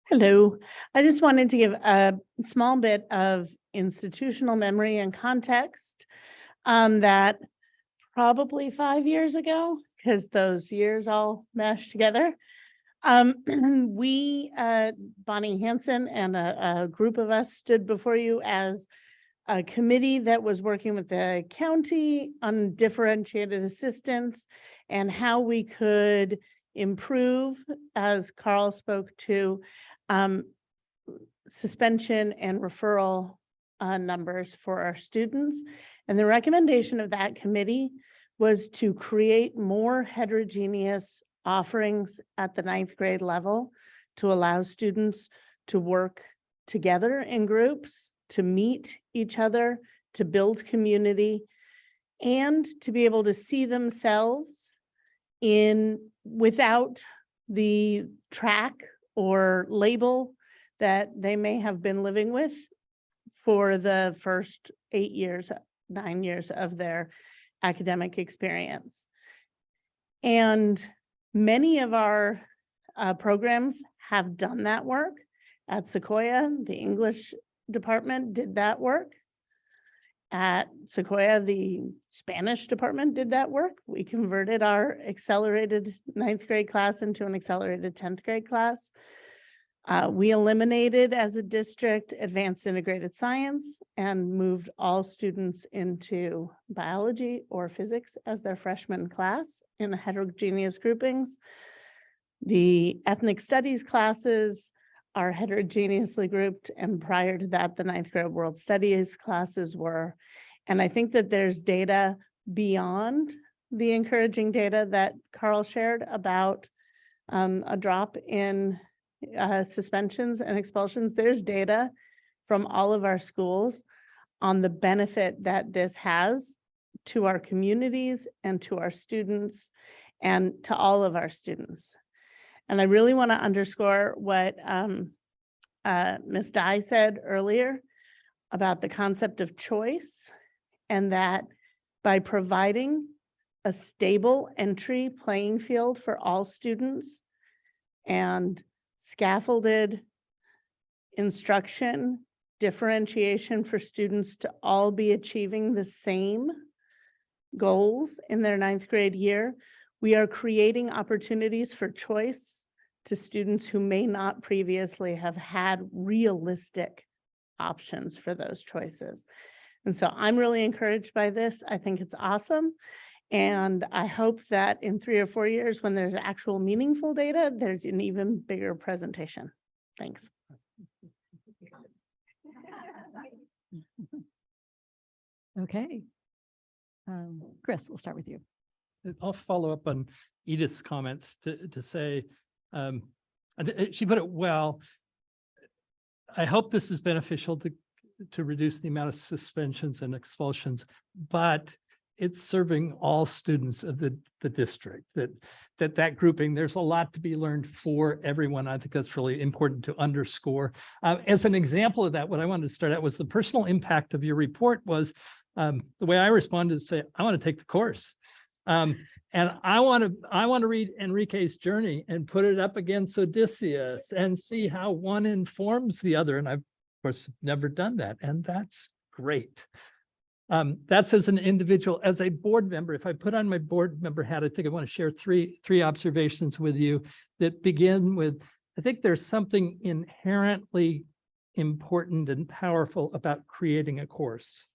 Hello. I just wanted to give a small bit of institutional memory and context that probably 5 years ago, because those years all mesh together. We, Bonnie Hansen and a group of us stood before you as a committee that was working with the county on differentiated assistance and how we could improve, as Carl spoke to, suspension and referral numbers for our students. And the recommendation of that committee was to create more heterogeneous offerings at the 9th grade level to allow students to work together in groups, to meet each other, to build community, and to be able to see themselves without the track or label that they may have been living with for the first 8 years, 9 years of their academic experience. And many of our programs have done that work. At Sequoia, the English department did that work. At Sequoia, the Spanish department did that work. We converted our accelerated 9th grade class into an accelerated 10th grade class. We eliminated as a district advanced integrated science and moved all students into biology or physics as their freshman class in heterogeneous groupings. The ethnic studies classes are heterogeneously grouped, and prior to that, the 9th grade world studies classes were. And I think that there's data beyond the encouraging data that Carl shared about a drop in suspensions and expulsions. There's data from all of our schools on the benefit that this has to our communities and to our students and to all of our students. And I really want to underscore what Ms. Dye said earlier about the concept of choice, and that by providing a stable entry playing field for all students and scaffolded instruction, differentiation for students to all be achieving the same goals in their 9th grade year, we are creating opportunities for choice to students who may not previously have had realistic options for those choices. And so I'm really encouraged by this. I think it's awesome. And I hope that in 3 or 4 years, when there's actual meaningful data, there's an even bigger presentation. Thanks. Okay. Chris, we'll start with you. I'll follow up on Edith's comments to say, she put it well. I hope this is beneficial to reduce the amount of suspensions and expulsions, but it's serving all students of the district, that grouping, there's a lot to be learned for everyone. I think that's really important to underscore. As an example of that, what I wanted to start out was the personal impact of your report was, the way I responded is say, I want to take the course. And I want to read Enrique's journey and put it up against Odysseus and see how one informs the other. And I've, of course, never done that. And that's great. That's as an individual. As a board member, if I put on my board member hat, I think I want to share three observations with you that begin with, I think there's something inherently important and powerful about creating a course.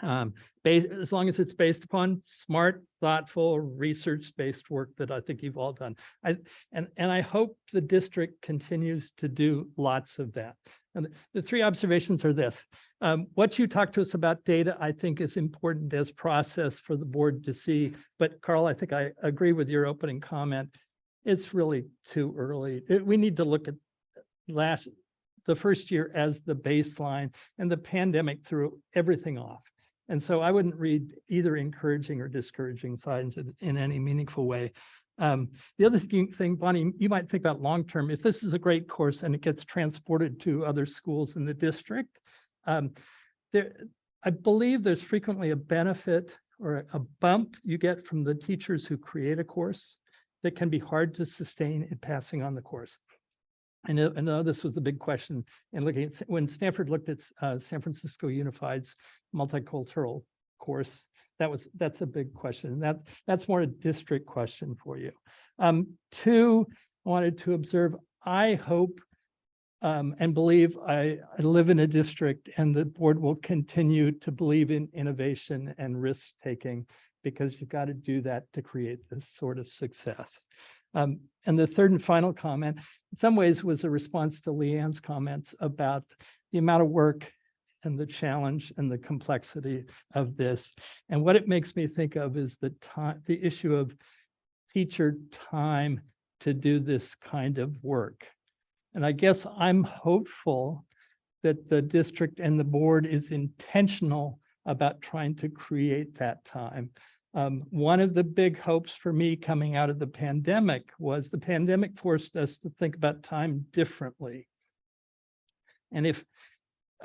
As long as it's based upon smart, thoughtful, research-based work that I think you've all done. And I hope the district continues to do lots of that. And the three observations are this. What you talked to us about data, I think is important as process for the board to see. But Carl, I think I agree with your opening comment. It's really too early. We need to look at the first year as the baseline, and the pandemic threw everything off. And so I wouldn't read either encouraging or discouraging signs in any meaningful way. The other thing, Bonnie, you might think about long-term, if this is a great course and it gets transported to other schools in the district, I believe there's frequently a benefit or a bump you get from the teachers who create a course that can be hard to sustain in passing on the course. I know this was a big question in looking at when Stanford looked at San Francisco Unified's multicultural course. That's a big question. That's more a district question for you. Two, I wanted to observe, I hope and believe I live in a district, and the board will continue to believe in innovation and risk-taking, because you've got to do that to create this sort of success. And the third and final comment, in some ways, was a response to Leanne's comments about the amount of work and the challenge and the complexity of this. And what it makes me think of is the issue of teacher time to do this kind of work. And I guess I'm hopeful that the district and the board is intentional about trying to create that time. One of the big hopes for me coming out of the pandemic was the pandemic forced us to think about time differently. And if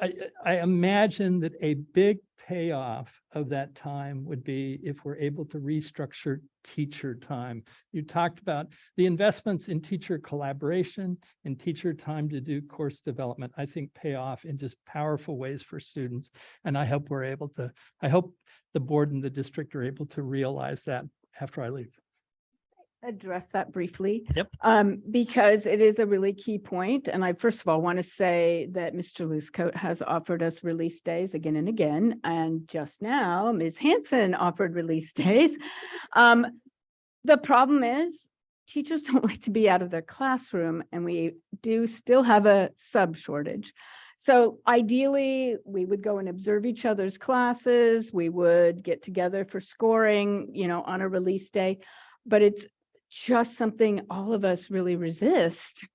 I imagine that a big payoff of that time would be if we're able to restructure teacher time. You talked about the investments in teacher collaboration and teacher time to do course development, I think pay off in just powerful ways for students. And I hope I hope the board and the district are able to realize that after I leave. Address that briefly. Yep. Because it is a really key point. And I first of all want to say that Mr. Loosecoat has offered us release days again and again. And just now, Ms. Hanson offered release days. The problem is teachers don't like to be out of their classroom, and we do still have a sub shortage. So ideally, we would go and observe each other's classes. We would get together for scoring, on a release day, but it's just something all of us really resist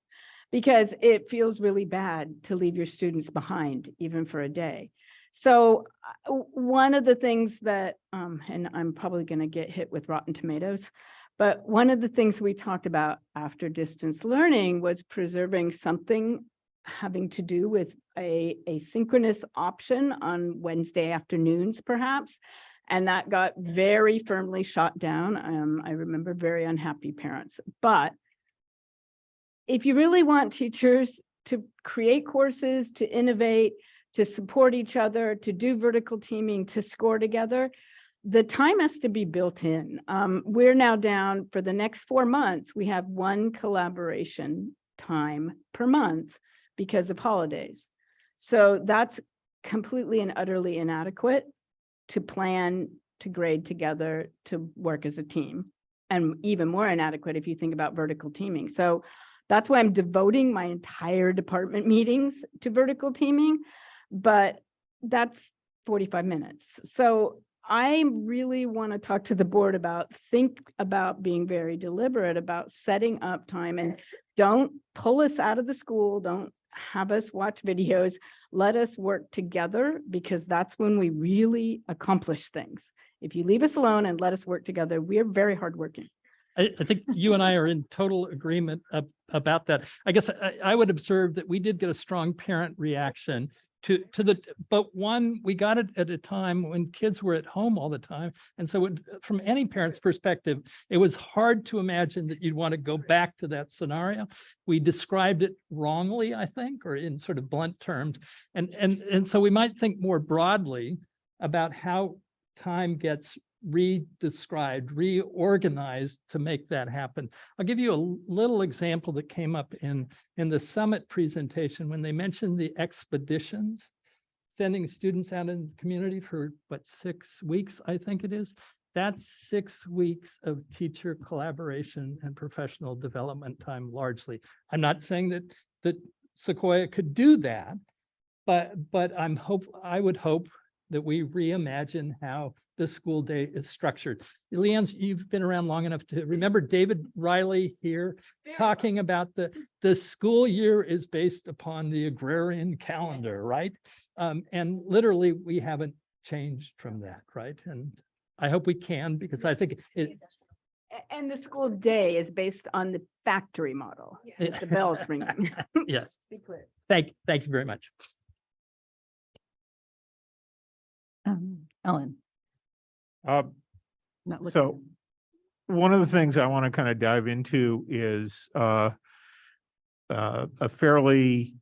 because it feels really bad to leave your students behind, even for a day. So one of the things that, and I'm probably going to get hit with rotten tomatoes, but one of the things we talked about after distance learning was preserving something having to do with a synchronous option on Wednesday afternoons, perhaps. And that got very firmly shot down. I remember very unhappy parents. But if you really want teachers to create courses, to innovate, to support each other, to do vertical teaming, to score together, the time has to be built in. We're now down for the next 4 months. We have 1 collaboration time per month because of holidays. So that's completely and utterly inadequate to plan, to grade together, to work as a team, and even more inadequate if you think about vertical teaming. So that's why I'm devoting my entire department meetings to vertical teaming, but that's 45 minutes. So I really want to talk to the board think about being very deliberate about setting up time, and don't pull us out of the school. Don't have us watch videos. Let us work together, because that's when we really accomplish things. If you leave us alone and let us work together, we are very hardworking. I think you and I are in total agreement about that. I guess I would observe that we did get a strong parent reaction but one, we got it at a time when kids were at home all the time. And so from any parent's perspective, it was hard to imagine that you'd want to go back to that scenario. We described it wrongly, I think, or in sort of blunt terms. And so we might think more broadly about how time gets re-described, reorganized to make that happen. I'll give you a little example that came up in the summit presentation when they mentioned the expeditions, sending students out in the community for 6 weeks, I think it is. That's 6 weeks of teacher collaboration and professional development time largely. I'm not saying that Sequoia could do that, but I would hope that we reimagine how the school day is structured. Leanne, you've been around long enough to remember David Riley here talking about the school year is based upon the agrarian calendar, right? And literally we haven't changed from that, right? And I hope we can, because I think it. And the school day is based on the factory model. With the bells ringing. Yes. Be clear. Thank you very much. Ellen. So one of the things I want to kind of dive into is a fairly,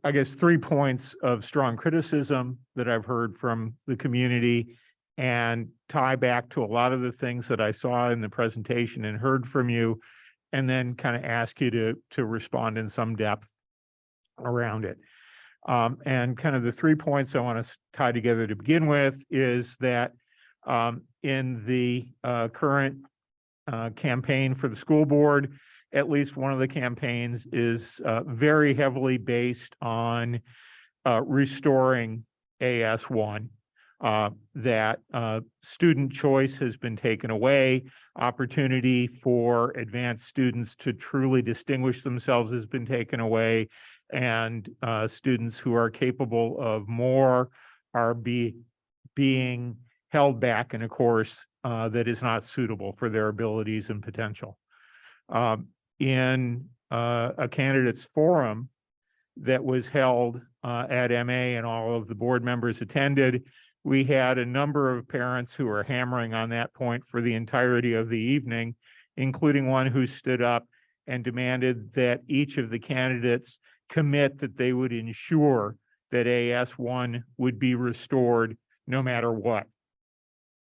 I guess, 3 points of strong criticism that I've heard from the community, and tie back to a lot of the things that I saw in the presentation and heard from you, and then kind of ask you to respond in some depth around it. And kind of the 3 points I want to tie together to begin with is that in the current campaign for the school board, at least one of the campaigns is very heavily based on restoring AS1, that student choice has been taken away, opportunity for advanced students to truly distinguish themselves has been taken away, and students who are capable of more are being held back in a course that is not suitable for their abilities and potential. In a candidates forum, that was held at MA, and all of the board members attended. We had a number of parents who were hammering on that point for the entirety of the evening, including one who stood up and demanded that each of the candidates commit that they would ensure that AS1 would be restored no matter what.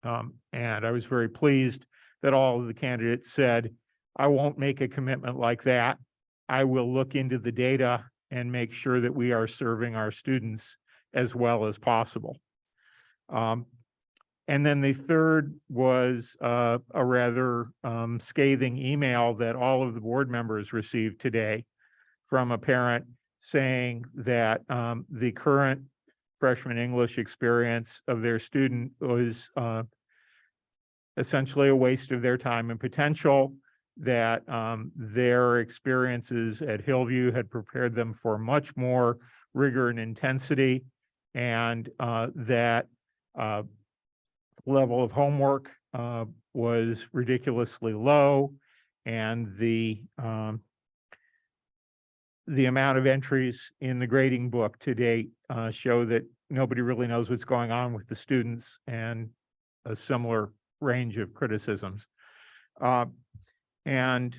And I was very pleased that all of the candidates said, I won't make a commitment like that. I will look into the data and make sure that we are serving our students as well as possible. And then the third was a rather scathing email that all of the board members received today from a parent saying that the current freshman English experience of their student was essentially a waste of their time and potential, that their experiences at Hillview had prepared them for much more rigor and intensity, and that level of homework was ridiculously low, and the amount of entries in the grading book to date show that nobody really knows what's going on with the students, and a similar range of criticisms. And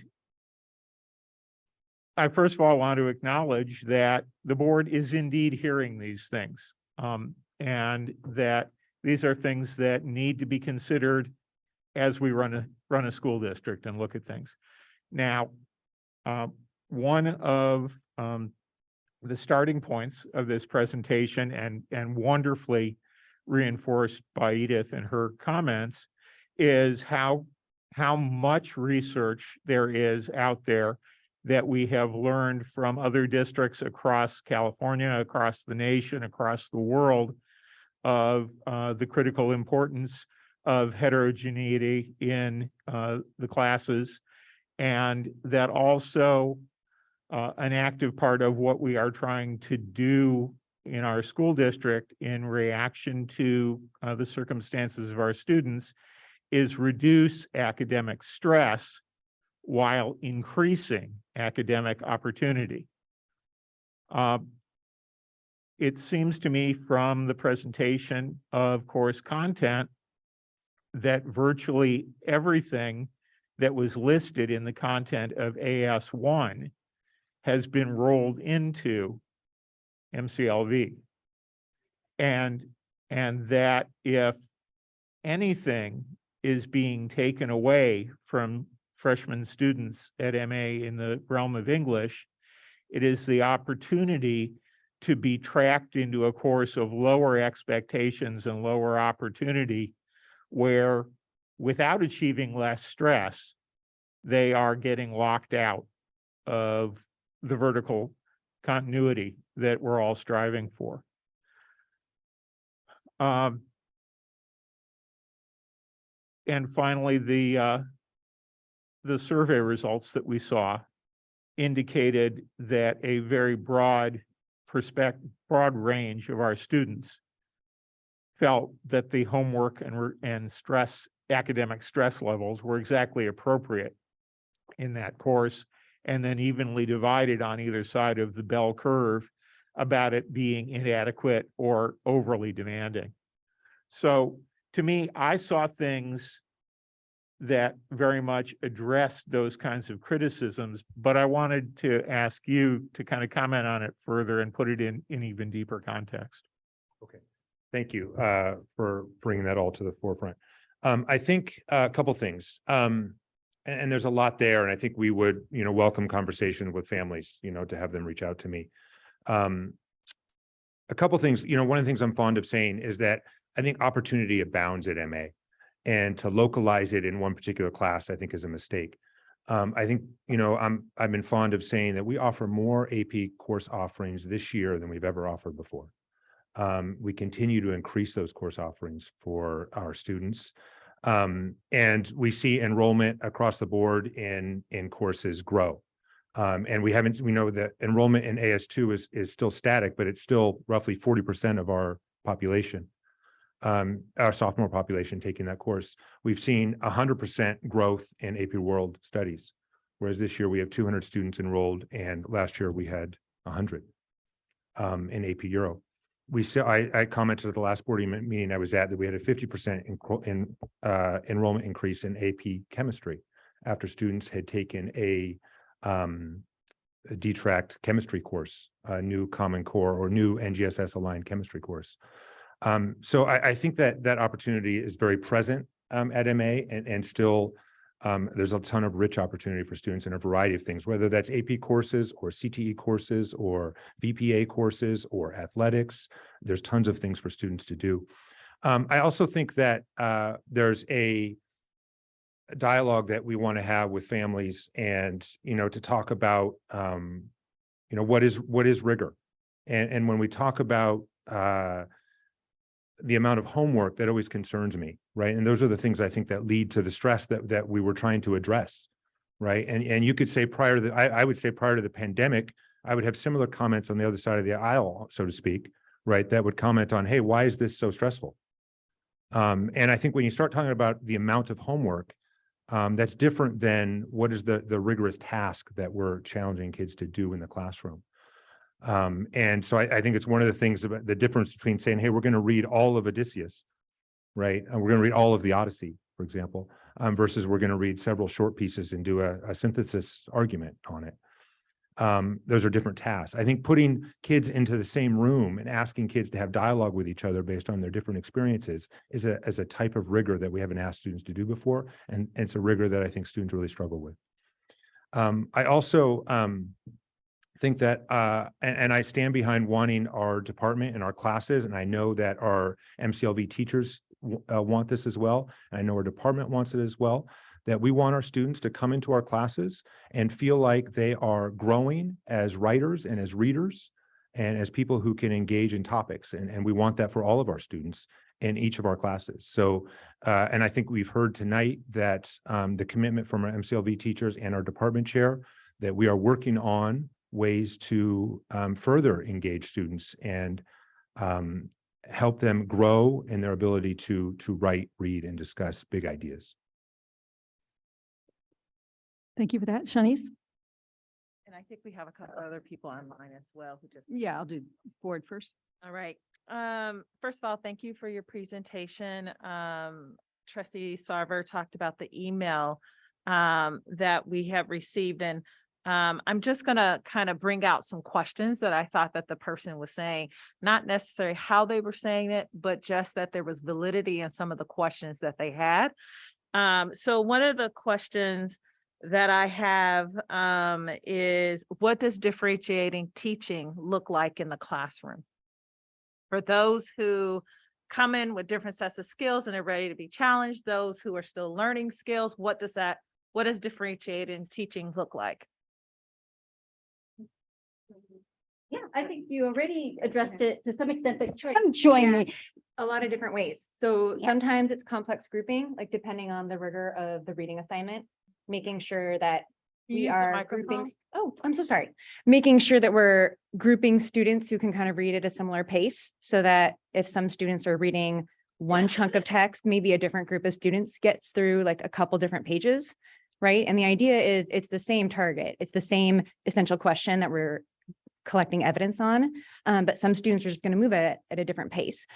I first of all want to acknowledge that the board is indeed hearing these things, and that these are things that need to be considered as we run a school district and look at things. Now, one of the starting points of this presentation, and wonderfully reinforced by Edith in her comments, is how much research there is out there that we have learned from other districts across California, across the nation, across the world, of the critical importance of heterogeneity in the classes, and that also an active part of what we are trying to do in our school district in reaction to the circumstances of our students is reduce academic stress while increasing academic opportunity. It seems to me from the presentation of course content that virtually everything that was listed in the content of AS1 has been rolled into MCLV. And that if anything is being taken away from freshman students at MA in the realm of English, it is the opportunity to be tracked into a course of lower expectations and lower opportunity, where without achieving less stress, they are getting locked out of the vertical continuity that we're all striving for. And finally, the survey results that we saw indicated that a very broad range of our students felt that the homework and stress, academic stress levels were exactly appropriate in that course, and then evenly divided on either side of the bell curve about it being inadequate or overly demanding. So to me, I saw things that very much addressed those kinds of criticisms, but I wanted to ask you to kind of comment on it further and put it in even deeper context. Okay, thank you for bringing that all to the forefront. I think a couple things, and there's a lot there, and I think we would, welcome conversation with families, to have them reach out to me. A couple things, one of the things I'm fond of saying is that I think opportunity abounds at MA, and to localize it in one particular class, I think is a mistake. I think, I've been fond of saying that we offer more AP course offerings this year than we've ever offered before. We continue to increase those course offerings for our students. And we see enrollment across the board in courses grow. And we know that enrollment in AS2 is still static, but it's still roughly 40% of our population, our sophomore population taking that course. We've seen 100% growth in AP World Studies, whereas this year we have 200 students enrolled, and last year we had 100. in AP Euro. We saw, I commented at the last board meeting I was at that we had a 50% enrollment increase in AP chemistry after students had taken a detract chemistry course, a new Common Core or new NGSS aligned chemistry course. So I think that that opportunity is very present at MA and still there's a ton of rich opportunity for students in a variety of things, whether that's AP courses or CTE courses or VPA courses or athletics. There's tons of things for students to do. I also think that there's a dialogue that we want to have with families and, to talk about, what is rigor. And when we talk about the amount of homework, that always concerns me, right? And those are the things I think that lead to the stress that we were trying to address, right? And you could say I would say prior to the pandemic, I would have similar comments on the other side of the aisle, so to speak, right? That would comment on, hey, why is this so stressful? And I think when you start talking about the amount of homework, that's different than what is the rigorous task that we're challenging kids to do in the classroom. And so I think it's one of the things about the difference between saying, hey, we're going to read all of Odysseus, right? And we're going to read all of the Odyssey, for example, versus we're going to read several short pieces and do a synthesis argument on it. Those are different tasks. I think putting kids into the same room and asking kids to have dialogue with each other based on their different experiences is a type of rigor that we haven't asked students to do before. And it's a rigor that I think students really struggle with. I also think that, and I stand behind wanting our department and our classes, and I know that our MCLV teachers want this as well. And I know our department wants it as well, that we want our students to come into our classes and feel like they are growing as writers and as readers and as people who can engage in topics. And we want that for all of our students in each of our classes. So, and I think we've heard tonight that the commitment from our MCLV teachers and our department chair that we are working on ways to further engage students and help them grow in their ability to write, read, and discuss big ideas. Thank you for that. Shanice? And I think we have a couple other people online as well who just. Yeah, I'll do board first. All right. First of all, thank you for your presentation. Trustee Sarver talked about the email that we have received, and I'm just going to kind of bring out some questions that I thought that the person was saying, not necessarily how they were saying it, but just that there was validity in some of the questions that they had. So one of the questions that I have is, what does differentiating teaching look like in the classroom? For those who come in with different sets of skills and are ready to be challenged, those who are still learning skills, what does differentiating teaching look like? Yeah, I think you already addressed it to some extent, but try. Come join me. A lot of different ways. So Yeah. sometimes it's complex grouping, like depending on the rigor of the reading assignment, making sure that You we use the are grouping. microphone? Oh, I'm so sorry. Making sure that we're grouping students who can kind of read at a similar pace so that if some students are reading one chunk of text, maybe a different group of students gets through like a couple different pages, right? And the idea is it's the same target. It's the same essential question that we're collecting evidence on, but some students are just going to move at a different pace.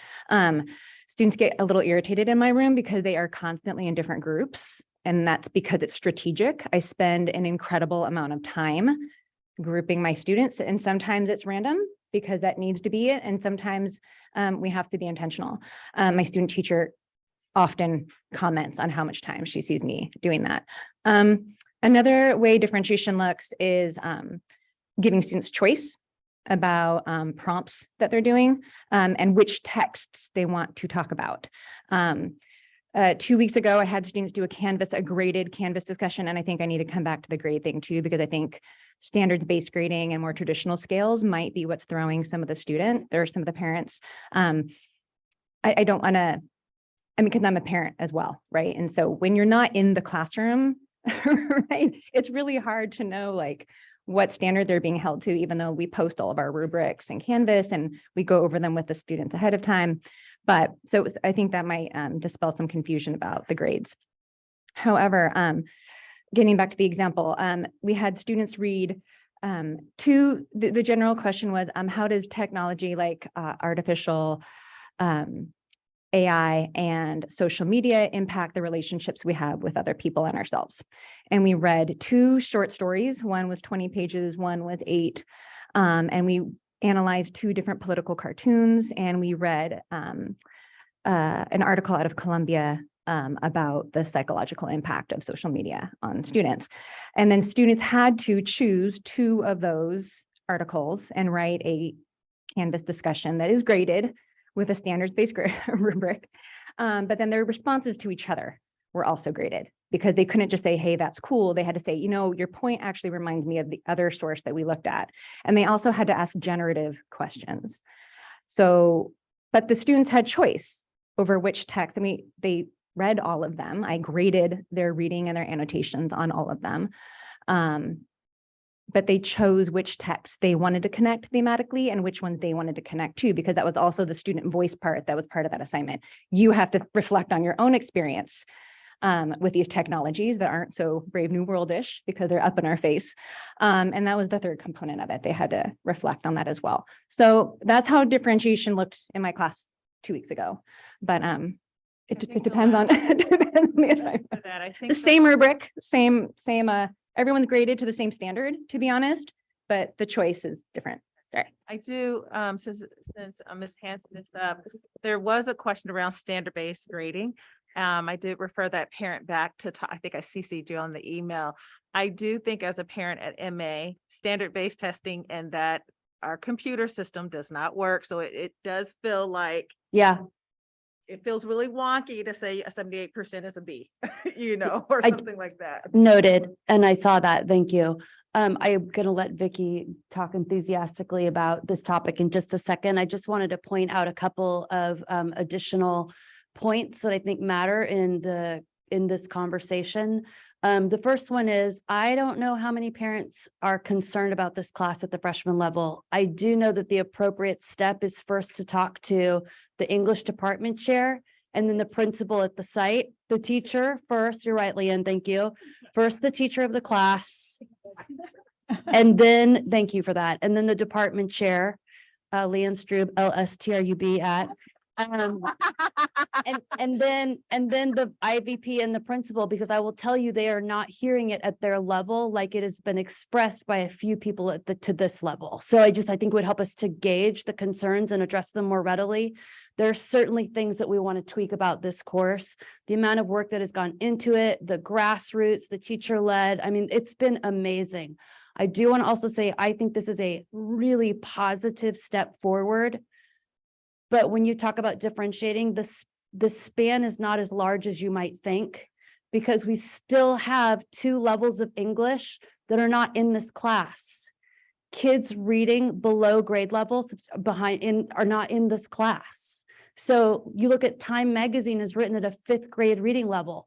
Students get a little irritated in my room because they are constantly in different groups, and that's because it's strategic. I spend an incredible amount of time grouping my students, and sometimes it's random because that needs to be it, and sometimes we have to be intentional. My student teacher often comments on how much time she sees me doing that. Another way differentiation looks is giving students choice about prompts that they're doing and which texts they want to talk about. 2 weeks ago, I had students do a graded Canvas discussion, and I think I need to come back to the grade thing too, because I think standards-based grading and more traditional scales might be what's throwing some of the student or some of the parents. I don't want to, because I'm a parent as well, right? And so when you're not in the classroom, right, it's really hard to know like what standard they're being held to, even though we post all of our rubrics in Canvas and we go over them with the students ahead of time. But so I think that might dispel some confusion about the grades. However, getting back to the example, we had students read the general question was, how does technology like artificial AI and social media impact the relationships we have with other people and ourselves? And we read 2 short stories. One was 20 pages, one was 8. And we analyzed 2 different political cartoons, and we read an article out of Columbia about the psychological impact of social media on students. And then students had to choose 2 of those articles and write a Canvas discussion that is graded with a standards-based rubric. But then their responses to each other were also graded, because they couldn't just say, hey, that's cool. They had to say, you know, your point actually reminds me of the other source that we looked at. And they also had to ask generative questions. So, but the students had choice over which text. I mean, they read all of them. I graded their reading and their annotations on all of them. But they chose which text they wanted to connect thematically and which ones they wanted to connect to, because that was also the student voice part that was part of that assignment. You have to reflect on your own experience with these technologies that aren't so Brave New World-ish, because they're up in our face. And that was the third component of it. They had to reflect on that as well. So that's how differentiation looked in my class 2 weeks ago. But it depends on, it depends on the assignment. I think The same rubric, same, everyone's graded to the same standard, to be honest, but the choice is different. Sorry. I do, since Ms. Hanson is up, there was a question around standard-based grading. I did refer that parent back to, I think I CC'd you on the email. I do think as a parent at MA, standard-based testing and that our computer system does not work. So it does feel like, Yeah, it feels really wonky to say a 78% is a B, you know, or something like that. noted. And I saw that. Thank you. I'm gonna let Vicky talk enthusiastically about this topic in just a second. I just wanted to point out a couple of additional points that I think matter in this conversation. The first one is, I don't know how many parents are concerned about this class at the freshman level. I do know that the appropriate step is first to talk to the English department chair and then the principal at the site, the teacher first. You're right, Leanne, thank you. First, the teacher of the class. And then, thank you for that. And then the department chair, Leanne Strub, LSTRUB at. And then the IVP and the principal, because I will tell you, they are not hearing it at their level like it has been expressed by a few people at to this level. So I think it would help us to gauge the concerns and address them more readily. There are certainly things that we want to tweak about this course. The amount of work that has gone into it, the grassroots, the teacher-led, I mean, it's been amazing. I do want to also say, I think this is a really positive step forward. But when you talk about differentiating, the span is not as large as you might think, because we still have 2 levels of English that are not in this class. Kids reading below grade levels are not in this class. So you look at Time Magazine is written at a 5th grade reading level.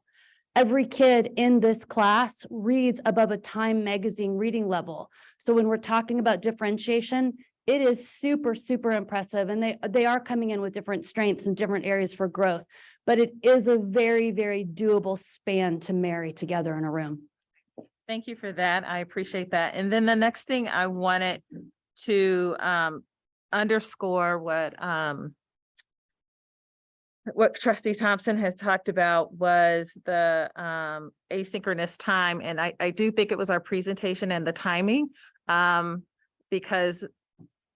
Every kid in this class reads above a Time Magazine reading level. So when we're talking about differentiation, it is super, super impressive. And they are coming in with different strengths and different areas for growth, but it is a very, very doable span to marry together in a room. Thank you for that. I appreciate that. And then the next thing I wanted to underscore what Trustee Thompson has talked about was the asynchronous time. And I do think it was our presentation and the timing, because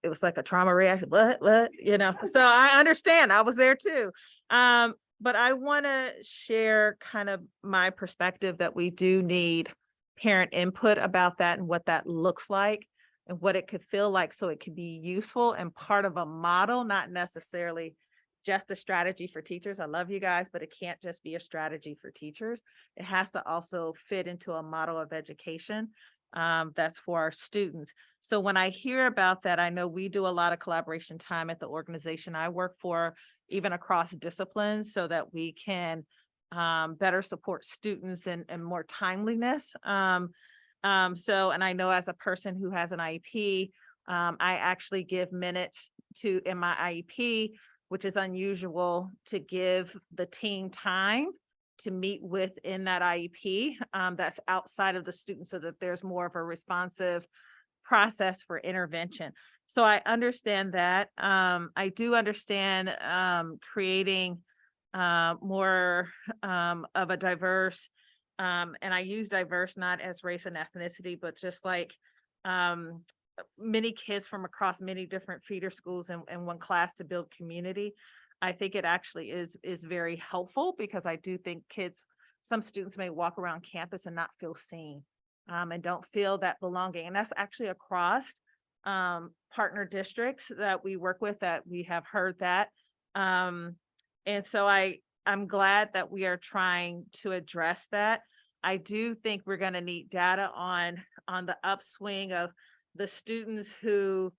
it was like a trauma reaction, what, you know, so I understand, I was there too. But I want to share kind of my perspective that we do need parent input about that and what that looks like and what it could feel like, so it could be useful and part of a model, not necessarily just a strategy for teachers. I love you guys, but it can't just be a strategy for teachers. It has to also fit into a model of education that's for our students. So when I hear about that, I know we do a lot of collaboration time at the organization I work for, even across disciplines, so that we can better support students and more timeliness. And I know as a person who has an IEP, I actually give minutes in my IEP, which is unusual, to give the team time to meet within that IEP that's outside of the student, so that there's more of a responsive process for intervention. So I understand that. I do understand creating more of a diverse, and I use diverse not as race and ethnicity, but just like many kids from across many different feeder schools in one class to build community. I think it actually is very helpful, because I do think some students may walk around campus and not feel seen, and don't feel that belonging. And that's actually across partner districts that we work with, that we have heard that. And so I'm glad that we are trying to address that. I do think we're going to need data on the upswing of the students who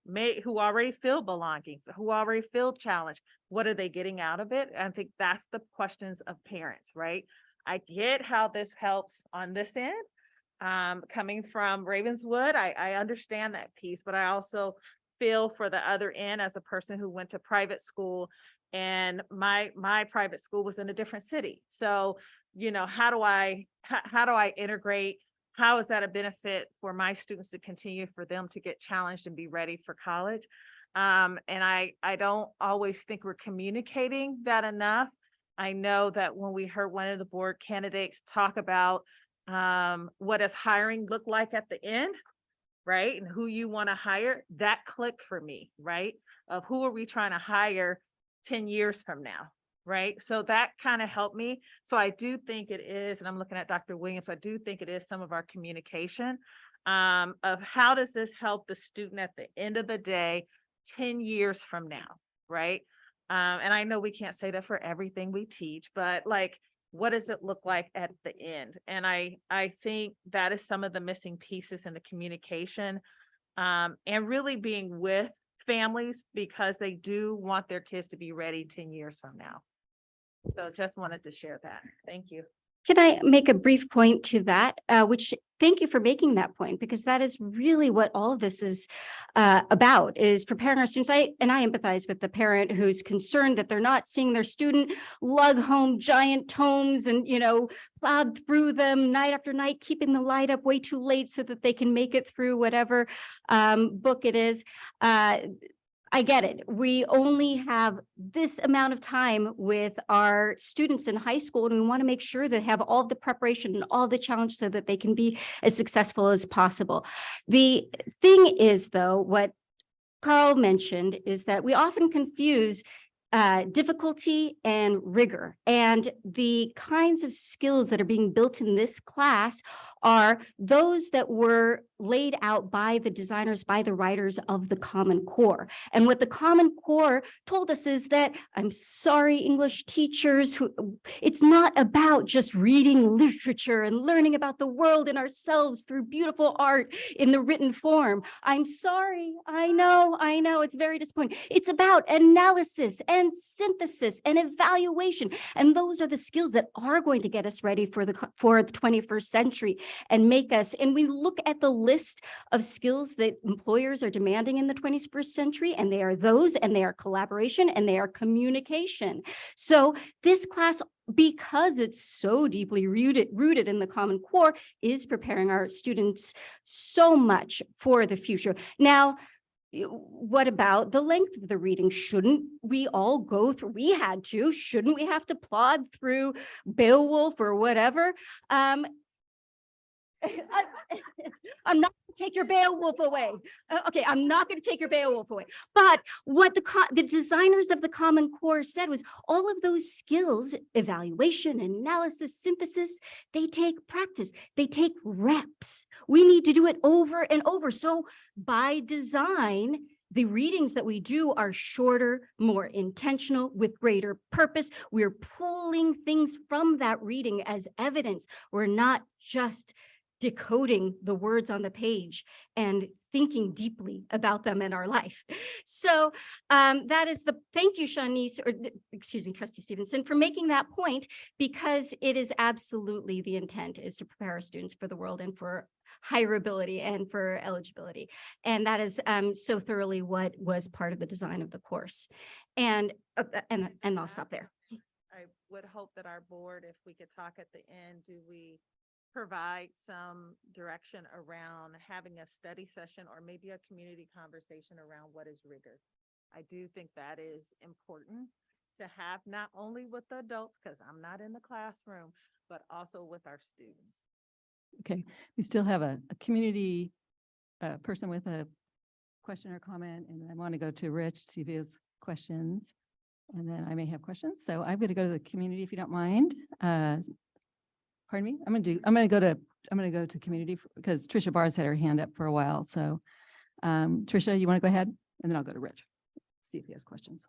already feel belonging, who already feel challenged. What are they getting out of it? I think that's the questions of parents, right? I get how this helps on this end. Coming from Ravenswood, I understand that piece, but I also feel for the other end as a person who went to private school, and my private school was in a different city. So, how do I integrate? How is that a benefit for my students to continue, for them to get challenged and be ready for college? And I don't always think we're communicating that enough. I know that when we heard one of the board candidates talk about what does hiring look like at the end, right? And who you want to hire, that clicked for me, right? Of who are we trying to hire 10 years from now, right? So that kind of helped me. So I do think it is, and I'm looking at Dr. Williams, I do think it is some of our communication of how does this help the student at the end of the day, 10 years from now, right? And I know we can't say that for everything we teach, but like, what does it look like at the end? And I think that is some of the missing pieces in the communication, and really being with families, because they do want their kids to be ready 10 years from now. So just wanted to share that. Thank you. Can I make a brief point to that? Which, thank you for making that point, because that is really what all of this is about, is preparing our students. I empathize with the parent who's concerned that they're not seeing their student lug home giant tomes and, plowed through them night after night, keeping the light up way too late so that they can make it through whatever book it is. I get it. We only have this amount of time with our students in high school, and we want to make sure they have all the preparation and all the challenge so that they can be as successful as possible. The thing is, though, what Carl mentioned is that we often confuse difficulty and rigor, and the kinds of skills that are being built in this class are those that were laid out by the designers, by the writers of the Common Core. And what the Common Core told us is that, I'm sorry, English teachers, it's not about just reading literature and learning about the world and ourselves through beautiful art in the written form. I'm sorry, I know, it's very disappointing. It's about analysis and synthesis and evaluation. And those are the skills that are going to get us ready for the 21st century and make us, and we look at the list of skills that employers are demanding in the 21st century, and they are those, and they are collaboration, and they are communication. So this class, because it's so deeply rooted in the Common Core, is preparing our students so much for the future. Now, what about the length of the reading? Shouldn't we all go through, shouldn't we have to plod through Beowulf or whatever? I'm not going to take your Beowulf away. Okay, I'm not going to take your Beowulf away. But what the designers of the Common Core said was all of those skills, evaluation, analysis, synthesis, they take practice. They take reps. We need to do it over and over. So by design, the readings that we do are shorter, more intentional, with greater purpose. We're pulling things from that reading as evidence. We're not just decoding the words on the page and thinking deeply about them in our life. So that is thank you, Shanice, or excuse me, Trustee Stevenson, for making that point, because it is absolutely the intent is to prepare our students for the world and for hireability and for eligibility. And that is so thoroughly what was part of the design of the course. And I'll stop there. I would hope that our board, if we could talk at the end, do we provide some direction around having a study session or maybe a community conversation around what is rigor. I do think that is important to have not only with the adults, because I'm not in the classroom, but also with our students. Okay, we still have a community person with a question or comment, and I want to go to Rich to see if he has questions. And then I may have questions. So I'm going to go to the community if you don't mind. Pardon me? I'm going to go to community because Trisha Barr's had her hand up for a while. So Trisha, you want to go ahead? And then I'll go to Rich, see if he has questions.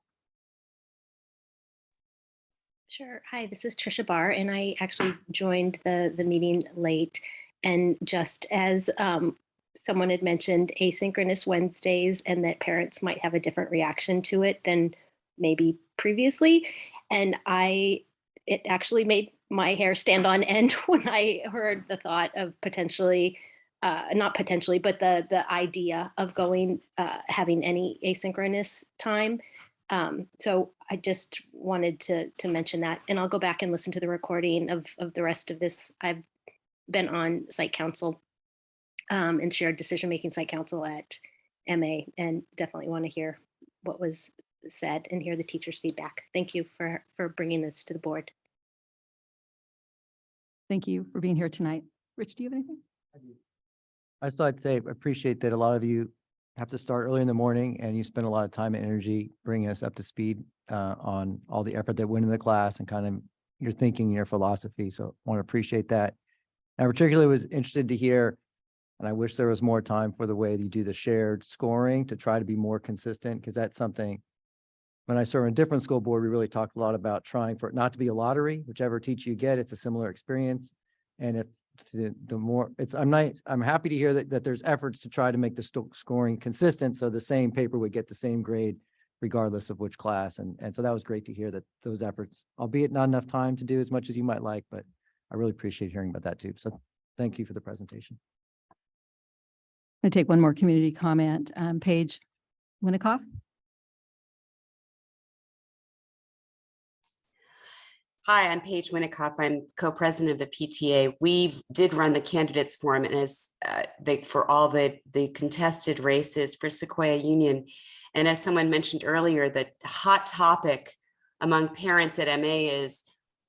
Sure. Hi, this is Trisha Barr, and I actually joined the meeting late. And just as someone had mentioned asynchronous Wednesdays and that parents might have a different reaction to it than maybe previously. And it actually made my hair stand on end when I heard the thought of potentially, not potentially, but the idea of having any asynchronous time. So I just wanted to mention that, and I'll go back and listen to the recording of the rest of this. I've been on site council and shared decision-making site council at MA, and definitely want to hear what was said and hear the teachers' feedback. Thank you for bringing this to the board. Thank you for being here tonight. Rich, do you have anything? I just thought I'd say, I appreciate that a lot of you have to start early in the morning and you spend a lot of time and energy bringing us up to speed on all the effort that went into the class and kind of your thinking, your philosophy. So I want to appreciate that. I particularly was interested to hear, and I wish there was more time for the way you do the shared scoring to try to be more consistent, because that's something, when I served in a different school board, we really talked a lot about trying for it not to be a lottery. Whichever teacher you get, it's a similar experience. And if the more I'm happy to hear that there's efforts to try to make the scoring consistent, so the same paper would get the same grade regardless of which class. And so that was great to hear that those efforts, albeit not enough time to do as much as you might like, but I really appreciate hearing about that too. So thank you for the presentation. I'm going to take one more community comment. Paige Winikoff. Hi, I'm Paige Winikoff. I'm co-president of the PTA. We did run the candidates forum, and as for all the contested races for Sequoia Union. And as someone mentioned earlier, the hot topic among parents at MA is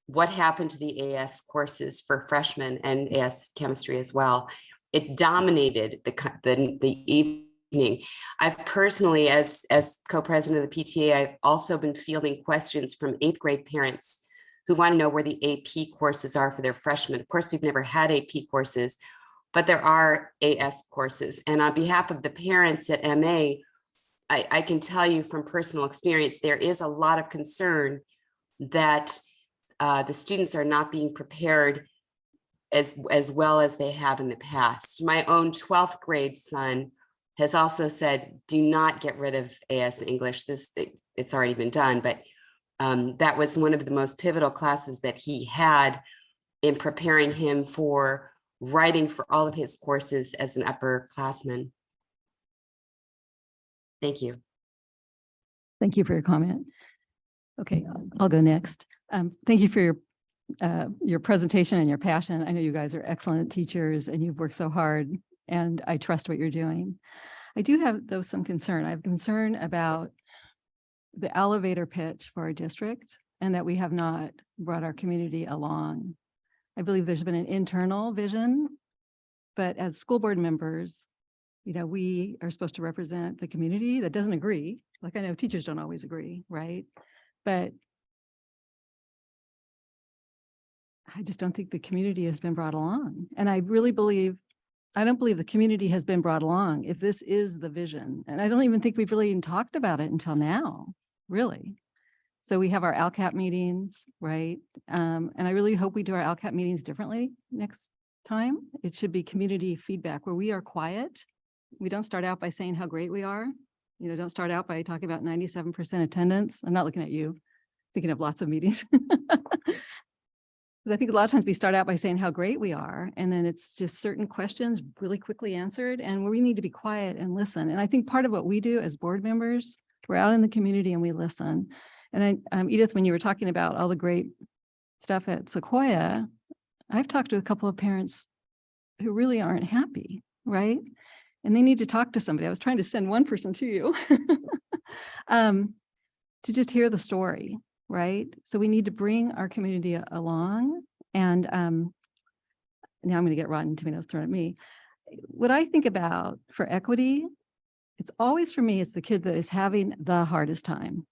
what happened to the AS courses for freshmen and AS chemistry as well. It dominated the evening. I've personally, as co-president of the PTA, I've also been fielding questions from 8th grade parents who want to know where the AP courses are for their freshmen. Of course, we've never had AP courses, but there are AS courses. And on behalf of the parents at MA, I can tell you from personal experience, there is a lot of concern that the students are not being prepared as well as they have in the past. My own 12th grade son has also said, do not get rid of AS English. It's already been done, but that was one of the most pivotal classes that he had in preparing him for writing for all of his courses as an upperclassman. Thank you. Thank you for your comment. Okay, I'll go next. Thank you for your presentation and your passion. I know you guys are excellent teachers and you've worked so hard, and I trust what you're doing. I do have, though, some concern. I have concern about the elevator pitch for our district and that we have not brought our community along. I believe there's been an internal vision, but as school board members, we are supposed to represent the community that doesn't agree. Like, I know teachers don't always agree, right? But I just don't think the community has been brought along. And I don't believe the community has been brought along if this is the vision. And I don't even think we've really even talked about it until now, really. So we have our LCAP meetings, right? And I really hope we do our LCAP meetings differently next time. It should be community feedback where we are quiet. We don't start out by saying how great we are. Don't start out by talking about 97% attendance. I'm not looking at you, thinking of lots of meetings. Because I think a lot of times we start out by saying how great we are, and then it's just certain questions really quickly answered, and we need to be quiet and listen. And I think part of what we do as board members, we're out in the community and we listen. And Edith, when you were talking about all the great stuff at Sequoia, I've talked to a couple of parents who really aren't happy, right? And they need to talk to somebody. I was trying to send one person to you to just hear the story, right? So we need to bring our community along. And now I'm going to get rotten tomatoes thrown at me. What I think about for equity, it's always for me, it's the kid that is having the hardest time,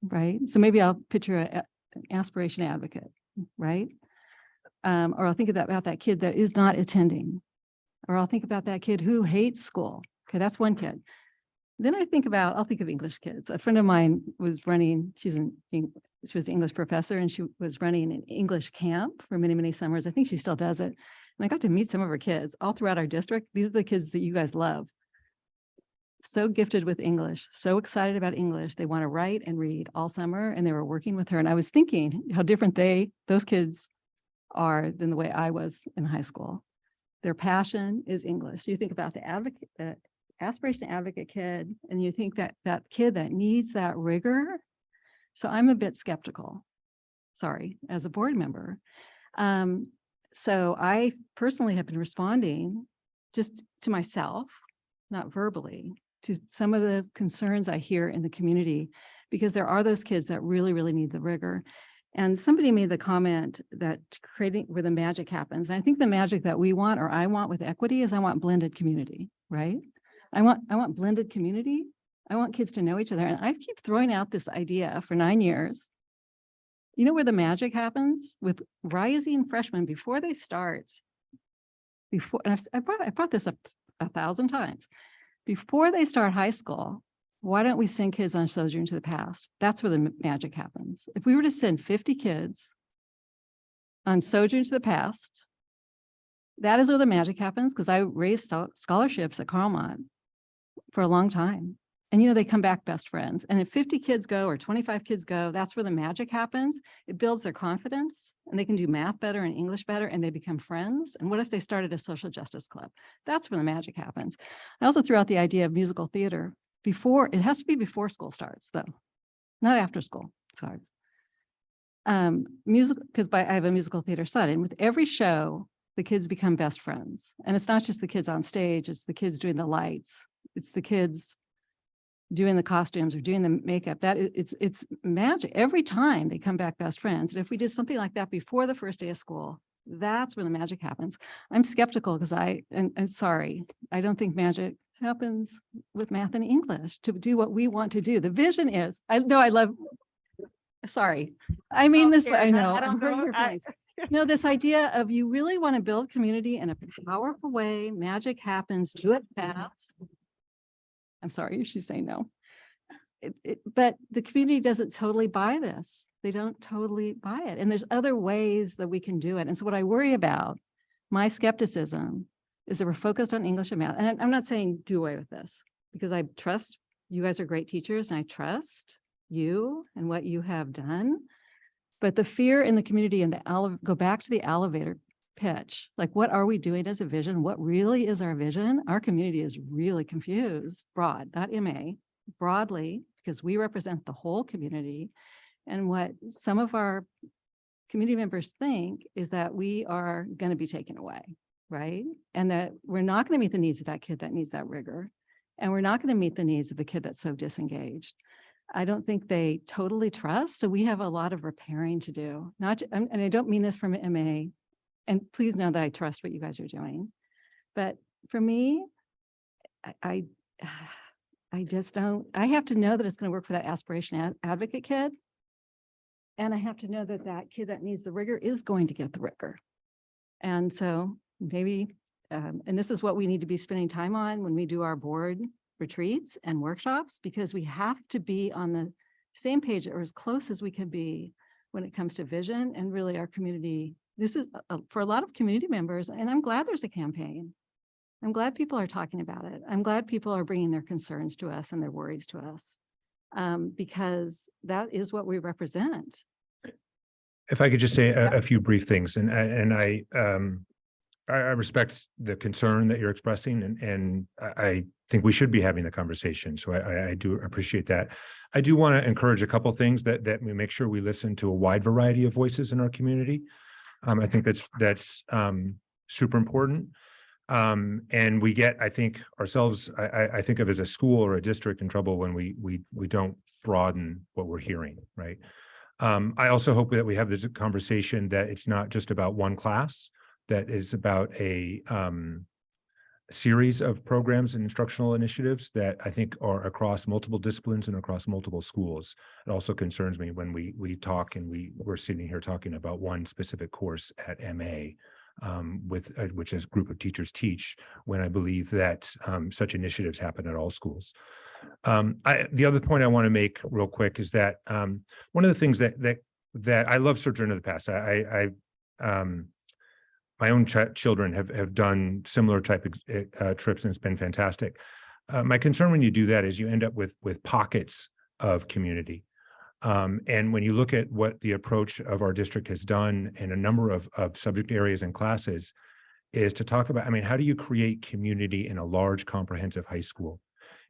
right? So maybe I'll picture an aspiration advocate, right? Or I'll think about that kid that is not attending, or I'll think about that kid who hates school. Okay, that's one kid. Then I'll think of English kids. A friend of mine was running, she was an English professor, and she was running an English camp for many, many summers. I think she still does it. And I got to meet some of her kids all throughout our district. These are the kids that you guys love. So gifted with English, so excited about English. They want to write and read all summer, and they were working with her. And I was thinking how different those kids are than the way I was in high school. Their passion is English. You think about the aspiration advocate kid, and you think that kid that needs that rigor. So I'm a bit skeptical, sorry, as a board member. So I personally have been responding just to myself, not verbally, to some of the concerns I hear in the community, because there are those kids that really, really need the rigor. And somebody made the comment that creating where the magic happens. And I think the magic that we want, or I want with equity, is I want blended community, right? I want blended community. I want kids to know each other. And I keep throwing out this idea for 9 years. You know where the magic happens? With rising freshmen before they start. And I brought this up 1,000 times. Before they start high school, why don't we send kids on Sojourn to the Past? That's where the magic happens. If we were to send 50 kids on Sojourn to the Past, that is where the magic happens, because I raised scholarships at Carlmont for a long time. And, they come back best friends. And if 50 kids go or 25 kids go, that's where the magic happens. It builds their confidence, and they can do math better and English better, and they become friends. And what if they started a social justice club? That's where the magic happens. I also threw out the idea of musical theater. It has to be before school starts, though, not after school starts. Because I have a musical theater son, and with every show, the kids become best friends. And it's not just the kids on stage, it's the kids doing the lights. It's the kids doing the costumes or doing the makeup. It's magic. Every time they come back best friends. And if we did something like that before the first day of school, that's where the magic happens. I'm skeptical because sorry, I don't think magic happens with math and English to do what we want to do. The vision is, sorry, I mean this, I know. I'm hurting your feelings. No, this idea of you really want to build community in a powerful way. Magic happens, do it fast. I'm sorry, she's saying no. But the community doesn't totally buy this. They don't totally buy it. And there's other ways that we can do it. And so what I worry about, my skepticism, is that we're focused on English and math. And I'm not saying do away with this, because I trust you guys are great teachers, and I trust you and what you have done. But the fear in the community, and go back to the elevator pitch, like, what are we doing as a vision? What really is our vision? Our community is really confused, broad, not MA, broadly, because we represent the whole community. And what some of our community members think is that we are going to be taken away, right? And that we're not going to meet the needs of that kid that needs that rigor. And we're not going to meet the needs of the kid that's so disengaged. I don't think they totally trust. So we have a lot of repairing to do. And I don't mean this from MA. And please know that I trust what you guys are doing. But for me, I just don't, I have to know that it's going to work for that aspiration advocate kid. And I have to know that that kid that needs the rigor is going to get the rigor. And so maybe, and this is what we need to be spending time on when we do our board retreats and workshops, because we have to be on the same page or as close as we can be when it comes to vision and really our community. This is for a lot of community members, and I'm glad there's a campaign. I'm glad people are talking about it. I'm glad people are bringing their concerns to us and their worries to us, because that is what we represent. If I could just say a few brief things, and I respect the concern that you're expressing, and I think we should be having the conversation. So I do appreciate that. I do want to encourage a couple things that we make sure we listen to a wide variety of voices in our community. I think that's super important. And we get, I think ourselves, I think of as a school or a district in trouble when we don't broaden what we're hearing, right? I also hope that we have this conversation that it's not just about one class, that it's about a series of programs and instructional initiatives that I think are across multiple disciplines and across multiple schools. It also concerns me when we talk and we're sitting here talking about one specific course at MA, with which a group of teachers teach, when I believe that such initiatives happen at all schools. The other point I want to make real quick is that one of the things that I love Sojourn in the Past. My own children have done similar type of trips, and it's been fantastic. My concern when you do that is you end up with pockets of community. And when you look at what the approach of our district has done in a number of subject areas and classes, is to talk about, I mean, how do you create community in a large comprehensive high school?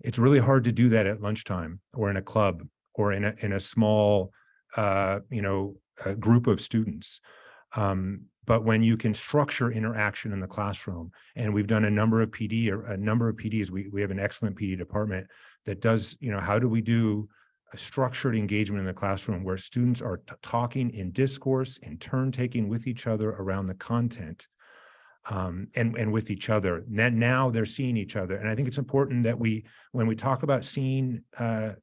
It's really hard to do that at lunchtime or in a club or in a small, group of students. But when you can structure interaction in the classroom, and we've done a number of PDs, we have an excellent PD department that does, how do we do a structured engagement in the classroom where students are talking in discourse and turn taking with each other around the content, and with each other. Then now they're seeing each other. And I think it's important that when we talk about seeing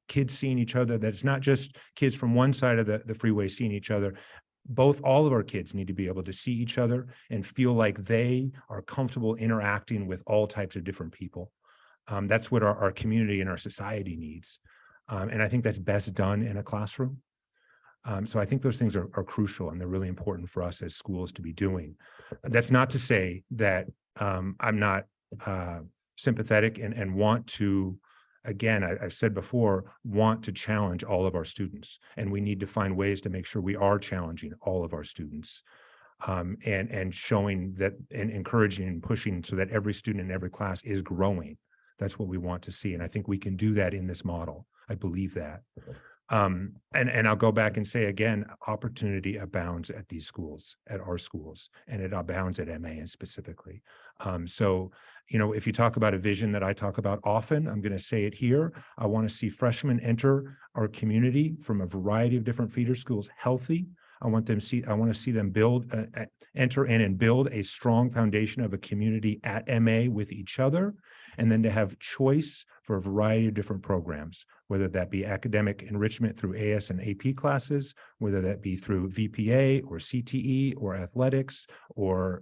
kids seeing each other, that it's not just kids from one side of the freeway seeing each other. All of our kids need to be able to see each other and feel like they are comfortable interacting with all types of different people. That's what our community and our society needs. And I think that's best done in a classroom. So I think those things are crucial, and they're really important for us as schools to be doing. That's not to say that I'm not sympathetic and want to, again, I've said before, want to challenge all of our students, and we need to find ways to make sure we are challenging all of our students, and showing that and encouraging and pushing so that every student in every class is growing. That's what we want to see. And I think we can do that in this model. I believe that. And I'll go back and say again, opportunity abounds at these schools, at our schools, and it abounds at MA and specifically. So, if you talk about a vision that I talk about often, I'm going to say it here. I want to see freshmen enter our community from a variety of different feeder schools healthy. I want to see them enter in and build a strong foundation of a community at MA with each other, and then to have choice for a variety of different programs, whether that be academic enrichment through AS and AP classes, whether that be through VPA or CTE or athletics or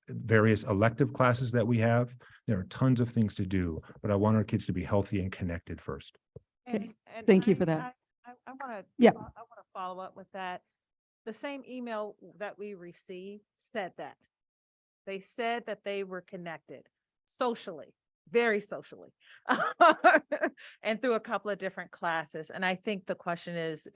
various elective classes that we have. There are tons of things to do, but I want our kids to be healthy and connected first. And Thank you for that. I want to Yeah. follow up with that. The same email that we received said that. They said that they were connected socially, very socially, and through a couple of different classes. And I think the question is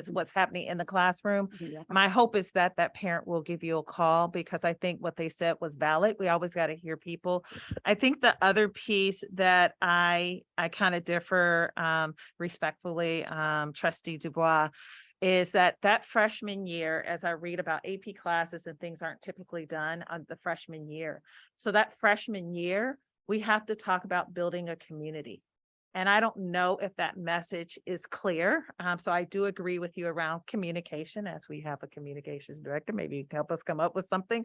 what's happening in the classroom. My hope is that that parent will give you a call, because I think what they said was valid. We always got to hear people. I think the other piece that I kind of differ respectfully, Trustee Dubois, is that freshman year, as I read about AP classes and things aren't typically done on the freshman year. So that freshman year, we have to talk about building a community. And I don't know if that message is clear. So I do agree with you around communication, as we have a communications director. Maybe you can help us come up with something.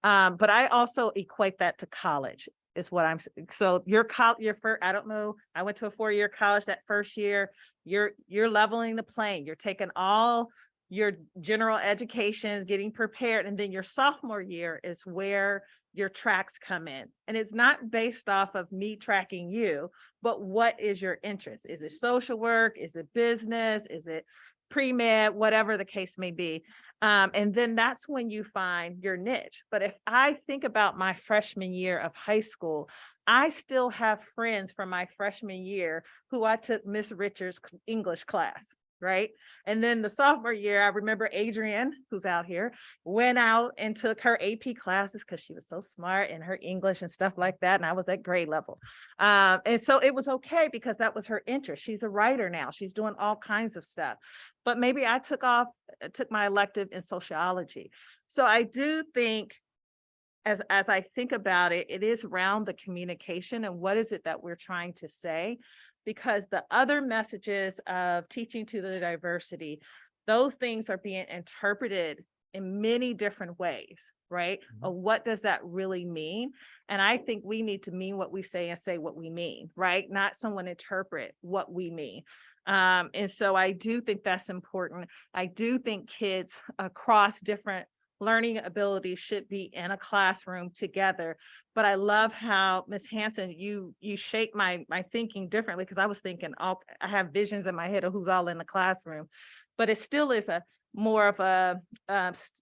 But I also equate that to college is what I'm, so your first, I don't know, I went to a 4-year college. That first year, you're leveling the playing. You're taking all your general education, getting prepared. And then your sophomore year is where your tracks come in. And it's not based off of me tracking you, but what is your interest? Is it social work? Is it business? Is it pre-med? Whatever the case may be. And then that's when you find your niche. But if I think about my freshman year of high school, I still have friends from my freshman year who I took Miss Richards' English class. right? And then the sophomore year, I remember Adrienne, who's out here, went out and took her AP classes because she was so smart in her English and stuff like that. And I was at grade level. And so it was okay because that was her interest. She's a writer now. She's doing all kinds of stuff. But maybe I took my elective in sociology. So I do think as I think about it, it is around the communication and what is it that we're trying to say? Because the other messages of teaching to the diversity, those things are being interpreted in many different ways, right? Of what does that really mean? And I think we need to mean what we say and say what we mean, right? Not someone interpret what we mean. And so I do think that's important. I do think kids across different learning abilities should be in a classroom together. But I love how, Ms. Hanson, you shape my thinking differently, because I was thinking, I have visions in my head of who's all in the classroom, but it still is more of a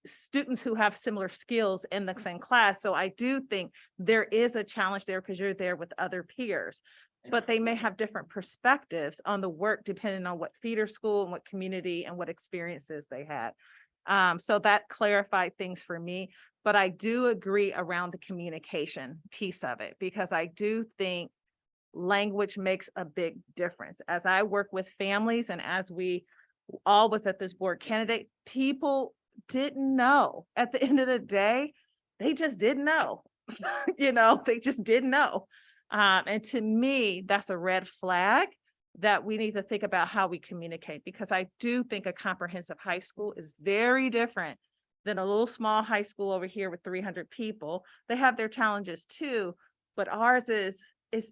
students who have similar skills in the same class. So I do think there is a challenge there because you're there with other peers, but they may have different perspectives on the work depending on what feeder school and what community and what experiences they had. So that clarified things for me, but I do agree around the communication piece of it, because I do think language makes a big difference. As I work with families and as we all was at this board candidate, people didn't know. At the end of the day, they just didn't know. They just didn't know. And to me, that's a red flag that we need to think about how we communicate, because I do think a comprehensive high school is very different than a little small high school over here with 300 people. They have their challenges too, but ours is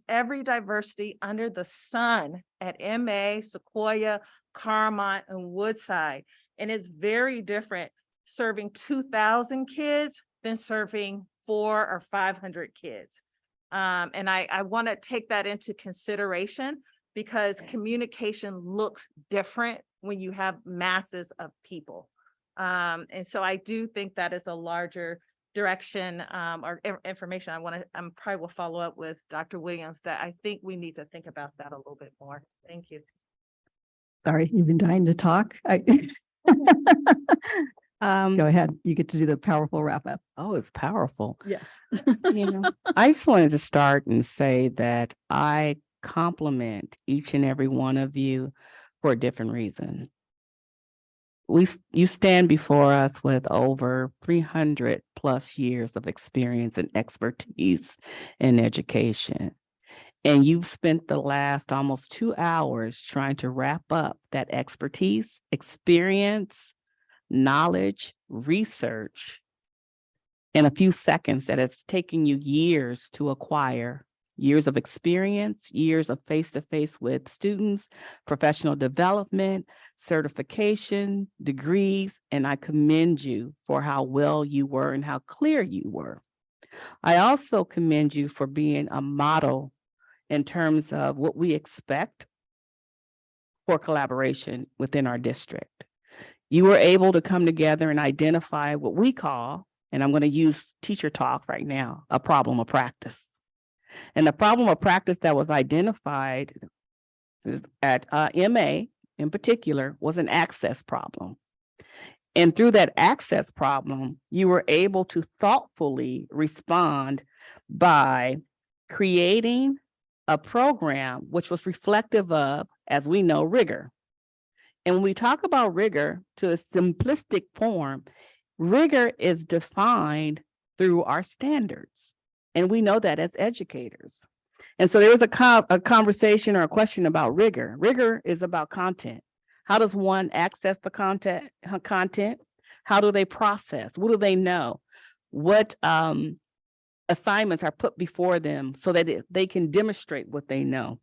every diversity under the sun at MA, Sequoia, Carmont, and Woodside. And it's very different serving 2,000 kids than serving 400 or 500 kids. And I want to take that into consideration, because communication looks different when you have masses of people. And so I do think that is a larger direction or information I probably will follow up with Dr. Williams, that I think we need to think about that a little bit more. Thank you. Sorry, you've been dying to talk. Go ahead. You get to do the powerful wrap up. Oh, it's powerful. Yes. I just wanted to start and say that I compliment each and every one of you for a different reason. You stand before us with over 300 plus years of experience and expertise in education. And you've spent the last almost 2 hours trying to wrap up that expertise, experience, knowledge, research in a few seconds that it's taken you years to acquire. Years of experience, years of face-to-face with students, professional development, certification, degrees, and I commend you for how well you were and how clear you were. I also commend you for being a model in terms of what we expect for collaboration within our district. You were able to come together and identify what we call, and I'm going to use teacher talk right now, a problem of practice. And the problem of practice that was identified at MA in particular was an access problem. And through that access problem, you were able to thoughtfully respond by creating a program which was reflective of, as we know, rigor. And when we talk about rigor to a simplistic form, rigor is defined through our standards. And we know that as educators. And so there was a conversation or a question about rigor. Rigor is about content. How does one access the content? How do they process? What do they know? What assignments are put before them so that they can demonstrate what they know?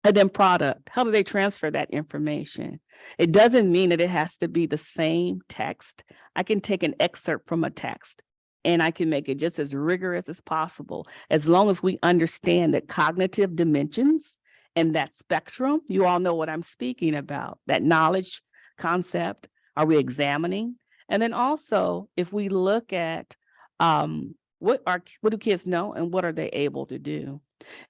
And then product, how do they transfer that information? It doesn't mean that it has to be the same text. I can take an excerpt from a text and I can make it just as rigorous as possible, as long as we understand that cognitive dimensions and that spectrum, you all know what I'm speaking about, that knowledge concept, are we examining? And then also, if we look at what do kids know and what are they able to do?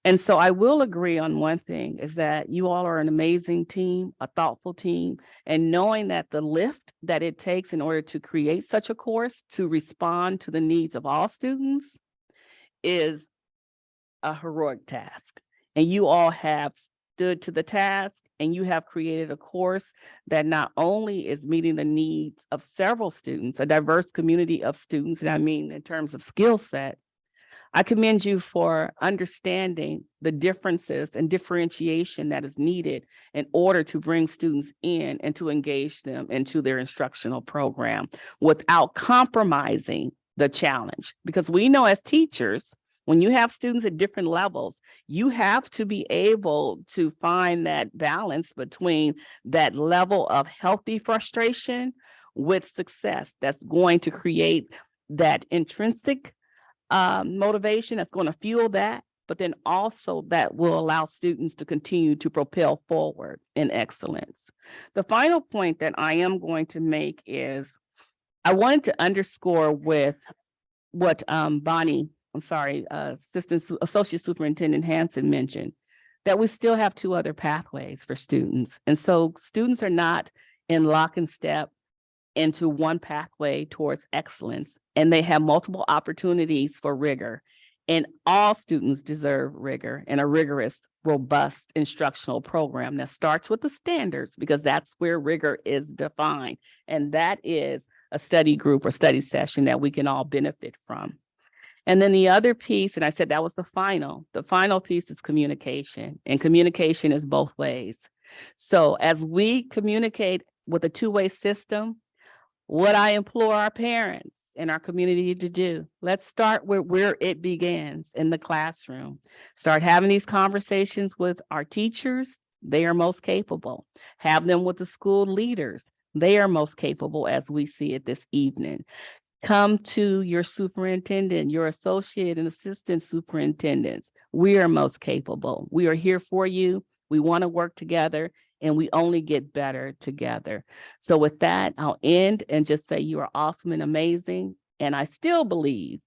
And so I will agree on one thing is that you all are an amazing team, a thoughtful team, and knowing that the lift that it takes in order to create such a course to respond to the needs of all students is a heroic task. And you all have stood to the task and you have created a course that not only is meeting the needs of several students, a diverse community of students, and I mean in terms of skill set, I commend you for understanding the differences and differentiation that is needed in order to bring students in and to engage them into their instructional program without compromising the challenge. Because we know as teachers, when you have students at different levels, you have to be able to find that balance between that level of healthy frustration with success that's going to create that intrinsic motivation that's going to fuel that, but then also that will allow students to continue to propel forward in excellence. The final point that I am going to make is I wanted to underscore with what Associate Superintendent Hanson mentioned, that we still have two other pathways for students. And so students are not in lock and step into one pathway towards excellence, and they have multiple opportunities for rigor. And all students deserve rigor and a rigorous, robust instructional program that starts with the standards, because that's where rigor is defined. And that is a study group or study session that we can all benefit from. And then the other piece, and I said that was the final piece is communication, and communication is both ways. So as we communicate with a two-way system, what I implore our parents and our community to do, let's start where it begins, in the classroom. Start having these conversations with our teachers. They are most capable. Have them with the school leaders. They are most capable, as we see it this evening. Come to your superintendent, your associate and assistant superintendents. We are most capable. We are here for you. We want to work together, and we only get better together. So with that, I'll end and just say you are awesome and amazing. And I still believe,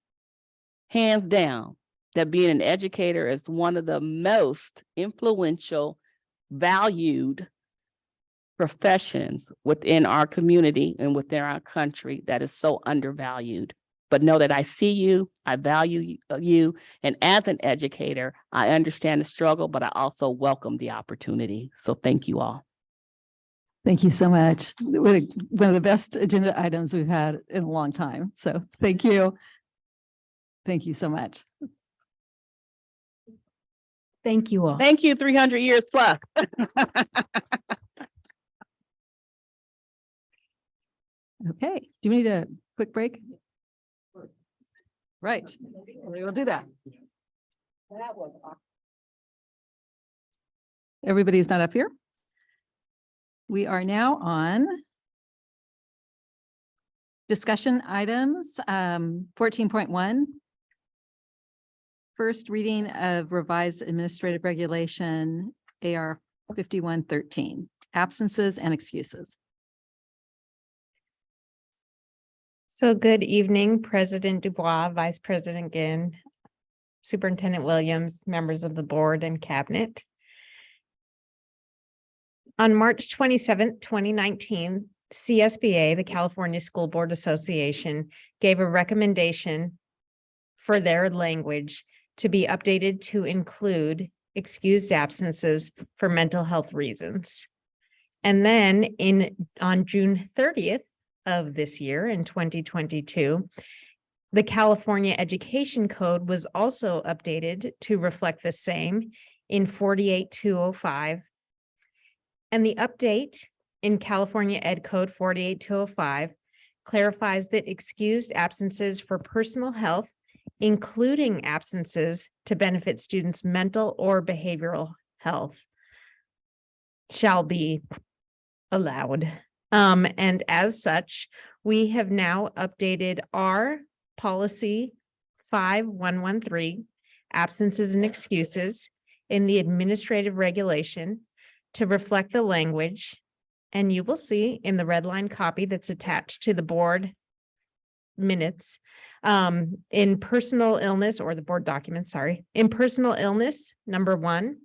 hands down, that being an educator is one of the most influential, valued professions within our community and within our country that is so undervalued. But know that I see you, I value you, and as an educator, I understand the struggle, but I also welcome the opportunity. So thank you all. Thank you so much. One of the best agenda items we've had in a long time. So thank you. Thank you so much. Thank you all. Thank you, 300 years plus. Okay, do we need a quick break? Right, we will do that. Everybody's not up here. We are now on discussion items, 14.1. First reading of revised administrative regulation, AR 5113, absences and excuses. So good evening, President Dubois, Vice President Ginn, Superintendent Williams, members of the board and cabinet. On March 27th, 2019, CSBA, the California School Board Association, gave a recommendation for their language to be updated to include excused absences for mental health reasons. And then on June 30th of this year, in 2022, the California Education Code was also updated to reflect the same in 48205. And the update in California Ed Code 48205 clarifies that excused absences for personal health, including absences to benefit students' mental or behavioral health, shall be allowed. And as such, we have now updated our policy 5113, absences and excuses, in the administrative regulation to reflect the language. And you will see in the red line copy that's attached to the board minutes. In personal illness, or the board document, sorry, in personal illness, number 1,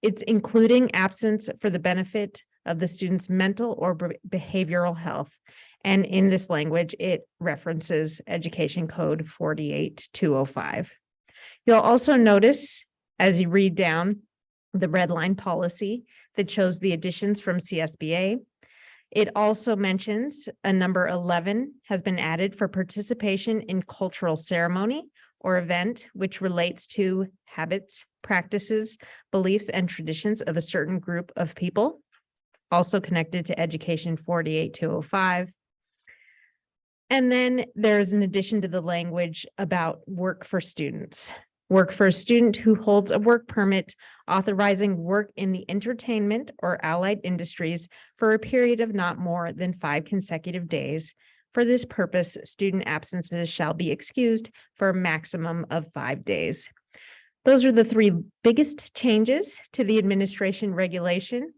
it's including absence for the benefit of the student's mental or behavioral health. And in this language, it references Education Code 48205. You'll also notice as you read down the red line policy that shows the additions from CSBA. It also mentions a number 11 has been added for participation in cultural ceremony or event, which relates to habits, practices, beliefs, and traditions of a certain group of people, also connected to Education 48205. And then there's an addition to the language about work for students. Work for a student who holds a work permit authorizing work in the entertainment or allied industries for a period of not more than 5 consecutive days. For this purpose, student absences shall be excused for a maximum of 5 days. Those are the 3 biggest changes to the administration regulation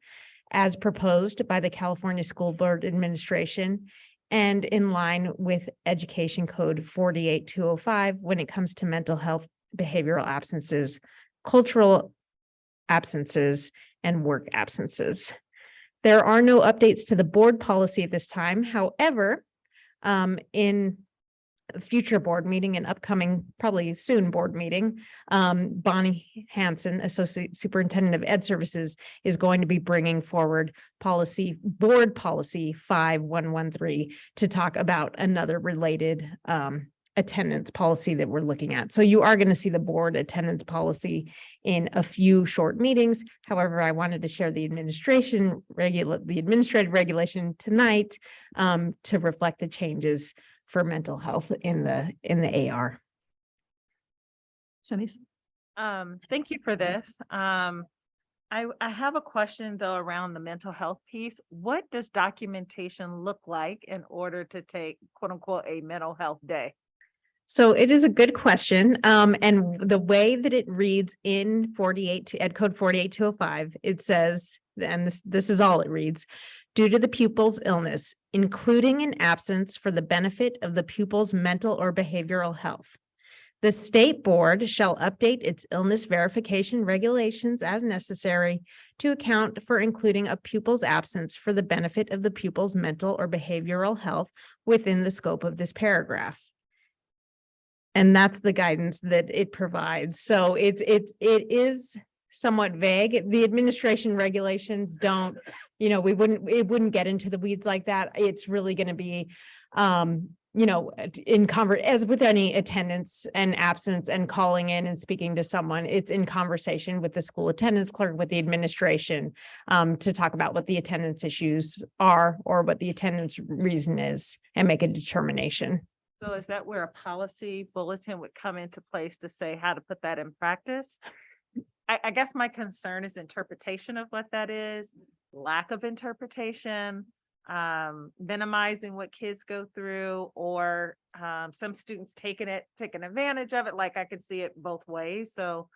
as proposed by the California School Board Administration and in line with Education Code 48205 when it comes to mental health, behavioral absences, cultural absences, and work absences. There are no updates to the board policy at this time. However, in a future board meeting, an upcoming, probably soon board meeting, Bonnie Hansen, Associate Superintendent of Ed Services, is going to be bringing forward board policy 5113 to talk about another related attendance policy that we're looking at. So you are going to see the board attendance policy in a few short meetings. However, I wanted to share the administrative regulation tonight to reflect the changes for mental health in the AR. Shanice? Thank you for this. I have a question though around the mental health piece. What does documentation look like in order to take quote unquote a mental health day? So it is a good question. And the way that it reads in Ed Code 48205, it says, and this is all it reads, due to the pupil's illness, including an absence for the benefit of the pupil's mental or behavioral health. The state board shall update its illness verification regulations as necessary to account for including a pupil's absence for the benefit of the pupil's mental or behavioral health within the scope of this paragraph. And that's the guidance that it provides. So it is somewhat vague. The administration regulations don't, it wouldn't get into the weeds like that. It's really going to be, as with any attendance and absence and calling in and speaking to someone, it's in conversation with the school attendance clerk, with the administration, to talk about what the attendance issues are or what the attendance reason is and make a determination. So is that where a policy bulletin would come into place to say how to put that in practice? I guess my concern is interpretation of what that is, lack of interpretation, minimizing what kids go through, or some students taking advantage of it. Like I could see it both ways. So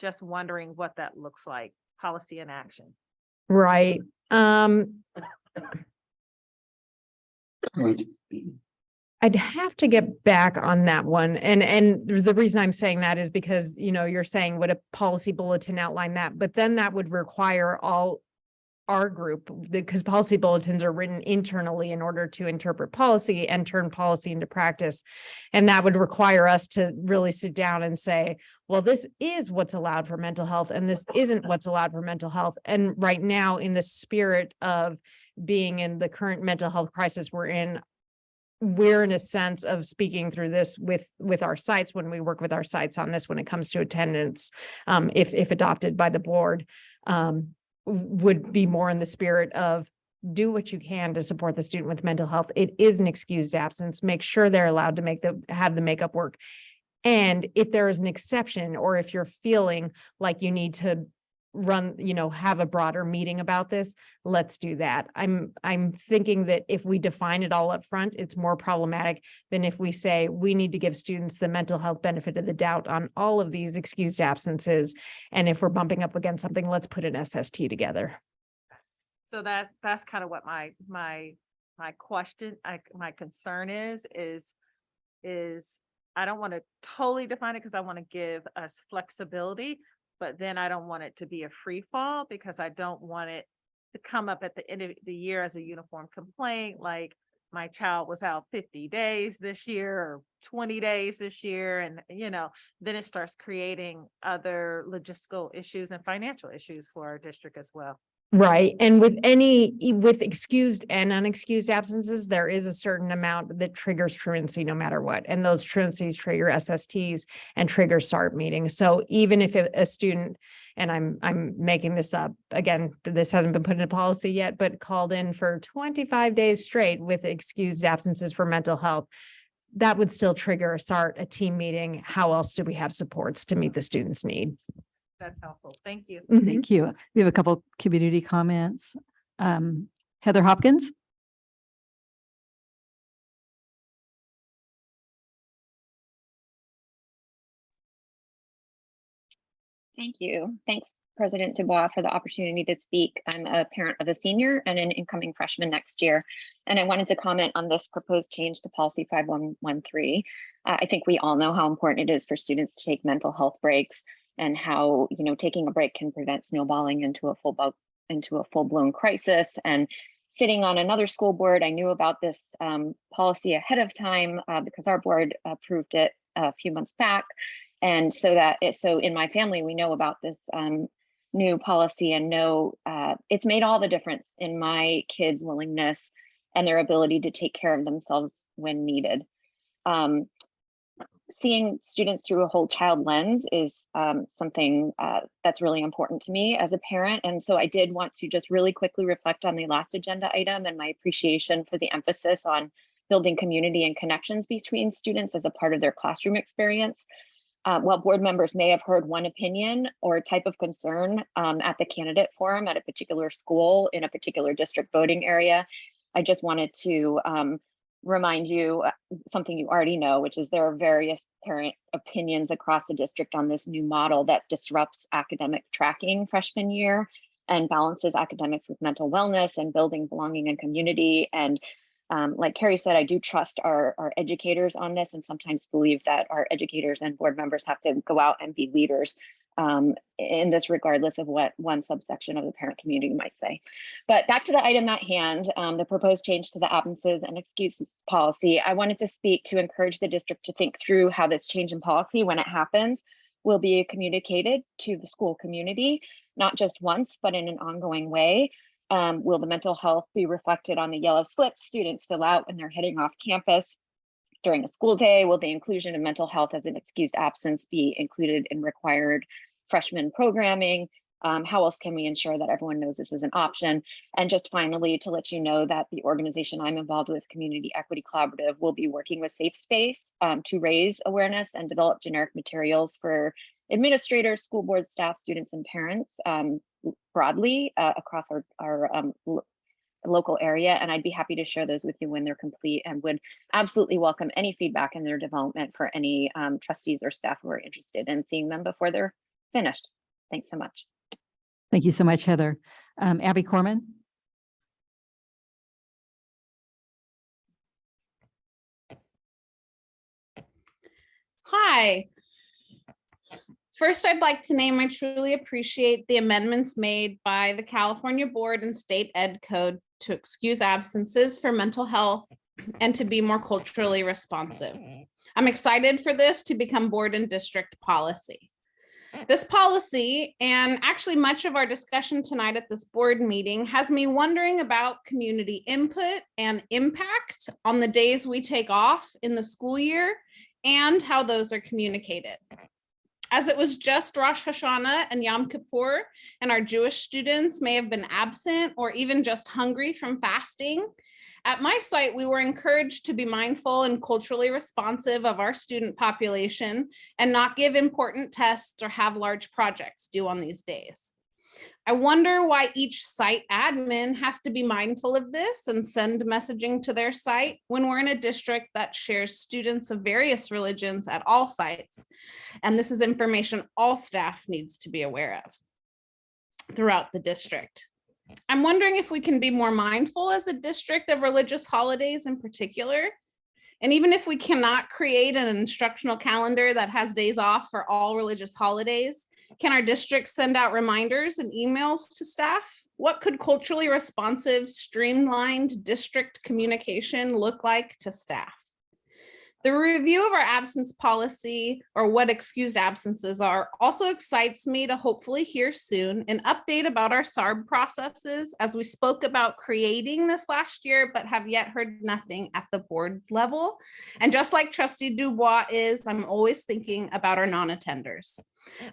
just wondering what that looks like, policy in action. Right. I'd have to get back on that one. And the reason I'm saying that is because, you're saying would a policy bulletin outline that, but then that would require all our group, because policy bulletins are written internally in order to interpret policy and turn policy into practice. And that would require us to really sit down and say, well, this is what's allowed for mental health, and this isn't what's allowed for mental health. And right now, in the spirit of being in the current mental health crisis we're in a sense of speaking through this with our sites when we work with our sites on this when it comes to attendance, if adopted by the board, would be more in the spirit of do what you can to support the student with mental health. It is an excused absence. Make sure they're allowed to have the makeup work. And if there is an exception, or if you're feeling like you need to have a broader meeting about this, let's do that. I'm thinking that if we define it all up front, it's more problematic than if we say we need to give students the mental health benefit of the doubt on all of these excused absences. And if we're bumping up against something, let's put an SST together. So that's kind of what my question, my concern is is I don't want to totally define it because I want to give us flexibility, but then I don't want it to be a free fall because I don't want it to come up at the end of the year as a uniform complaint, like my child was out 50 days this year or 20 days this year. And, then it starts creating other logistical issues and financial issues for our district as well. Right. And with excused and unexcused absences, there is a certain amount that triggers truancy no matter what. And those truancies trigger SSTs and trigger SART meetings. So even if a student, and I'm making this up, again, this hasn't been put into policy yet, but called in for 25 days straight with excused absences for mental health, that would still trigger a SART, a team meeting. How else do we have supports to meet the student's need? That's helpful. Thank you. Thank you. We have a couple community comments. Heather Hopkins. Thank you. Thanks, President Dubois, for the opportunity to speak. I'm a parent of a senior and an incoming freshman next year, and I wanted to comment on this proposed change to policy 5113. I think we all know how important it is for students to take mental health breaks and how, taking a break can prevent snowballing into a full-blown crisis. And sitting on another school board, I knew about this policy ahead of time because our board approved it a few months back. And so in my family, we know about this new policy and know it's made all the difference in my kids' willingness and their ability to take care of themselves when needed. Seeing students through a whole child lens is something that's really important to me as a parent. And so I did want to just really quickly reflect on the last agenda item and my appreciation for the emphasis on building community and connections between students as a part of their classroom experience. While board members may have heard one opinion or type of concern at the candidate forum at a particular school in a particular district voting area, I just wanted to remind you something you already know, which is there are various parent opinions across the district on this new model that disrupts academic tracking freshman year and balances academics with mental wellness and building belonging and community. And like Carrie said, I do trust our educators on this and sometimes believe that our educators and board members have to go out and be leaders in this, regardless of what one subsection of the parent community might say. But back to the item at hand, the proposed change to the absences and excuses policy. I wanted to speak to encourage the district to think through how this change in policy, when it happens, will be communicated to the school community, not just once, but in an ongoing way. Will the mental health be reflected on the yellow slips students fill out when they're heading off campus during a school day? Will the inclusion of mental health as an excused absence be included in required freshman programming? How else can we ensure that everyone knows this is an option? And just finally, to let you know that the organization I'm involved with, Community Equity Collaborative, will be working with Safe Space to raise awareness and develop generic materials for administrators, school board staff, students, and parents broadly across our local area. And I'd be happy to share those with you when they're complete, and would absolutely welcome any feedback in their development for any trustees or staff who are interested in seeing them before they're finished. Thanks so much. Thank you so much, Heather. Abby Corman. Hi. First, I'd like to name I truly appreciate the amendments made by the California Board and State Ed Code to excuse absences for mental health and to be more culturally responsive. I'm excited for this to become board and district policy. This policy, and actually much of our discussion tonight at this board meeting, has me wondering about community input and impact on the days we take off in the school year and how those are communicated. As it was just Rosh Hashanah and Yom Kippur, and our Jewish students may have been absent or even just hungry from fasting, at my site, we were encouraged to be mindful and culturally responsive of our student population and not give important tests or have large projects due on these days. I wonder why each site admin has to be mindful of this and send messaging to their site when we're in a district that shares students of various religions at all sites. And this is information all staff needs to be aware of throughout the district. I'm wondering if we can be more mindful as a district of religious holidays in particular. And even if we cannot create an instructional calendar that has days off for all religious holidays, can our district send out reminders and emails to staff? What could culturally responsive, streamlined district communication look like to staff? The review of our absence policy, or what excused absences are, also excites me to hopefully hear soon an update about our SARB processes, as we spoke about creating this last year, but have yet heard nothing at the board level. And just like Trustee Dubois is, I'm always thinking about our non-attenders.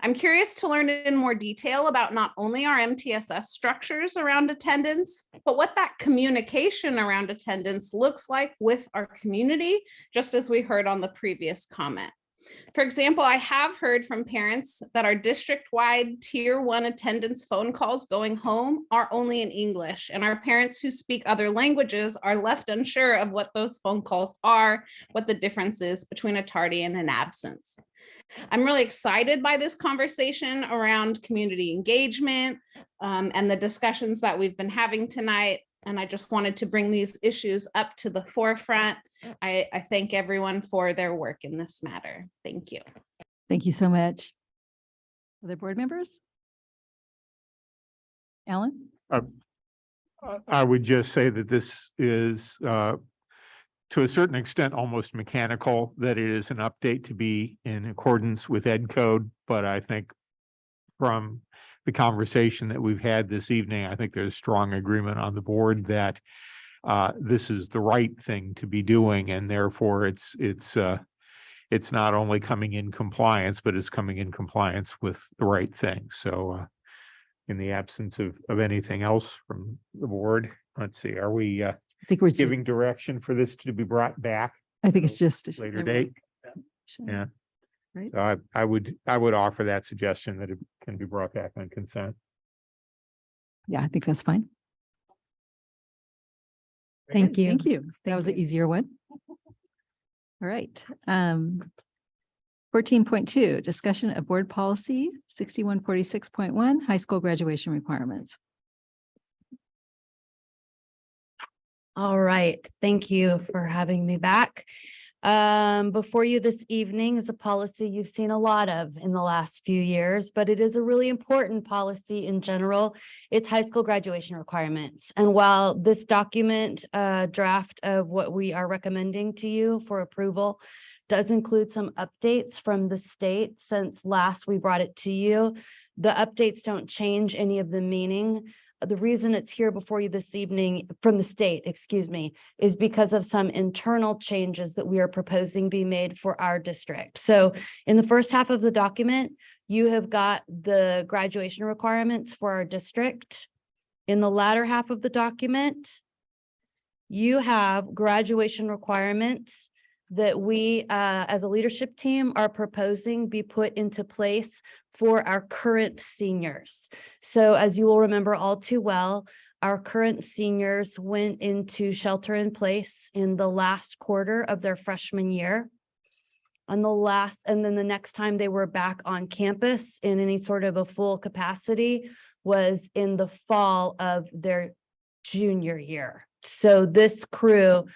I'm curious to learn in more detail about not only our MTSS structures around attendance, but what that communication around attendance looks like with our community, just as we heard on the previous comment. For example, I have heard from parents that our district-wide Tier 1 attendance phone calls going home are only in English, and our parents who speak other languages are left unsure of what those phone calls are, what the difference is between a tardy and an absence. I'm really excited by this conversation around community engagement and the discussions that we've been having tonight. And I just wanted to bring these issues up to the forefront. I thank everyone for their work in this matter. Thank you. Thank you so much. Other board members? Alan? I would just say that this is to a certain extent, almost mechanical, that it is an update to be in accordance with Ed Code. But I think from the conversation that we've had this evening, I think there's strong agreement on the board that this is the right thing to be doing, and therefore it's not only coming in compliance, but it's coming in compliance with the right thing. So in the absence of anything else from the board, let's see, are we I think we're giving direction for this to be brought back I think it's just a later date? Yeah. Right. So I would offer that suggestion that it can be brought back on consent. Yeah, I think that's fine. Thank you. Thank you. That was an easier one. All right. 14.2, discussion of board policy 6146.1, high school graduation requirements. All right, thank you for having me back. Before you this evening is a policy you've seen a lot of in the last few years, but it is a really important policy in general. It's high school graduation requirements. And while this document, draft of what we are recommending to you for approval does include some updates from the state since last we brought it to you, the updates don't change any of the meaning. The reason it's here before you this evening from the state, excuse me, is because of some internal changes that we are proposing be made for our district. So in the first half of the document, you have got the graduation requirements for our district. In the latter half of the document, you have graduation requirements that we, as a leadership team, are proposing be put into place for our current seniors. So as you will remember all too well, our current seniors went into shelter in place in the last quarter of their freshman year. And then the next time they were back on campus in any sort of a full capacity was in the fall of their junior year. So this crew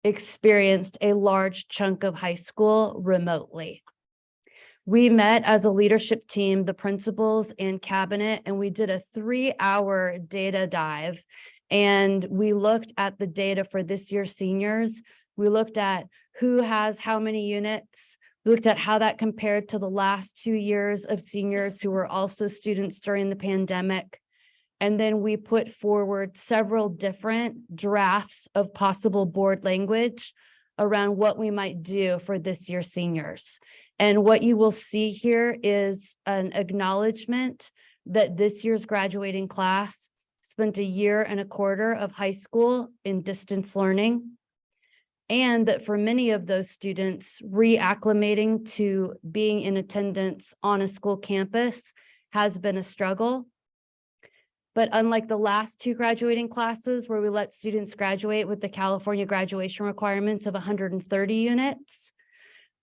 experienced a large chunk of high school remotely. We met as a leadership team, the principals and cabinet, and we did a 3-hour data dive. And we looked at the data for this year's seniors. We looked at who has how many units. We looked at how that compared to the last 2 years of seniors who were also students during the pandemic. And then we put forward several different drafts of possible board language around what we might do for this year's seniors. And what you will see here is an acknowledgement that this year's graduating class spent 1.25 years of high school in distance learning, and that for many of those students, reacclimating to being in attendance on a school campus has been a struggle. But unlike the last 2 graduating classes where we let students graduate with the California graduation requirements of 130 units,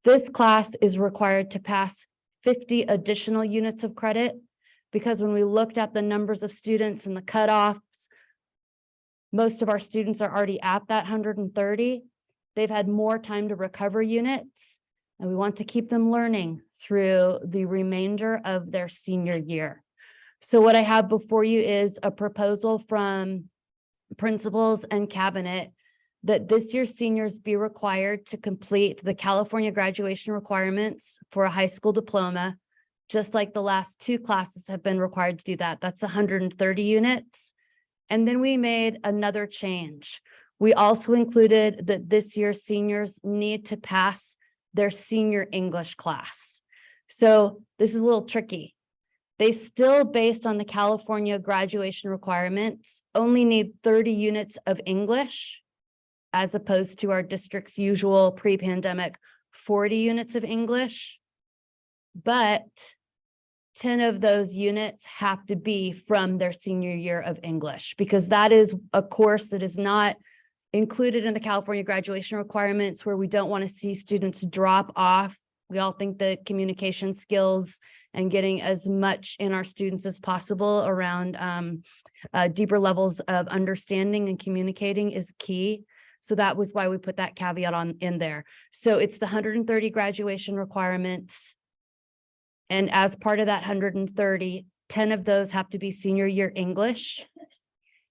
this class is required to pass 50 additional units of credit, because when we looked at the numbers of students and the cutoffs, most of our students are already at that 130. They've had more time to recover units, and we want to keep them learning through the remainder of their senior year. So what I have before you is a proposal from principals and cabinet that this year's seniors be required to complete the California graduation requirements for a high school diploma, just like the last two classes have been required to do that. That's 130 units. And then we made another change. We also included that this year's seniors need to pass their senior English class. So this is a little tricky. They still, based on the California graduation requirements, only need 30 units of English, as opposed to our district's usual pre-pandemic 40 units of English. But 10 of those units have to be from their senior year of English, because that is a course that is not included in the California graduation requirements, where we don't want to see students drop off. We all think that communication skills and getting as much in our students as possible around deeper levels of understanding and communicating is key. So that was why we put that caveat in there. So it's the 130 graduation requirements. And as part of that 130, 10 of those have to be senior year English,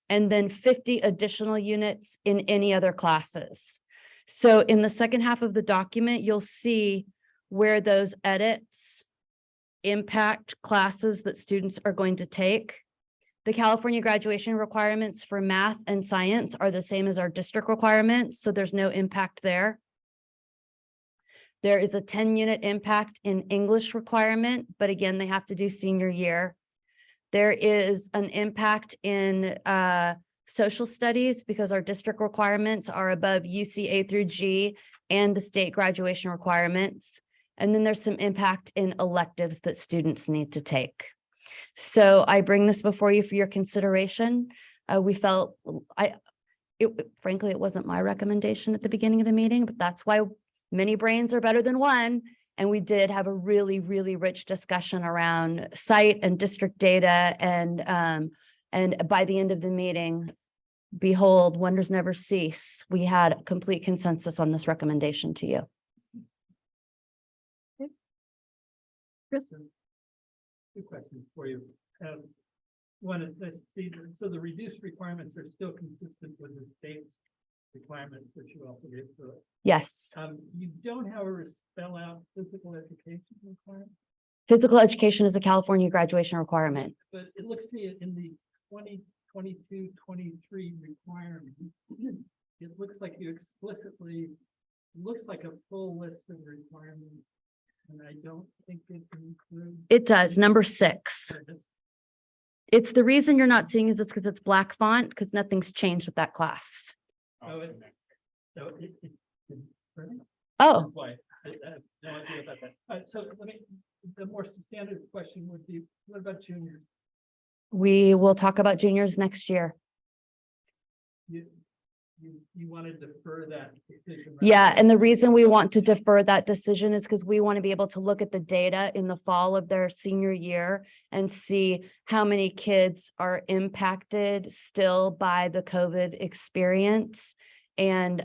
and then 50 additional units in any other classes. So in the second half of the document, you'll see where those edits impact classes that students are going to take. The California graduation requirements for math and science are the same as our district requirements, so there's no impact there. There is a 10-unit impact in English requirement, but again, they have to do senior year. There is an impact in social studies because our district requirements are above UC A through G and the state graduation requirements. And then there's some impact in electives that students need to take. So I bring this before you for your consideration. We felt, frankly, it wasn't my recommendation at the beginning of the meeting, but that's why many brains are better than one. And we did have a really, really rich discussion around site and district data. And by the end of the meeting, behold, wonders never cease. We had complete consensus on this recommendation to you. Kristen. Two questions for you. One is, let's see, so the reduced requirements are still consistent with the state's requirements, which you also gave to it. Yes. You don't, however, spell out physical education requirements. Physical education is a California graduation requirement. But it looks to me in the 2022-23 requirement, it looks like you explicitly, looks like a full list of requirements. And I don't think it includes. It does, number 6. It's the reason you're not seeing is it's because it's black font, because nothing's changed with that class. Oh, Oh. Why? I have no idea about that. So let me, the more substantive question would be, what about juniors? We will talk about juniors next year. You want to defer that decision? Yeah, and the reason we want to defer that decision is because we want to be able to look at the data in the fall of their senior year and see how many kids are impacted still by the COVID experience. And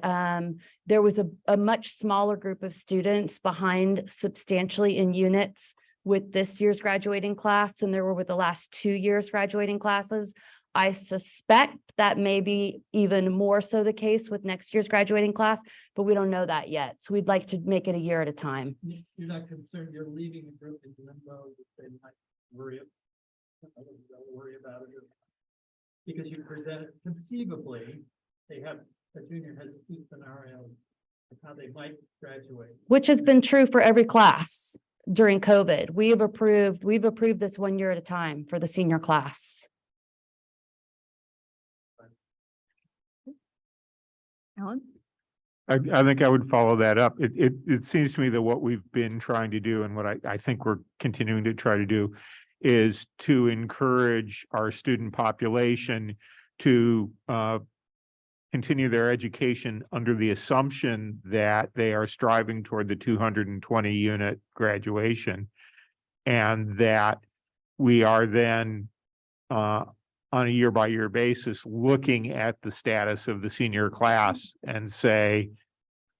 there was a much smaller group of students behind substantially in units with this year's graduating class than there were with the last 2 years graduating classes. I suspect that may be even more so the case with next year's graduating class, but we don't know that yet. So we'd like to make it a year at a time. You're not concerned you're leaving a group in limbo that they might worry about it? Because you presented conceivably, they have, a junior has 2 scenarios of how they might graduate. Which has been true for every class during COVID. We've approved this 1 year at a time for the senior class. Alan? I think I would follow that up. It seems to me that what we've been trying to do and what I think we're continuing to try to do is to encourage our student population to continue their education under the assumption that they are striving toward the 220 unit graduation, and that we are then on a year-by-year basis, looking at the status of the senior class and say,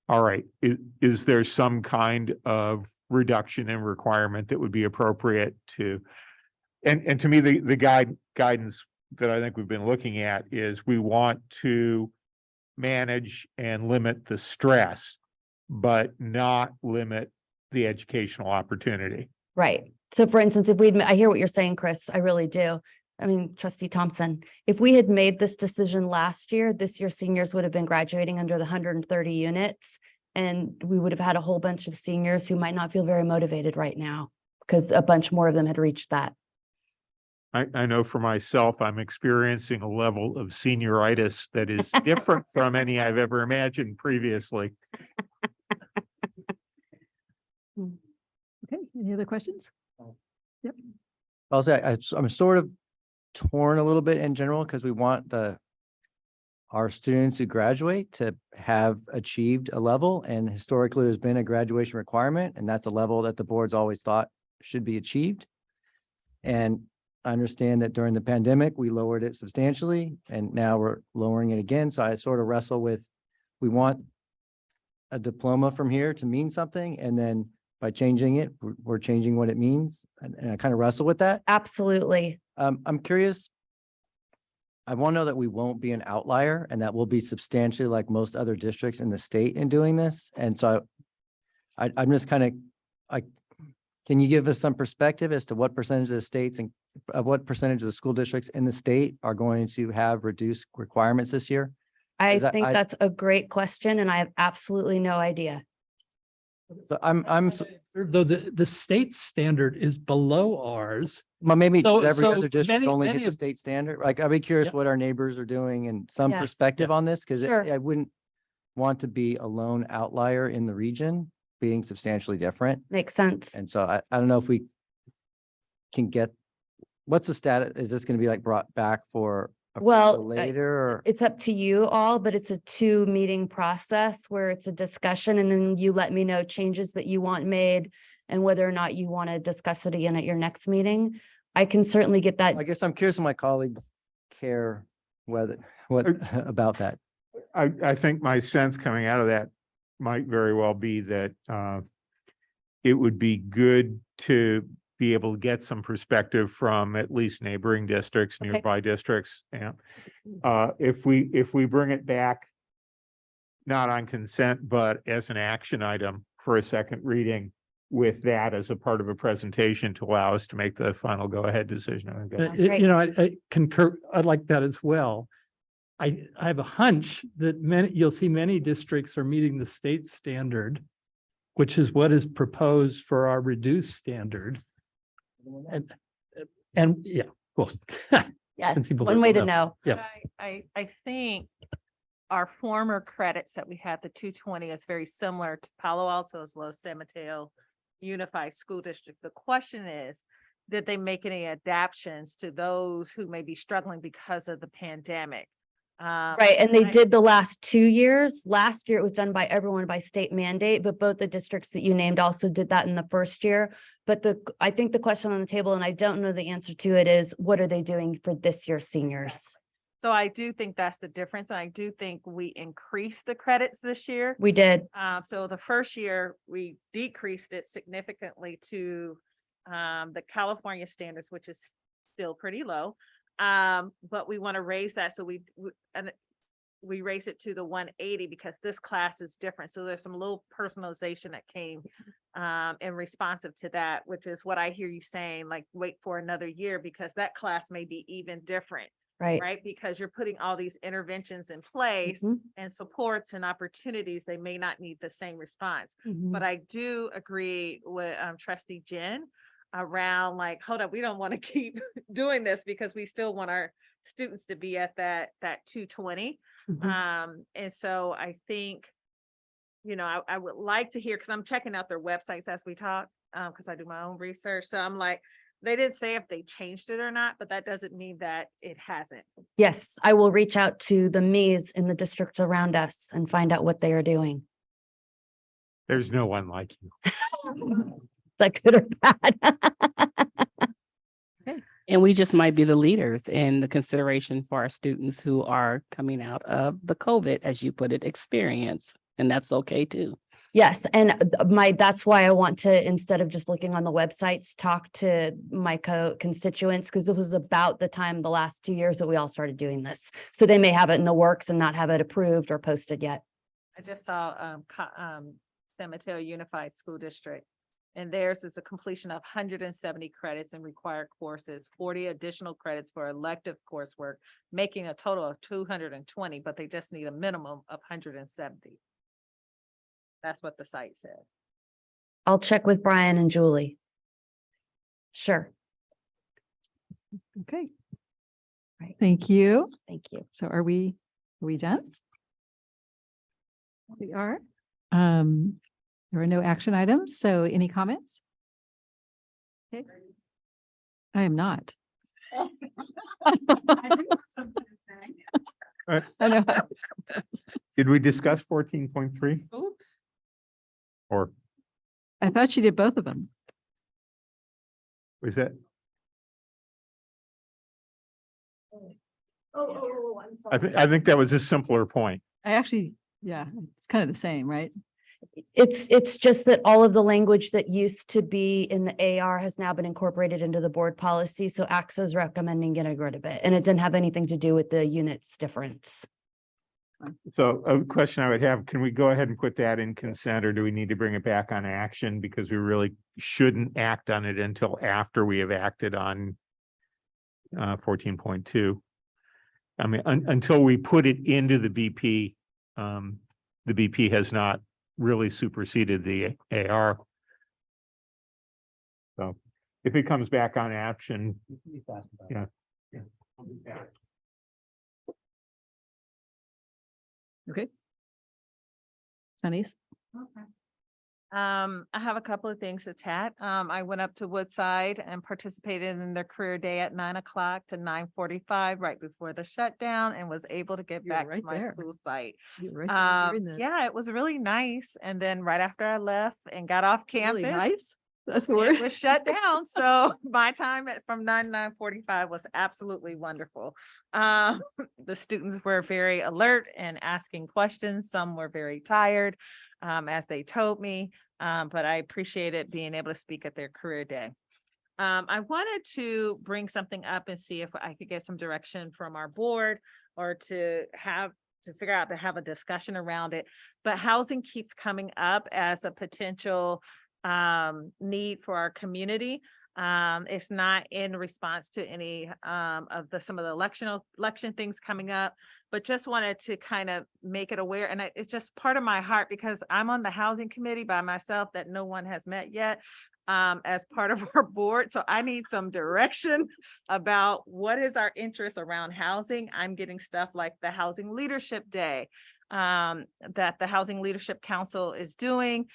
all right, is there some kind of reduction in requirement that would be appropriate to, and to me, the guidance that I think we've been looking at is we want to manage and limit the stress, but not limit the educational opportunity. Right. So for instance, if I hear what you're saying, Chris, I really do. I mean, Trustee Thompson, if we had made this decision last year, this year seniors would have been graduating under the 130 units. And we would have had a whole bunch of seniors who might not feel very motivated right now because a bunch more of them had reached that. I know for myself, I'm experiencing a level of senioritis that is different from any I've ever imagined previously. Okay, any other questions? Yep. I'll say I'm sort of torn a little bit in general because we want our students who graduate to have achieved a level, and historically there's been a graduation requirement, and that's a level that the board's always thought should be achieved. And I understand that during the pandemic, we lowered it substantially, and now we're lowering it again. So I sort of wrestle with, we want a diploma from here to mean something, and then by changing it, we're changing what it means. And I kind of wrestle with that. Absolutely. I'm curious. I want to know that we won't be an outlier and that we'll be substantially like most other districts in the state in doing this. And so I'm just kind of, can you give us some perspective as to what percentage of the states and what percentage of the school districts in the state are going to have reduced requirements this year? I think that's a great question, and I have absolutely no idea. So though the state standard is below ours. Well, maybe So- does every so other district many- only many hit the of- state standard? Like, I'd be curious Yep. what our neighbors are doing and some Yeah. perspective on this, because Sure. I wouldn't want to be a lone outlier in the region being substantially different. Makes sense. And so I don't know if we can get, what's the status? Is this going to be like brought back for Well, approval later or? it's up to you all, but it's a 2-meeting process where it's a discussion and then you let me know changes that you want made and whether or not you want to discuss it again at your next meeting. I can certainly get that. I guess I'm curious if my colleagues care what about that. I think my sense coming out of that might very well be that it would be good to be able to get some perspective from at least neighboring districts, Okay. nearby districts. And if we bring it back, not on consent, but as an action item for a second reading with that as a part of a presentation to allow us to make the final go-ahead decision. I think that's- great. I concur. I like that as well. I have a hunch that you'll see many districts are meeting the state standard, which is what is proposed for our reduced standard. And yeah, well. Yes, people one that way will to know. Yeah. I think our former credits that we had, the 220, is very similar to Palo Alto's Los San Mateo Unified School District. The question is, did they make any adaptations to those who may be struggling because of the pandemic? Right, and they did the last 2 years. Last year, it was done by everyone by state mandate, but both the districts that you named also did that in the first year. But I think the question on the table, and I don't know the answer to it, is what are they doing for this year's seniors? So I do think that's the difference. I do think we increased the credits this year. We did. So the first year, we decreased it significantly to the California standards, which is still pretty low. But we want to raise that. So we raise it to the 180 because this class is different. So there's some little personalization that came and responsive to that, which is what I hear you saying, like wait for another year because that class may be even different. Right. Because you're putting all these interventions in place and supports and opportunities, they may not need the same response. But I do agree with Trustee Jen around like, hold up, we don't want to keep doing this because we still want our students to be at that 220. And so I think, I would like to hear, because I'm checking out their websites as we talk, because I do my own research. So I'm like, they didn't say if they changed it or not, but that doesn't mean that it hasn't. Yes, I will reach out to the MEs in the districts around us and find out what they are doing. There's no one like you. Is that good or bad? And we just might be the leaders in the consideration for our students who are coming out of the COVID, as you put it, experience. and that's okay too. Yes, and that's why I want to, instead of just looking on the websites, talk to my constituents, because it was about the time the last 2 years that we all started doing this. So they may have it in the works and not have it approved or posted yet. I just saw San Mateo Unified School District, and theirs is a completion of 170 credits in required courses, 40 additional credits for elective coursework, making a total of 220, but they just need a minimum of 170. That's what the site said. I'll check with Brian and Julie. Sure. Okay. Right. Thank you. Thank you. So are we done? We are. There are no action items. So any comments? Okay. I am not. I know. Did we discuss 14.3 Oops. or I thought you did both of them. was that? I think that was a simpler point. I actually, yeah, it's kind of the same, right? It's just that all of the language that used to be in the AR has now been incorporated into the board policy. So AXA is recommending getting rid of it. And it didn't have anything to do with the units difference. So a question I would have, can we go ahead and put that in consent, or do we need to bring it back on action? Because we really shouldn't act on it until after we have acted on 14.2. I mean, until we put it into the BP has not really superseded the AR. So if it comes back on action, yeah. Okay. Chinese. Okay. I have a couple of things to chat. I went up to Woodside and participated in their career day at 9 o'clock to 9:45 right before the shutdown, and was able to get You were back right to my there. school site. You were right there during Yeah, it was really nice. And then right after I left and got off campus, Really nice. That's the it word. was shut down. So my time from 9 to 9:45 was absolutely wonderful. The students were very alert and asking questions. Some were very tired, as they told me, but I appreciated being able to speak at their career day. I wanted to bring something up and see if I could get some direction from our board, or to figure out to have a discussion around it. But housing keeps coming up as a potential need for our community. It's not in response to any of some of the election things coming up, but just wanted to kind of make it aware. And it's just part of my heart, because I'm on the housing committee by myself that no one has met yet, as part of our board. So I need some direction about what is our interest around housing. I'm getting stuff like the Housing Leadership Day that the Housing Leadership Council is doing.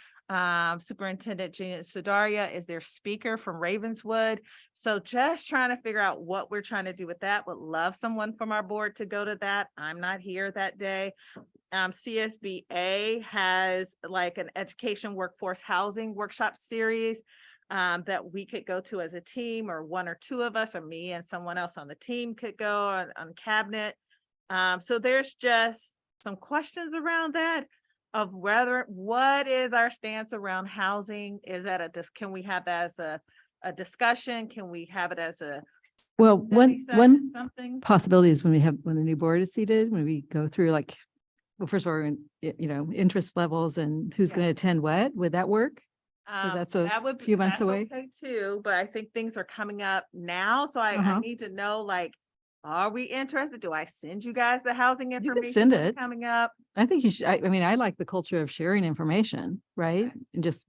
Superintendent Gina Sudaria is their speaker from Ravenswood. So just trying to figure out what we're trying to do with that. Would love someone from our board to go to that. I'm not here that day. CSBA has like an education workforce housing workshop series that we could go to as a team, or one or two of us, or me and someone else on the team could go on cabinet. So there's just some questions around that, of what is our stance around housing? Is that can we have that as a discussion? Can we have it as a Well, study session, one something? possibility is when the new board is seated, when we go through like, well, first of all, interest levels and who's going to attend what, would that work? 'Cause that's a That would be few months that's away. okay too, but I think things are coming up now. So I need to know, like, are we interested? Do I send you guys the housing You information can send that's it. coming up? I think you should, I mean, I like the culture of sharing information, right? And just,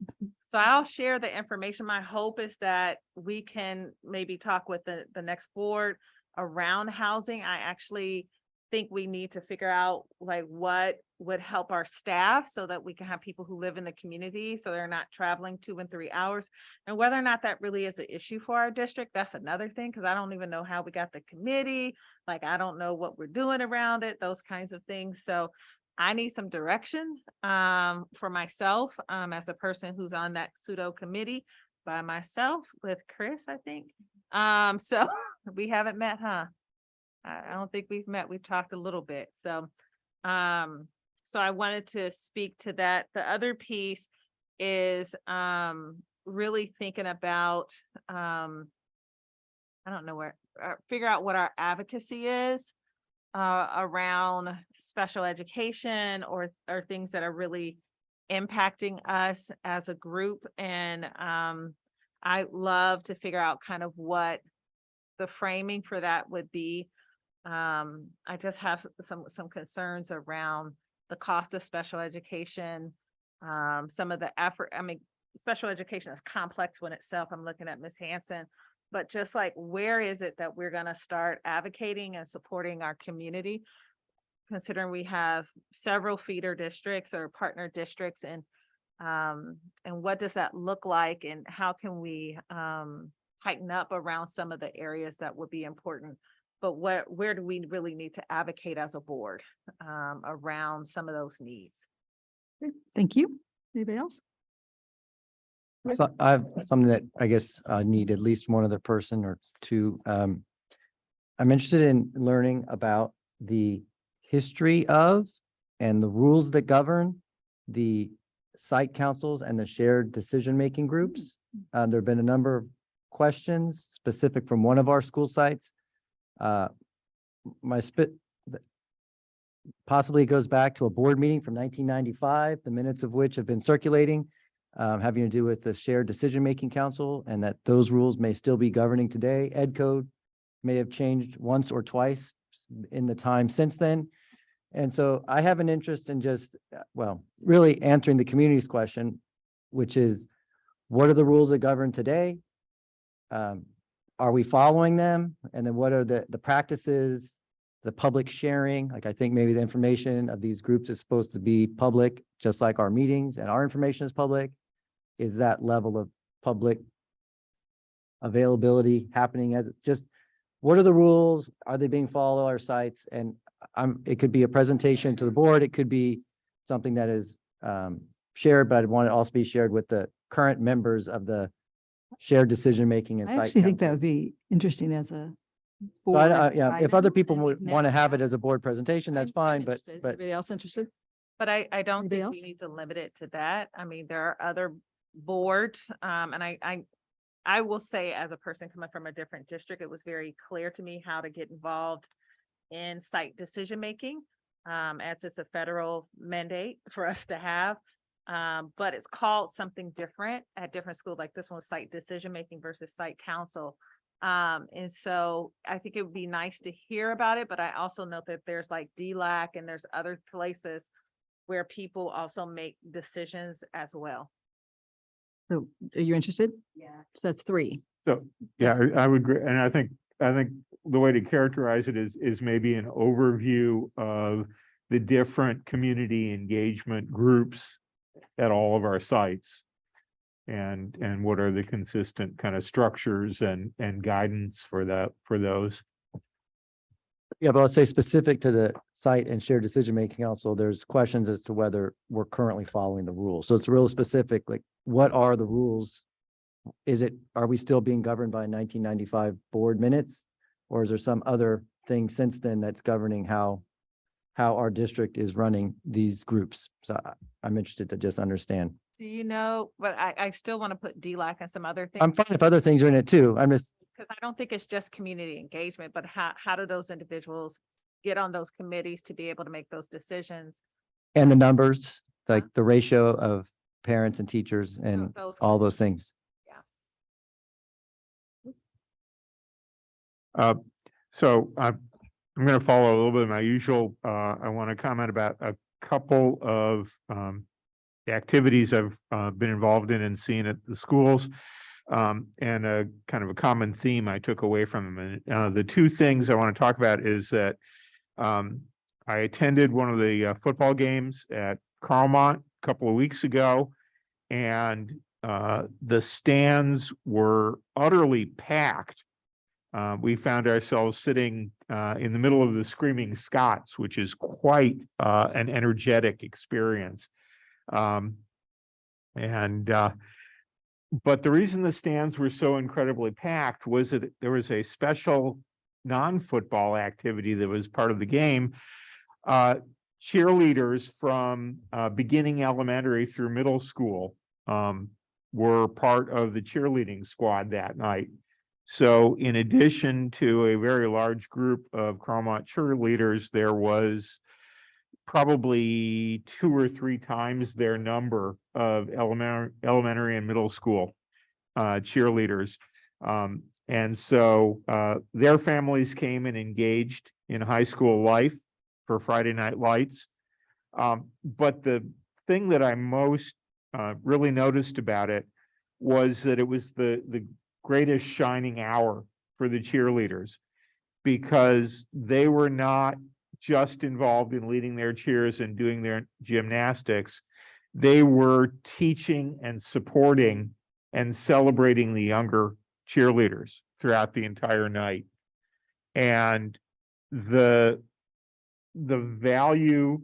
So I'll share the information. My hope is that we can maybe talk with the next board around housing. I actually think we need to figure out like what would help our staff, so that we can have people who live in the community, so they're not traveling 2 and 3 hours. And whether or not that really is an issue for our district, that's another thing, because I don't even know how we got the committee. Like, I don't know what we're doing around it, those kinds of things. So I need some direction for myself as a person who's on that pseudo committee by myself with Chris, I think. So we haven't met, huh? I don't think we've met. We've talked a little bit. So So I wanted to speak to that. The other piece is really thinking about I don't know where figure out what our advocacy is around special education or things that are really impacting us as a group. And I love to figure out kind of what the framing for that would be. I just have some concerns around the cost of special education, some of the effort. I mean, special education is complex when itself. I'm looking at Ms. Hanson, but just like, where is it that we're going to start advocating and supporting our community, considering we have several feeder districts or partner districts, and what does that look like, and how can we tighten up around some of the areas that would be important? But where do we really need to advocate as a board around some of those needs? Thank you. Anybody else? So I have something that I guess I need at least one other person or two. I'm interested in learning about the history of and the rules that govern the site councils and the shared decision-making groups. There have been a number of questions specific from one of our school sites. Possibly it goes back to a board meeting from 1995, the minutes of which have been circulating, having to do with the shared decision-making council, and that those rules may still be governing today. Ed code may have changed once or twice in the time since then. And so I have an interest in just, well, really answering the community's question, which is, what are the rules that govern today? Are we following them? And then what are the practices, the public sharing? Like, I think maybe the information of these groups is supposed to be public, just like our meetings, and our information is public. Is that level of public availability happening as it's just, what are the rules? Are they being followed our sites? And it could be a presentation to the board. It could be something that is shared, but I want to also be shared with the current members of the shared decision-making and I site actually think that would councils. be interesting as a So board. yeah, if other item, people and we can want to have it narrow as a board presentation, that's I'm fine, but interested. Anybody else interested? But I don't Anybody think we else? need to limit it to that. I mean, there are other boards, and I will say, as a person coming from a different district, it was very clear to me how to get involved in site decision-making, as it's a federal mandate for us to have. But it's called something different at different schools, like this one's site decision-making versus site council. And so I think it would be nice to hear about it, but I also know that there's like DLAC and there's other places where people also make decisions as well. So are you interested? Yeah. So that's 3. So, yeah, I would agree. And I think the way to characterize it is maybe an overview of the different community engagement groups at all of our sites. And what are the consistent kind of structures and guidance for those. Yeah, but I'll say specific to the site and shared decision-making council, there's questions as to whether we're currently following the rules. So it's real specific, like, what are the rules? Are we still being governed by 1995 board minutes? Or is there some other thing since then that's governing how our district is running these groups? So I'm interested to just understand. Do you know, but I still want to put DLAC and some other things. I'm fine if other things are in it too. I'm just, Because I don't think it's just community engagement, but how do those individuals get on those committees to be able to make those decisions? and the numbers, like the ratio of parents and teachers and those all those things. So I'm going to follow a little bit of my usual. I want to comment about a couple of the activities I've been involved in and seen at the schools, and a kind of a common theme I took away from them. And the 2 things I want to talk about is that I attended one of the football games at Carlmont a couple of weeks ago, and the stands were utterly packed. We found ourselves sitting in the middle of the Screaming Scots, which is quite an energetic experience. But the reason the stands were so incredibly packed was that there was a special non-football activity that was part of the game. cheerleaders from beginning elementary through middle school were part of the cheerleading squad that night. So in addition to a very large group of Carmont cheerleaders, there was probably 2 or 3 times their number of elementary and middle school cheerleaders. And so their families came and engaged in high school life for Friday Night Lights. But the thing that I most really noticed about it was that it was the greatest shining hour for the cheerleaders, because they were not just involved in leading their cheers and doing their gymnastics. They were teaching and supporting and celebrating the younger cheerleaders throughout the entire night. And the value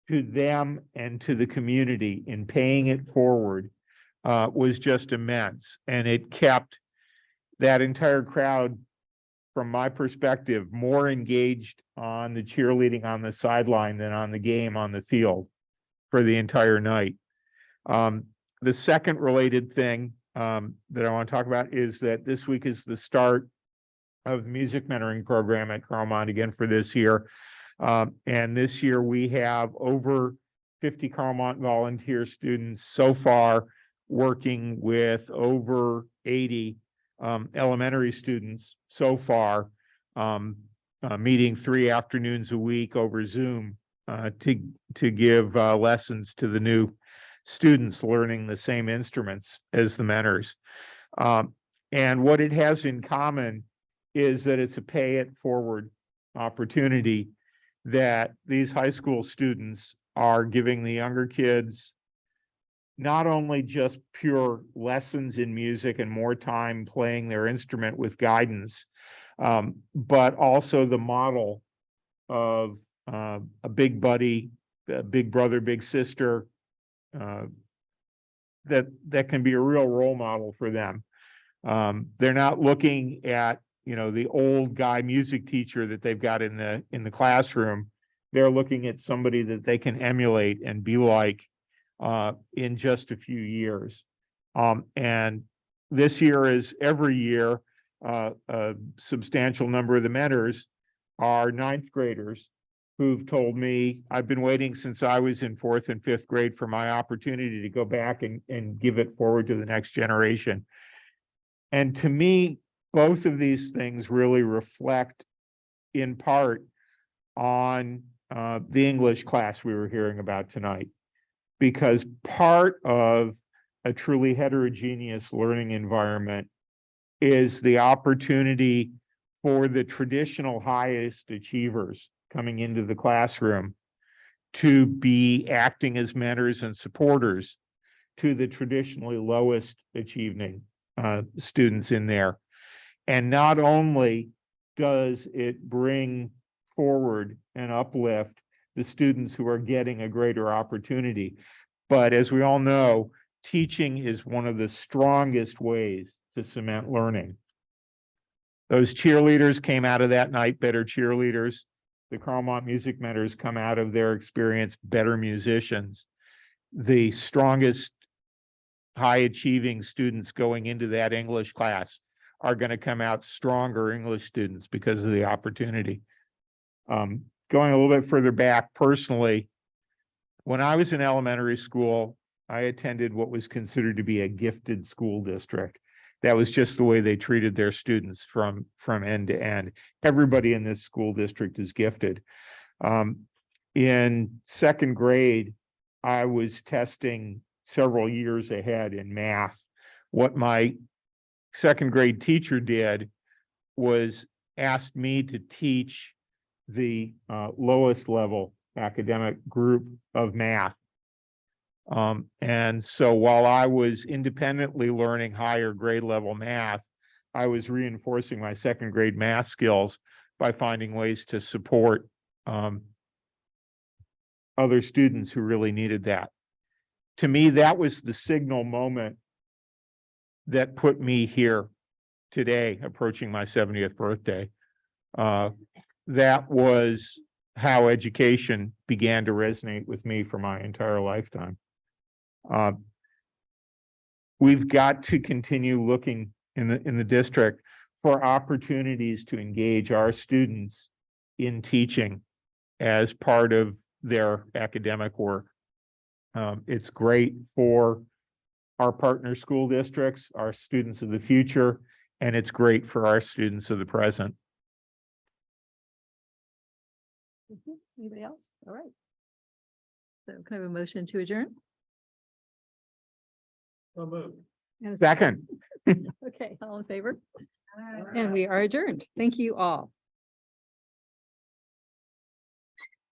to them and to the community in paying it forward was just immense. And it kept that entire crowd, from my perspective, more engaged on the cheerleading on the sideline than on the game on the field for the entire night. The second related thing that I want to talk about is that this week is the start of the music mentoring program at Carmont again for this year. And this year we have over 50 Carmont volunteer students so far, working with over 80 elementary students so far, meeting 3 afternoons a week over Zoom to give lessons to the new students learning the same instruments as the mentors. And what it has in common is that it's a pay it forward opportunity, that these high school students are giving the younger kids not only just pure lessons in music and more time playing their instrument with guidance, but also the model of a big buddy, a big brother, big sister, that can be a real role model for them. They're not looking at, the old guy music teacher that they've got in the classroom. They're looking at somebody that they can emulate and be like in just a few years. And this year, as every year, a substantial number of the mentors are 9th graders who've told me, I've been waiting since I was in 4th and 5th grade for my opportunity to go back and give it forward to the next generation. And to me, both of these things really reflect in part on the English class we were hearing about tonight, because part of a truly heterogeneous learning environment is the opportunity for the traditional highest achievers coming into the classroom to be acting as mentors and supporters to the traditionally lowest achieving students in there. And not only does it bring forward and uplift the students who are getting a greater opportunity, but as we all know, teaching is one of the strongest ways to cement learning. Those cheerleaders came out of that night better cheerleaders. The Carmont music mentors come out of their experience better musicians. The strongest high achieving students going into that English class are going to come out stronger English students because of the opportunity. Going a little bit further back personally, when I was in elementary school, I attended what was considered to be a gifted school district. That was just the way they treated their students from end to end. Everybody in this school district is gifted. In 2nd grade, I was testing several years ahead in math. What my 2nd grade teacher did was asked me to teach the lowest level academic group of math. And so while I was independently learning higher grade level math, I was reinforcing my 2nd grade math skills by finding ways to support other students who really needed that. To me, that was the signal moment that put me here today, approaching my 70th birthday. That was how education began to resonate with me for my entire lifetime. We've got to continue looking in the district for opportunities to engage our students in teaching as part of their academic work. It's great for our partner school districts, our students of the future, and it's great for our students of the present. Anybody else? All right. So kind of a motion to adjourn? So moved. And a Second. Okay, all in favor? And we are adjourned. Thank you all.